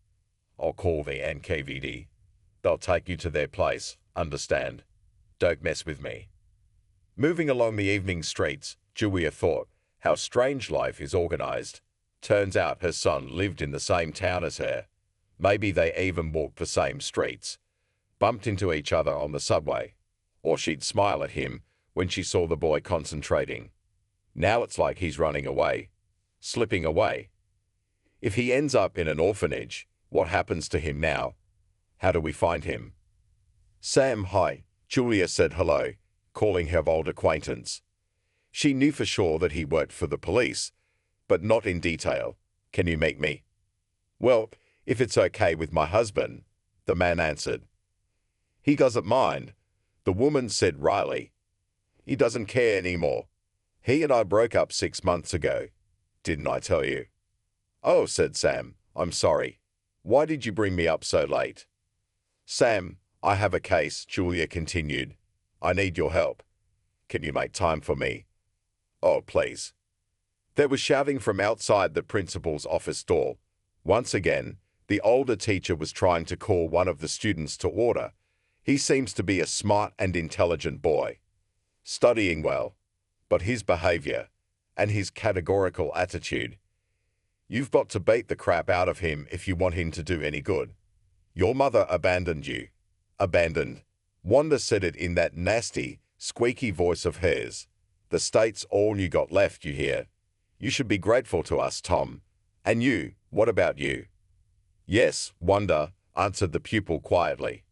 I'll call the NKVD. They'll take you to their place, understand? Don't mess with me. Moving along the evening streets, Julia thought, how strange life is organized. Turns out her son lived in the same town as her. Maybe they even walked the same streets, bumped into each other on the subway, or she'd smile at him when she saw the boy concentrating. Now it's like he's running away, slipping away. If he ends up in an orphanage, what happens to him now? How do we find him? Sam, hi, Julia said hello, calling her old acquaintance. She knew for sure that he worked for the police, but not in detail. Can you meet me? Well, if it's okay with my husband, the man answered. He doesn't mind, the woman said wryly. He doesn't care anymore. He and I broke up 6 months ago. Didn't I tell you? Oh, said Sam, I'm sorry. Why did you bring me up so late? Sam, I have a case, Julia continued. I need your help. Can you make time for me? Oh, please. There was shouting from outside the principal's office door. Once again, the older teacher was trying to call one of the students to order. He seems to be a smart and intelligent boy, studying well, but his behavior and his categorical attitude. You've got to beat the crap out of him if you want him to do any good. Your mother abandoned you. Abandoned. Wanda said it in that nasty, squeaky voice of hers. The state's all you got left, you hear. You should be grateful to us, Tom. And you, what about you? Yes, Wanda, answered the pupil quietly.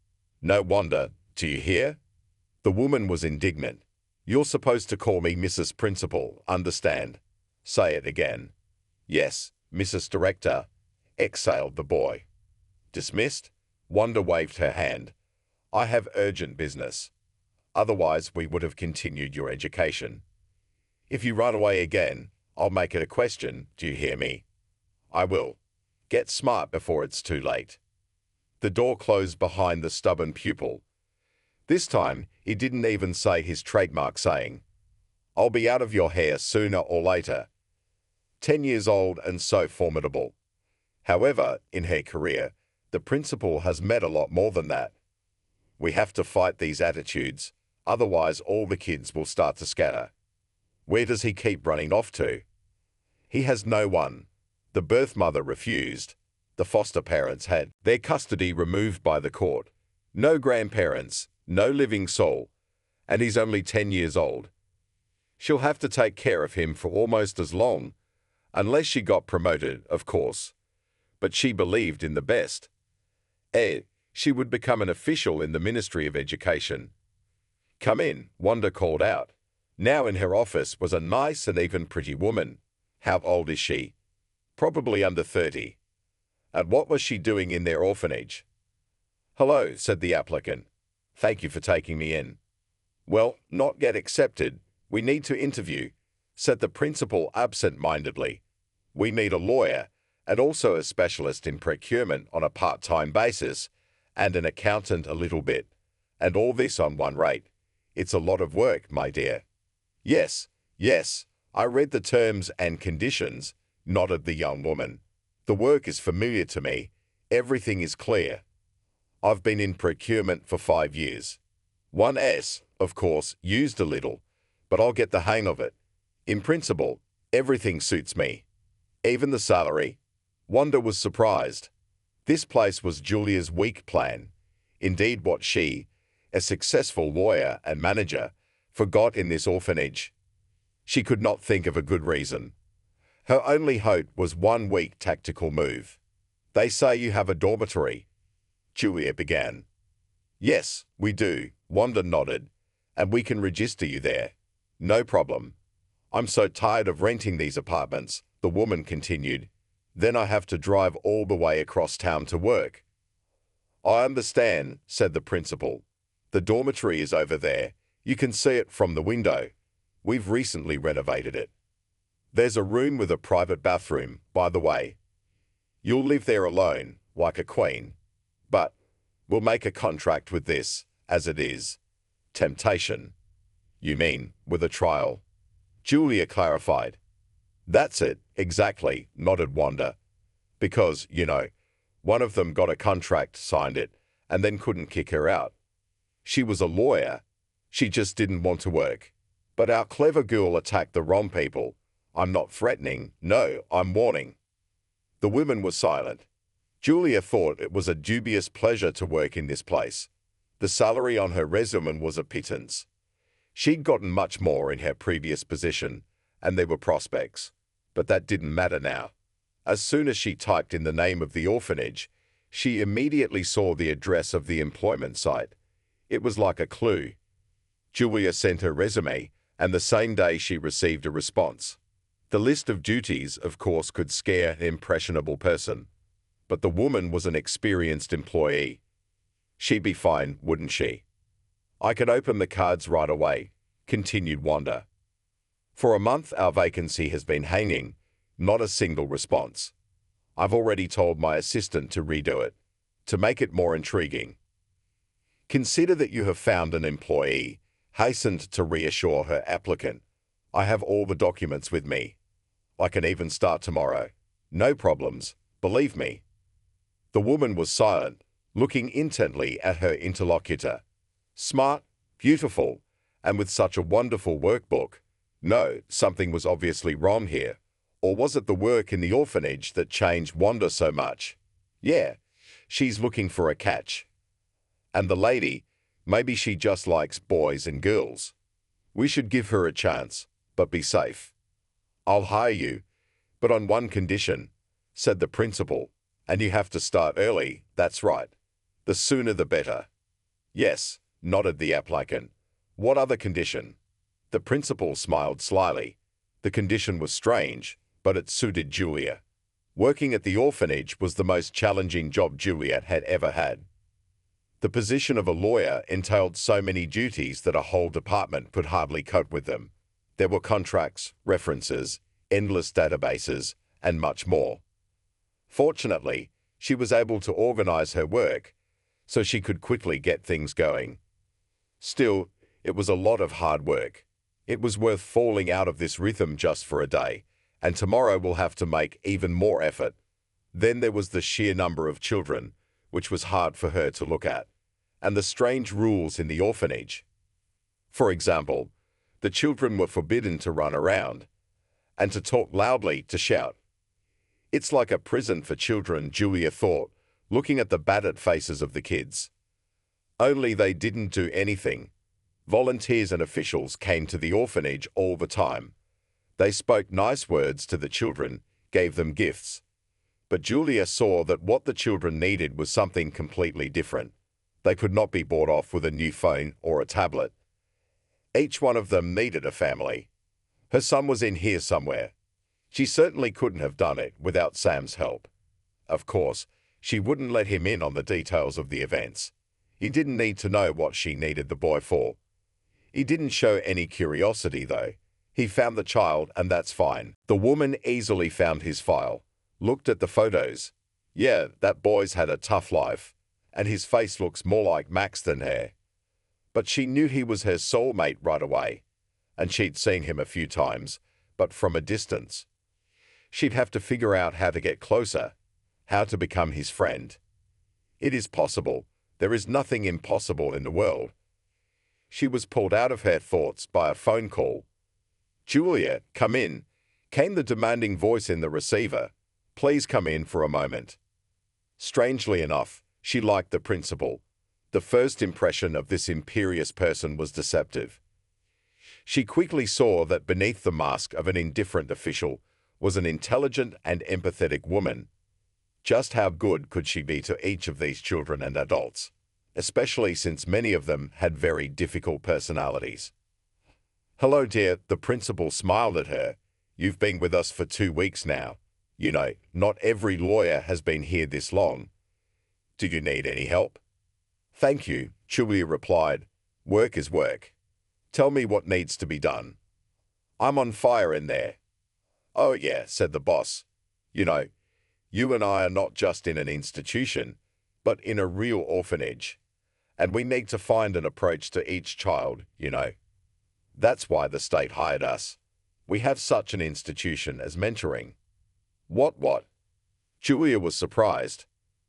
No wonder, do you hear? The woman was indignant. You're supposed to call me Mrs. Principal, understand? Say it again. Yes, Mrs. Director, exhaled the boy. Dismissed? Wanda waved her hand. I have urgent business. Otherwise, we would have continued your education. If you run away again, I'll make it a question, do you hear me? I will. Get smart before it's too late. The door closed behind the stubborn pupil. This time, he didn't even say his trademark saying, I'll be out of your hair sooner or later. 10 years old and so formidable. However, in her career, the principal has met a lot more than that. We have to fight these attitudes, otherwise all the kids will start to scatter. Where does he keep running off to? He has no one. The birth mother refused. The foster parents had their custody removed by the court. No grandparents, no living soul, and he's only 10 years old. She'll have to take care of him for almost as long, unless she got promoted, of course. But she believed in the best. She would become an official in the Ministry of Education. "Come in," Wanda called out. Now in her office was a nice and even pretty woman. How old is she? Probably under 30. And what was she doing in their orphanage? "Hello," said the applicant. "Thank you for taking me in." "Well, not yet accepted. We need to interview," said the principal absent-mindedly. "We need a lawyer and also a specialist in procurement on a part-time basis and an accountant a little bit. And all this on one rate. It's a lot of work, my dear." Yes, I read the terms and conditions," nodded the young woman. "The work is familiar to me. Everything is clear. I've been in procurement for 5 years. 1S, of course, used a little, but I'll get the hang of it. In principle, everything suits me. Even the salary." Wanda was surprised. This place was Julia's weak plan. Indeed, what she, a successful lawyer and manager, forgot in this orphanage. She could not think of a good reason. Her only hope was one weak tactical move. "They say you have a dormitory," Julia began. "Yes, we do," Wanda nodded, "and we can register you there. No problem." "I'm so tired of renting these apartments," the woman continued. "Then I have to drive all the way across town to work." "I understand," said the principal. "The dormitory is over there. You can see it from the window. We've recently renovated it. There's a room with a private bathroom, by the way. You'll live there alone, like a queen. But we'll make a contract with this, as it is. Temptation." "You mean, with a trial?" Julia clarified. "That's it, exactly," nodded Wanda. "Because, one of them got a contract, signed it, and then couldn't kick her out. She was a lawyer. She just didn't want to work. But our clever girl attacked the wrong people. I'm not threatening. No, I'm warning." The women were silent. Julia thought it was a dubious pleasure to work in this place. The salary on her resume was a pittance. She'd gotten much more in her previous position, and there were prospects. But that didn't matter now. As soon as she typed in the name of the orphanage, she immediately saw the address of the employment site. It was like a clue. Julia sent her resume, and the same day she received a response. The list of duties, of course, could scare an impressionable person. But the woman was an experienced employee. She'd be fine, wouldn't she? "I can open the cards right away," continued Wanda. "For a month our vacancy has been hanging, not a single response. I've already told my assistant to redo it, to make it more intriguing." "Consider that you have found an employee," hastened to reassure her applicant. "I have all the documents with me. I can even start tomorrow. No problems, believe me." The woman was silent, looking intently at her interlocutor. Smart, beautiful, and with such a wonderful workbook. No, something was obviously wrong here. Or was it the work in the orphanage that changed Wanda so much? Yeah, she's looking for a catch. And the lady, maybe she just likes boys and girls. We should give her a chance, but be safe. "I'll hire you, but on one condition," said the principal. "And you have to start early, that's right. The sooner the better." "Yes," nodded the applicant. "What other condition?" The principal smiled slyly. The condition was strange, but it suited Julia. Working at the orphanage was the most challenging job Juliet had ever had. The position of a lawyer entailed so many duties that a whole department could hardly cope with them. There were contracts, references, endless databases, and much more. Fortunately, she was able to organize her work, so she could quickly get things going. Still, it was a lot of hard work. It was worth falling out of this rhythm just for a day, and tomorrow we'll have to make even more effort. Then there was the sheer number of children, which was hard for her to look at, and the strange rules in the orphanage. For example, the children were forbidden to run around, and to talk loudly, to shout. It's like a prison for children, Julia thought, looking at the battered faces of the kids. Only they didn't do anything. Volunteers and officials came to the orphanage all the time. They spoke nice words to the children, gave them gifts. But Julia saw that what the children needed was something completely different. They could not be bought off with a new phone or a tablet. Each one of them needed a family. Her son was in here somewhere. She certainly couldn't have done it without Sam's help. Of course, she wouldn't let him in on the details of the events. He didn't need to know what she needed the boy for. He didn't show any curiosity, though. He found the child, and that's fine. The woman easily found his file, looked at the photos. Yeah, that boy's had a tough life, and his face looks more like Max than her. But she knew he was her soulmate right away, and she'd seen him a few times, but from a distance. She'd have to figure out how to get closer, how to become his friend. It is possible. There is nothing impossible in the world. She was pulled out of her thoughts by a phone call. "Julia, come in," came the demanding voice in the receiver. "Please come in for a moment." Strangely enough, she liked the principal. The first impression of this imperious person was deceptive. She quickly saw that beneath the mask of an indifferent official was an intelligent and empathetic woman. Just how good could she be to each of these children and adults, especially since many of them had very difficult personalities? "Hello, dear," the principal smiled at her. "You've been with us for 2 weeks now. You know, not every lawyer has been here this long. Do you need any help?" "Thank you," Julia replied. "Work is work. Tell me what needs to be done. I'm on fire in there." "Oh yeah," said the boss. "You know, you and I are not just in an institution, but in a real orphanage. And we need to find an approach to each child, you know. That's why the state hired us. We have such an institution as mentoring." What? Julia was surprised.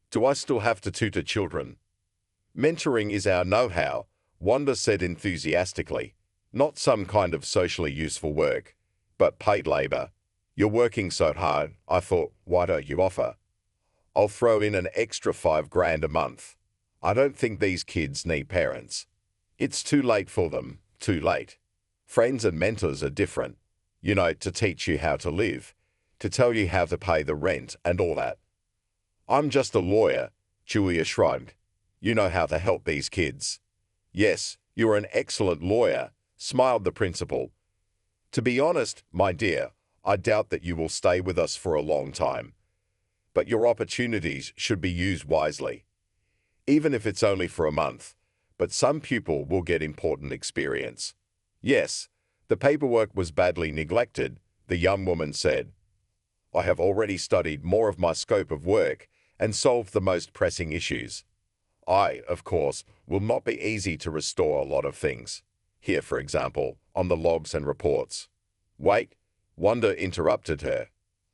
"Do I still have to tutor children?" "Mentoring is our know-how," Wanda said enthusiastically. "Not some kind of socially useful work, but paid labor. You're working so hard, I thought, why don't you offer? I'll throw in an extra $5,000 a month. I don't think these kids need parents. It's too late for them, too late. Friends and mentors are different. You know, to teach you how to live, to tell you how to pay the rent and all that." "I'm just a lawyer," Julia shrugged. "You know how to help these kids." "Yes, you're an excellent lawyer," smiled the principal. "To be honest, my dear, I doubt that you will stay with us for a long time. But your opportunities should be used wisely. Even if it's only for a month, but some pupil will get important experience." "Yes, the paperwork was badly neglected," the young woman said. "I have already studied more of my scope of work and solved the most pressing issues. Of course, will not be easy to restore a lot of things. Here, for example, on the logs and reports." "Wait," Wanda interrupted her.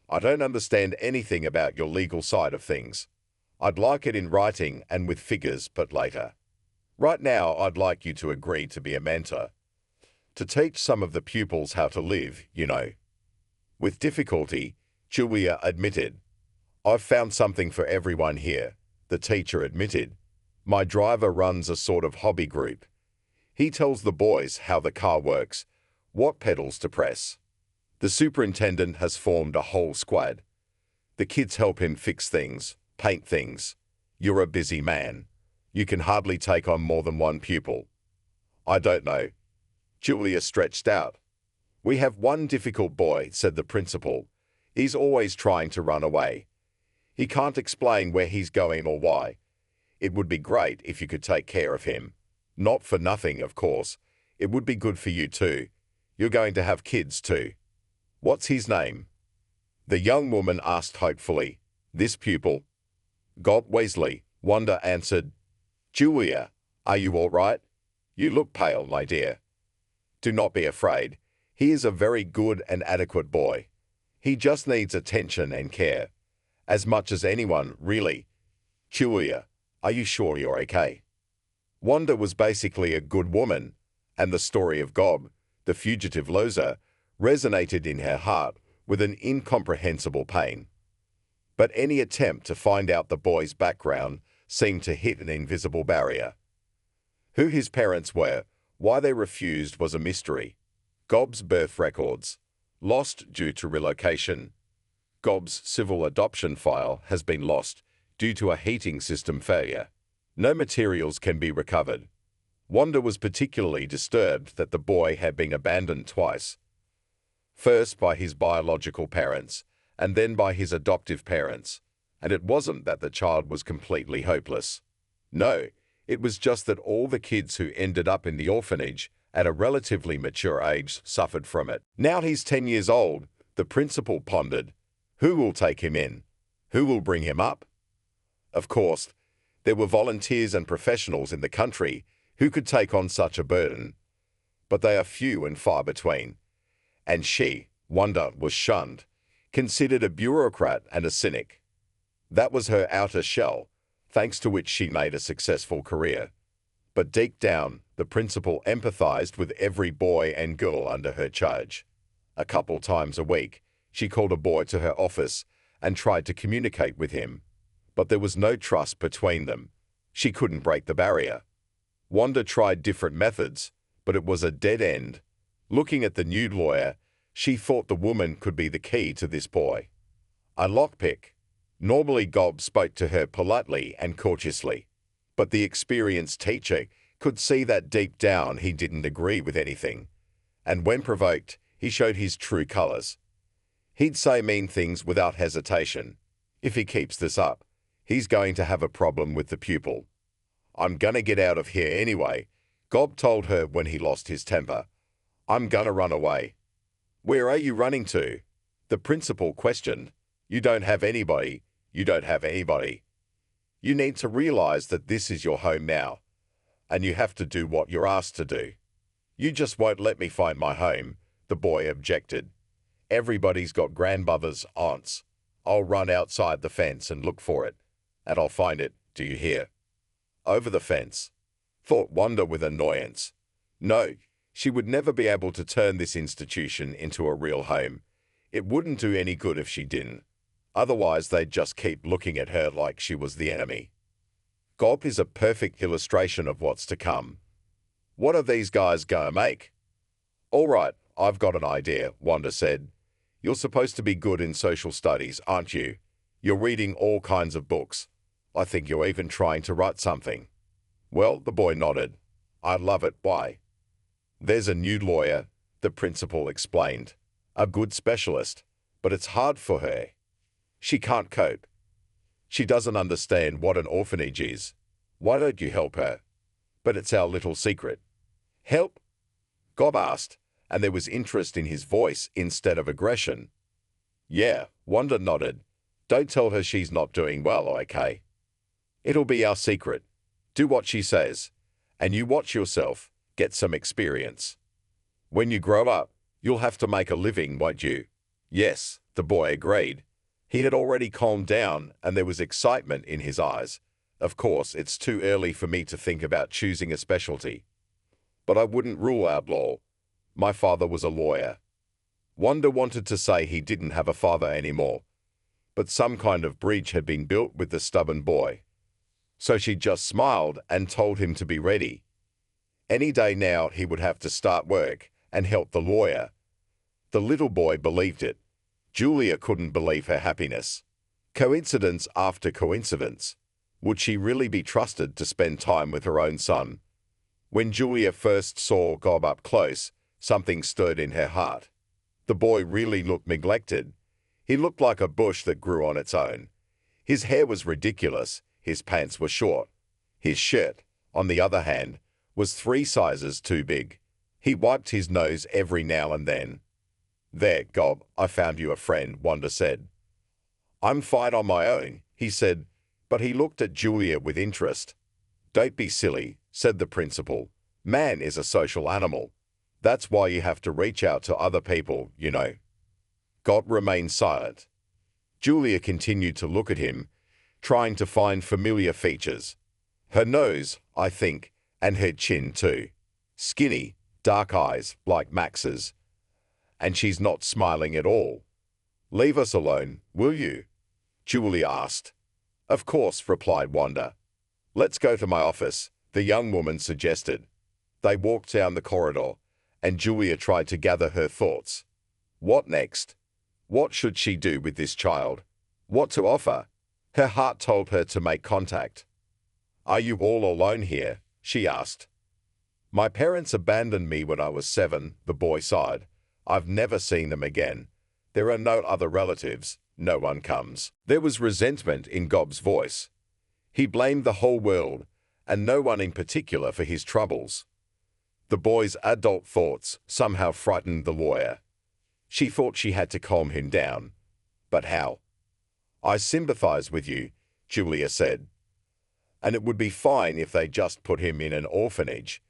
"I don't understand anything about your legal side of things. I'd like it in writing and with figures, but later. Right now, I'd like you to agree to be a mentor, to teach some of the pupils how to live, you know." With difficulty, Julia admitted. "I've found something for everyone here," the teacher admitted. "My driver runs a sort of hobby group. He tells the boys how the car works, what pedals to press. The superintendent has formed a whole squad. The kids help him fix things, paint things. You're a busy man. You can hardly take on more than one pupil." "I don't know." Julia stretched out. "We have one difficult boy," said the principal. "He's always trying to run away. He can't explain where he's going or why. It would be great if you could take care of him. Not for nothing, of course. It would be good for you too. You're going to have kids too." "What's his name?" the young woman asked hopefully. "This pupil?" "Gob Weasley," Wanda answered. "Julia, are you all right? You look pale, my dear." "Do not be afraid. He is a very good and adequate boy. He just needs attention and care. As much as anyone, really. Julia, are you sure you're okay? Wanda was basically a good woman, and the story of Gob, the fugitive loser, resonated in her heart with an incomprehensible pain. But any attempt to find out the boy's background seemed to hit an invisible barrier. Who his parents were, why they refused was a mystery. Gob's birth records, lost due to relocation. Gob's civil adoption file has been lost due to a heating system failure. No materials can be recovered. Wanda was particularly disturbed that the boy had been abandoned twice. First by his biological parents, and then by his adoptive parents. And it wasn't that the child was completely hopeless. No, it was just that all the kids who ended up in the orphanage at a relatively mature age suffered from it. Now he's 10 years old, the principal pondered. Who will take him in? Who will bring him up? Of course, there were volunteers and professionals in the country who could take on such a burden. But they are few and far between. And she, Wanda, was shunned, considered a bureaucrat and a cynic. That was her outer shell, thanks to which she made a successful career. But deep down, the principal empathized with every boy and girl under her charge. A couple times a week, she called a boy to her office and tried to communicate with him. But there was no trust between them. She couldn't break the barrier. Wanda tried different methods, but it was a dead end. Looking at the new lawyer, she thought the woman could be the key to this boy. A lockpick. Normally Gob spoke to her politely and courteously, but the experienced teacher could see that deep down he didn't agree with anything. And when provoked, he showed his true colors. He'd say mean things without hesitation. If he keeps this up, he's going to have a problem with the pupil. I'm gonna get out of here anyway, Gob told her when he lost his temper. I'm gonna run away. Where are you running to? The principal questioned. You don't have anybody. You don't have anybody. You need to realize that this is your home now, and you have to do what you're asked to do. You just won't let me find my home, the boy objected. Everybody's got grandmothers, aunts. I'll run outside the fence and look for it, and I'll find it, do you hear? Over the fence, thought Wanda with annoyance. No, she would never be able to turn this institution into a real home. It wouldn't do any good if she didn't. Otherwise, they'd just keep looking at her like she was the enemy. Gob is a perfect illustration of what's to come. What are these guys gonna make? All right, I've got an idea, Wanda said. You're supposed to be good in social studies, aren't you? You're reading all kinds of books. I think you're even trying to write something. Well, the boy nodded. I love it. Why? There's a new lawyer, the principal explained. A good specialist, but it's hard for her. She can't cope. She doesn't understand what an orphanage is. Why don't you help her? But it's our little secret. Help? Gob asked, and there was interest in his voice instead of aggression. Yeah, Wanda nodded. Don't tell her she's not doing well, okay? It'll be our secret. Do what she says. And you watch yourself. Get some experience. When you grow up, you'll have to make a living, won't you? Yes, the boy agreed. He had already calmed down, and there was excitement in his eyes. Of course, it's too early for me to think about choosing a specialty. But I wouldn't rule out law. My father was a lawyer. Wanda wanted to say he didn't have a father anymore, but some kind of bridge had been built with the stubborn boy. So she just smiled and told him to be ready. Any day now he would have to start work and help the lawyer. The little boy believed it. Julia couldn't believe her happiness. Coincidence after coincidence. Would she really be trusted to spend time with her own son? When Julia first saw Gob up close, something stirred in her heart. The boy really looked neglected. He looked like a bush that grew on its own. His hair was ridiculous. His pants were short. His shirt, on the other hand, was 3 sizes too big. He wiped his nose every now and then. There, Gob, I found you a friend, Wanda said. I'm fine on my own, he said, but he looked at Julia with interest. Don't be silly, said the principal. Man is a social animal. That's why you have to reach out to other people, you know. Gob remained silent. Julia continued to look at him, trying to find familiar features. Her nose, I think, and her chin too. Skinny, dark eyes like Max's. And she's not smiling at all. "Leave us alone, will you?" Julia asked. "Of course," replied Wanda. "Let's go to my office," the young woman suggested. They walked down the corridor, and Julia tried to gather her thoughts. What next? What should she do with this child? What to offer? Her heart told her to make contact. "Are you all alone here?" she asked. "My parents abandoned me when I was 7, the boy sighed. "I've never seen them again. There are no other relatives. No one comes." There was resentment in Gob's voice. He blamed the whole world, and no one in particular, for his troubles. The boy's adult thoughts somehow frightened the lawyer. She thought she had to calm him down. But how? "I sympathize with you," Julia said. "And it would be fine if they just put him in an orphanage."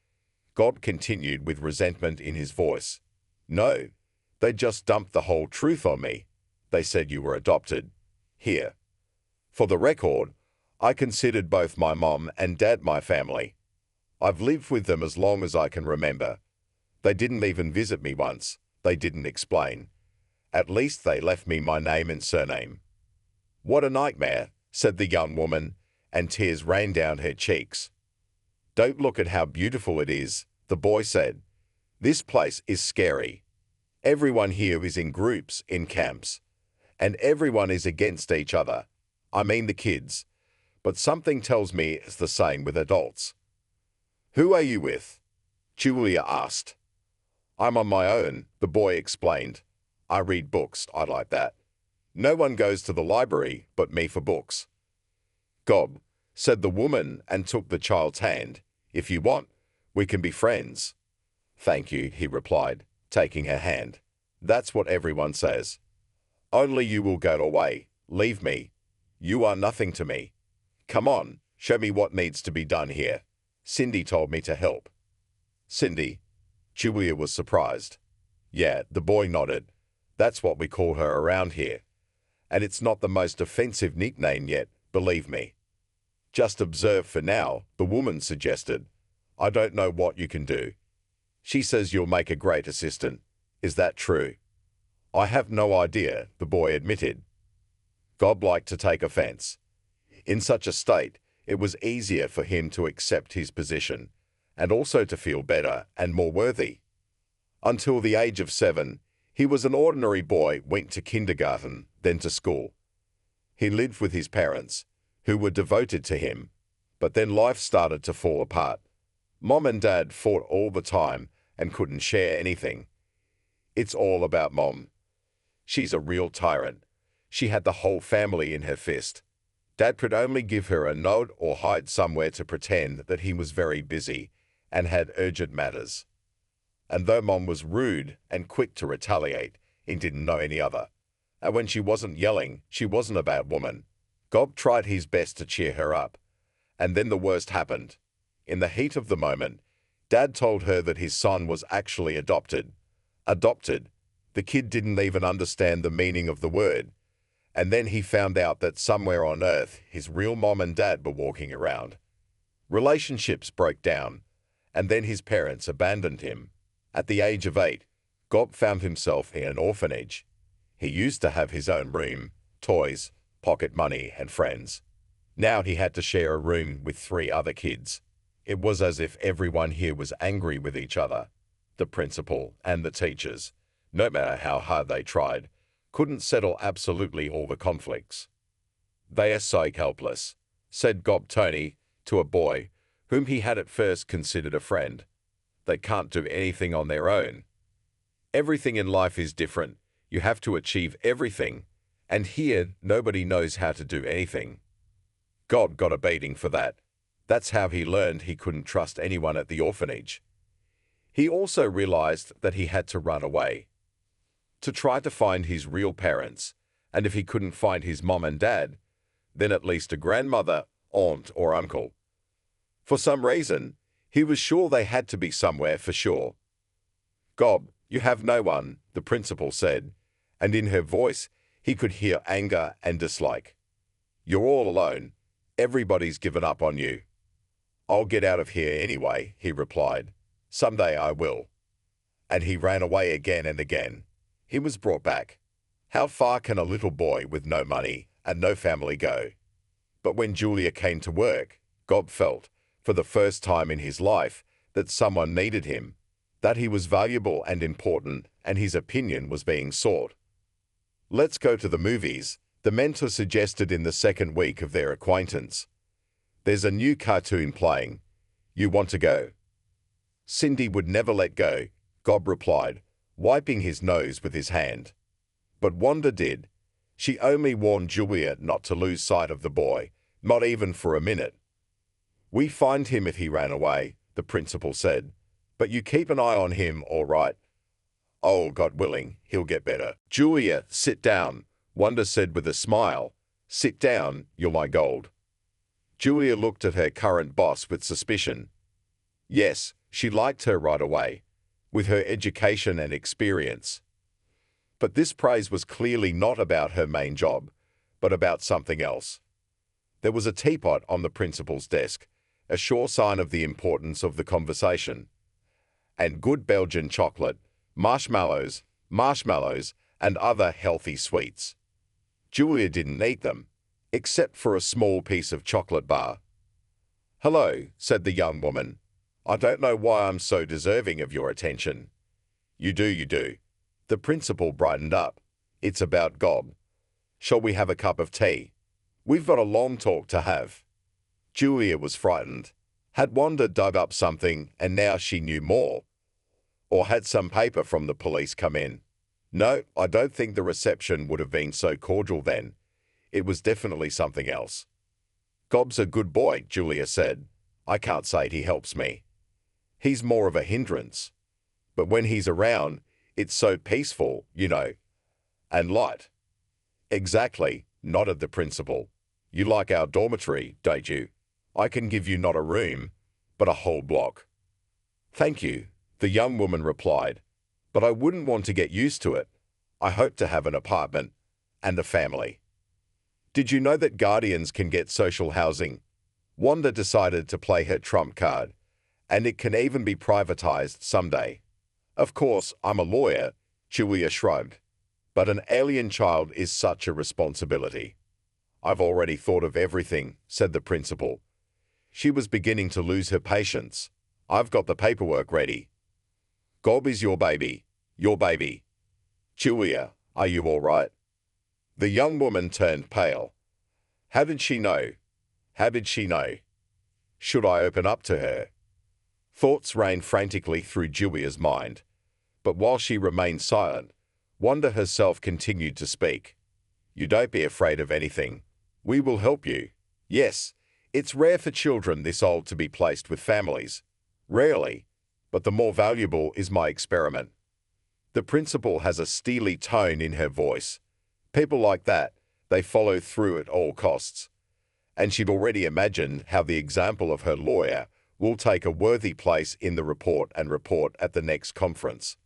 Gob continued with resentment in his voice. "No, they just dumped the whole truth on me. They said you were adopted. Here. For the record, I considered both my mom and dad my family. I've lived with them as long as I can remember. They didn't even visit me once. They didn't explain. At least they left me my name and surname." "What a nightmare," said the young woman, and tears ran down her cheeks. "Don't look at how beautiful it is," the boy said. "This place is scary. Everyone here is in groups, in camps, and everyone is against each other. I mean the kids. But something tells me it's the same with adults." "Who are you with?" Julia asked. "I'm on my own," the boy explained. "I read books, I like that. No one goes to the library but me for books." "Gob," said the woman and took the child's hand. "If you want, we can be friends." "Thank you," he replied, taking her hand. "That's what everyone says. Only you will go away. Leave me. You are nothing to me. Come on, show me what needs to be done here. Cindy told me to help." "Cindy?" Julia was surprised. "Yeah," the boy nodded. "That's what we call her around here. And it's not the most offensive nickname yet, believe me." "Just observe for now," the woman suggested. "I don't know what you can do. She says you'll make a great assistant. Is that true?" "I have no idea," the boy admitted. Gob liked to take offense. In such a state, it was easier for him to accept his position, and also to feel better and more worthy. Until the age of 7, he was an ordinary boy, went to kindergarten, then to school. He lived with his parents, who were devoted to him, but then life started to fall apart. Mom and Dad fought all the time and couldn't share anything. It's all about Mom. She's a real tyrant. She had the whole family in her fist. Dad could only give her a nod or hide somewhere to pretend that he was very busy and had urgent matters. And though Mom was rude and quick to retaliate, he didn't know any other. And when she wasn't yelling, she wasn't a bad woman. Gob tried his best to cheer her up. And then the worst happened. In the heat of the moment, Dad told her that his son was actually adopted. Adopted. The kid didn't even understand the meaning of the word. And then he found out that somewhere on Earth, his real mom and dad were walking around. Relationships broke down, and then his parents abandoned him. At the age of 8, Gob found himself in an orphanage. He used to have his own room, toys, pocket money, and friends. Now he had to share a room with 3 other kids. It was as if everyone here was angry with each other. The principal and the teachers, no matter how hard they tried, couldn't settle absolutely all the conflicts. "They are so helpless," said Gob Tony to a boy whom he had at first considered a friend. "They can't do anything on their own. Everything in life is different. You have to achieve everything. And here, nobody knows how to do anything." Gob got a beating for that. That's how he learned he couldn't trust anyone at the orphanage. He also realized that he had to run away, to try to find his real parents, and if he couldn't find his mom and dad, then at least a grandmother, aunt, or uncle. For some reason, he was sure they had to be somewhere for sure. "Gob, you have no one," the principal said, and in her voice he could hear anger and dislike. "You're all alone. Everybody's given up on you." "I'll get out of here anyway," he replied. "Someday I will." And he ran away again and again. He was brought back. How far can a little boy with no money and no family go? But when Julia came to work, Gob felt, for the first time in his life, that someone needed him, that he was valuable and important, and his opinion was being sought. "Let's go to the movies," the mentor suggested in the second week of their acquaintance. "There's a new cartoon playing. You want to go?" Cindy would never let go, Gob replied, wiping his nose with his hand. But Wanda did. She only warned Julia not to lose sight of the boy, not even for a minute. "We find him if he ran away," the principal said. "But you keep an eye on him, all right? Oh, God willing, he'll get better." "Julia, sit down," Wanda said with a smile. "Sit down, you're my gold." Julia looked at her current boss with suspicion. Yes, she liked her right away, with her education and experience. But this praise was clearly not about her main job, but about something else. There was a teapot on the principal's desk, a sure sign of the importance of the conversation. And good Belgian chocolate, marshmallows, and other healthy sweets. Julia didn't eat them, except for a small piece of chocolate bar. "Hello," said the young woman. "I don't know why I'm so deserving of your attention." You do. The principal brightened up. "It's about Gob. Shall we have a cup of tea? We've got a long talk to have." Julia was frightened. Had Wanda dug up something and now she knew more? Or had some paper from the police come in? No, I don't think the reception would have been so cordial then. It was definitely something else. "Gob's a good boy," Julia said. "I can't say he helps me. He's more of a hindrance. But when he's around, it's so peaceful, you know. And light." "Exactly," nodded the principal. "You like our dormitory, don't you? I can give you not a room, but a whole block." "Thank you," the young woman replied. "But I wouldn't want to get used to it. I hope to have an apartment and a family." "Did you know that guardians can get social housing?" Wanda decided to play her trump card. "And it can even be privatized someday." "Of course, I'm a lawyer," Julia shrugged. "But an alien child is such a responsibility." "I've already thought of everything," said the principal. She was beginning to lose her patience. "I've got the paperwork ready. Gob is your baby. Your baby. Julia, are you all right?" The young woman turned pale. How did she know? Should I open up to her? Thoughts ran frantically through Julia's mind. But while she remained silent, Wanda herself continued to speak. "You don't be afraid of anything. We will help you. Yes, it's rare for children this old to be placed with families. Rarely, but the more valuable is my experiment." The principal has a steely tone in her voice. People like that, they follow through at all costs. And she'd already imagined how the example of her lawyer will take a worthy place in the report at the next conference.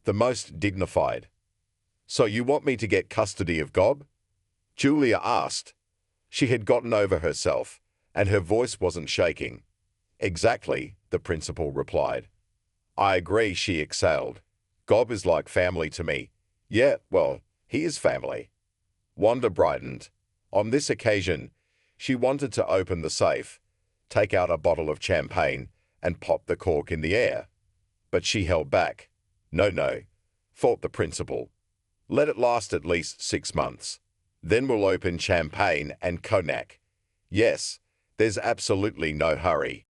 The most dignified. "So you want me to get custody of Gob?" Julia asked. She had gotten over herself, and her voice wasn't shaking. "Exactly," the principal replied. "I agree," she exhaled. "Gob is like family to me." "Yeah, well, he is family." Wanda brightened. On this occasion, she wanted to open the safe, take out a bottle of champagne, and pop the cork in the air. But she held back. No, thought the principal. Let it last at least 6 months. Then we'll open champagne and cognac. Yes, there's absolutely no hurry.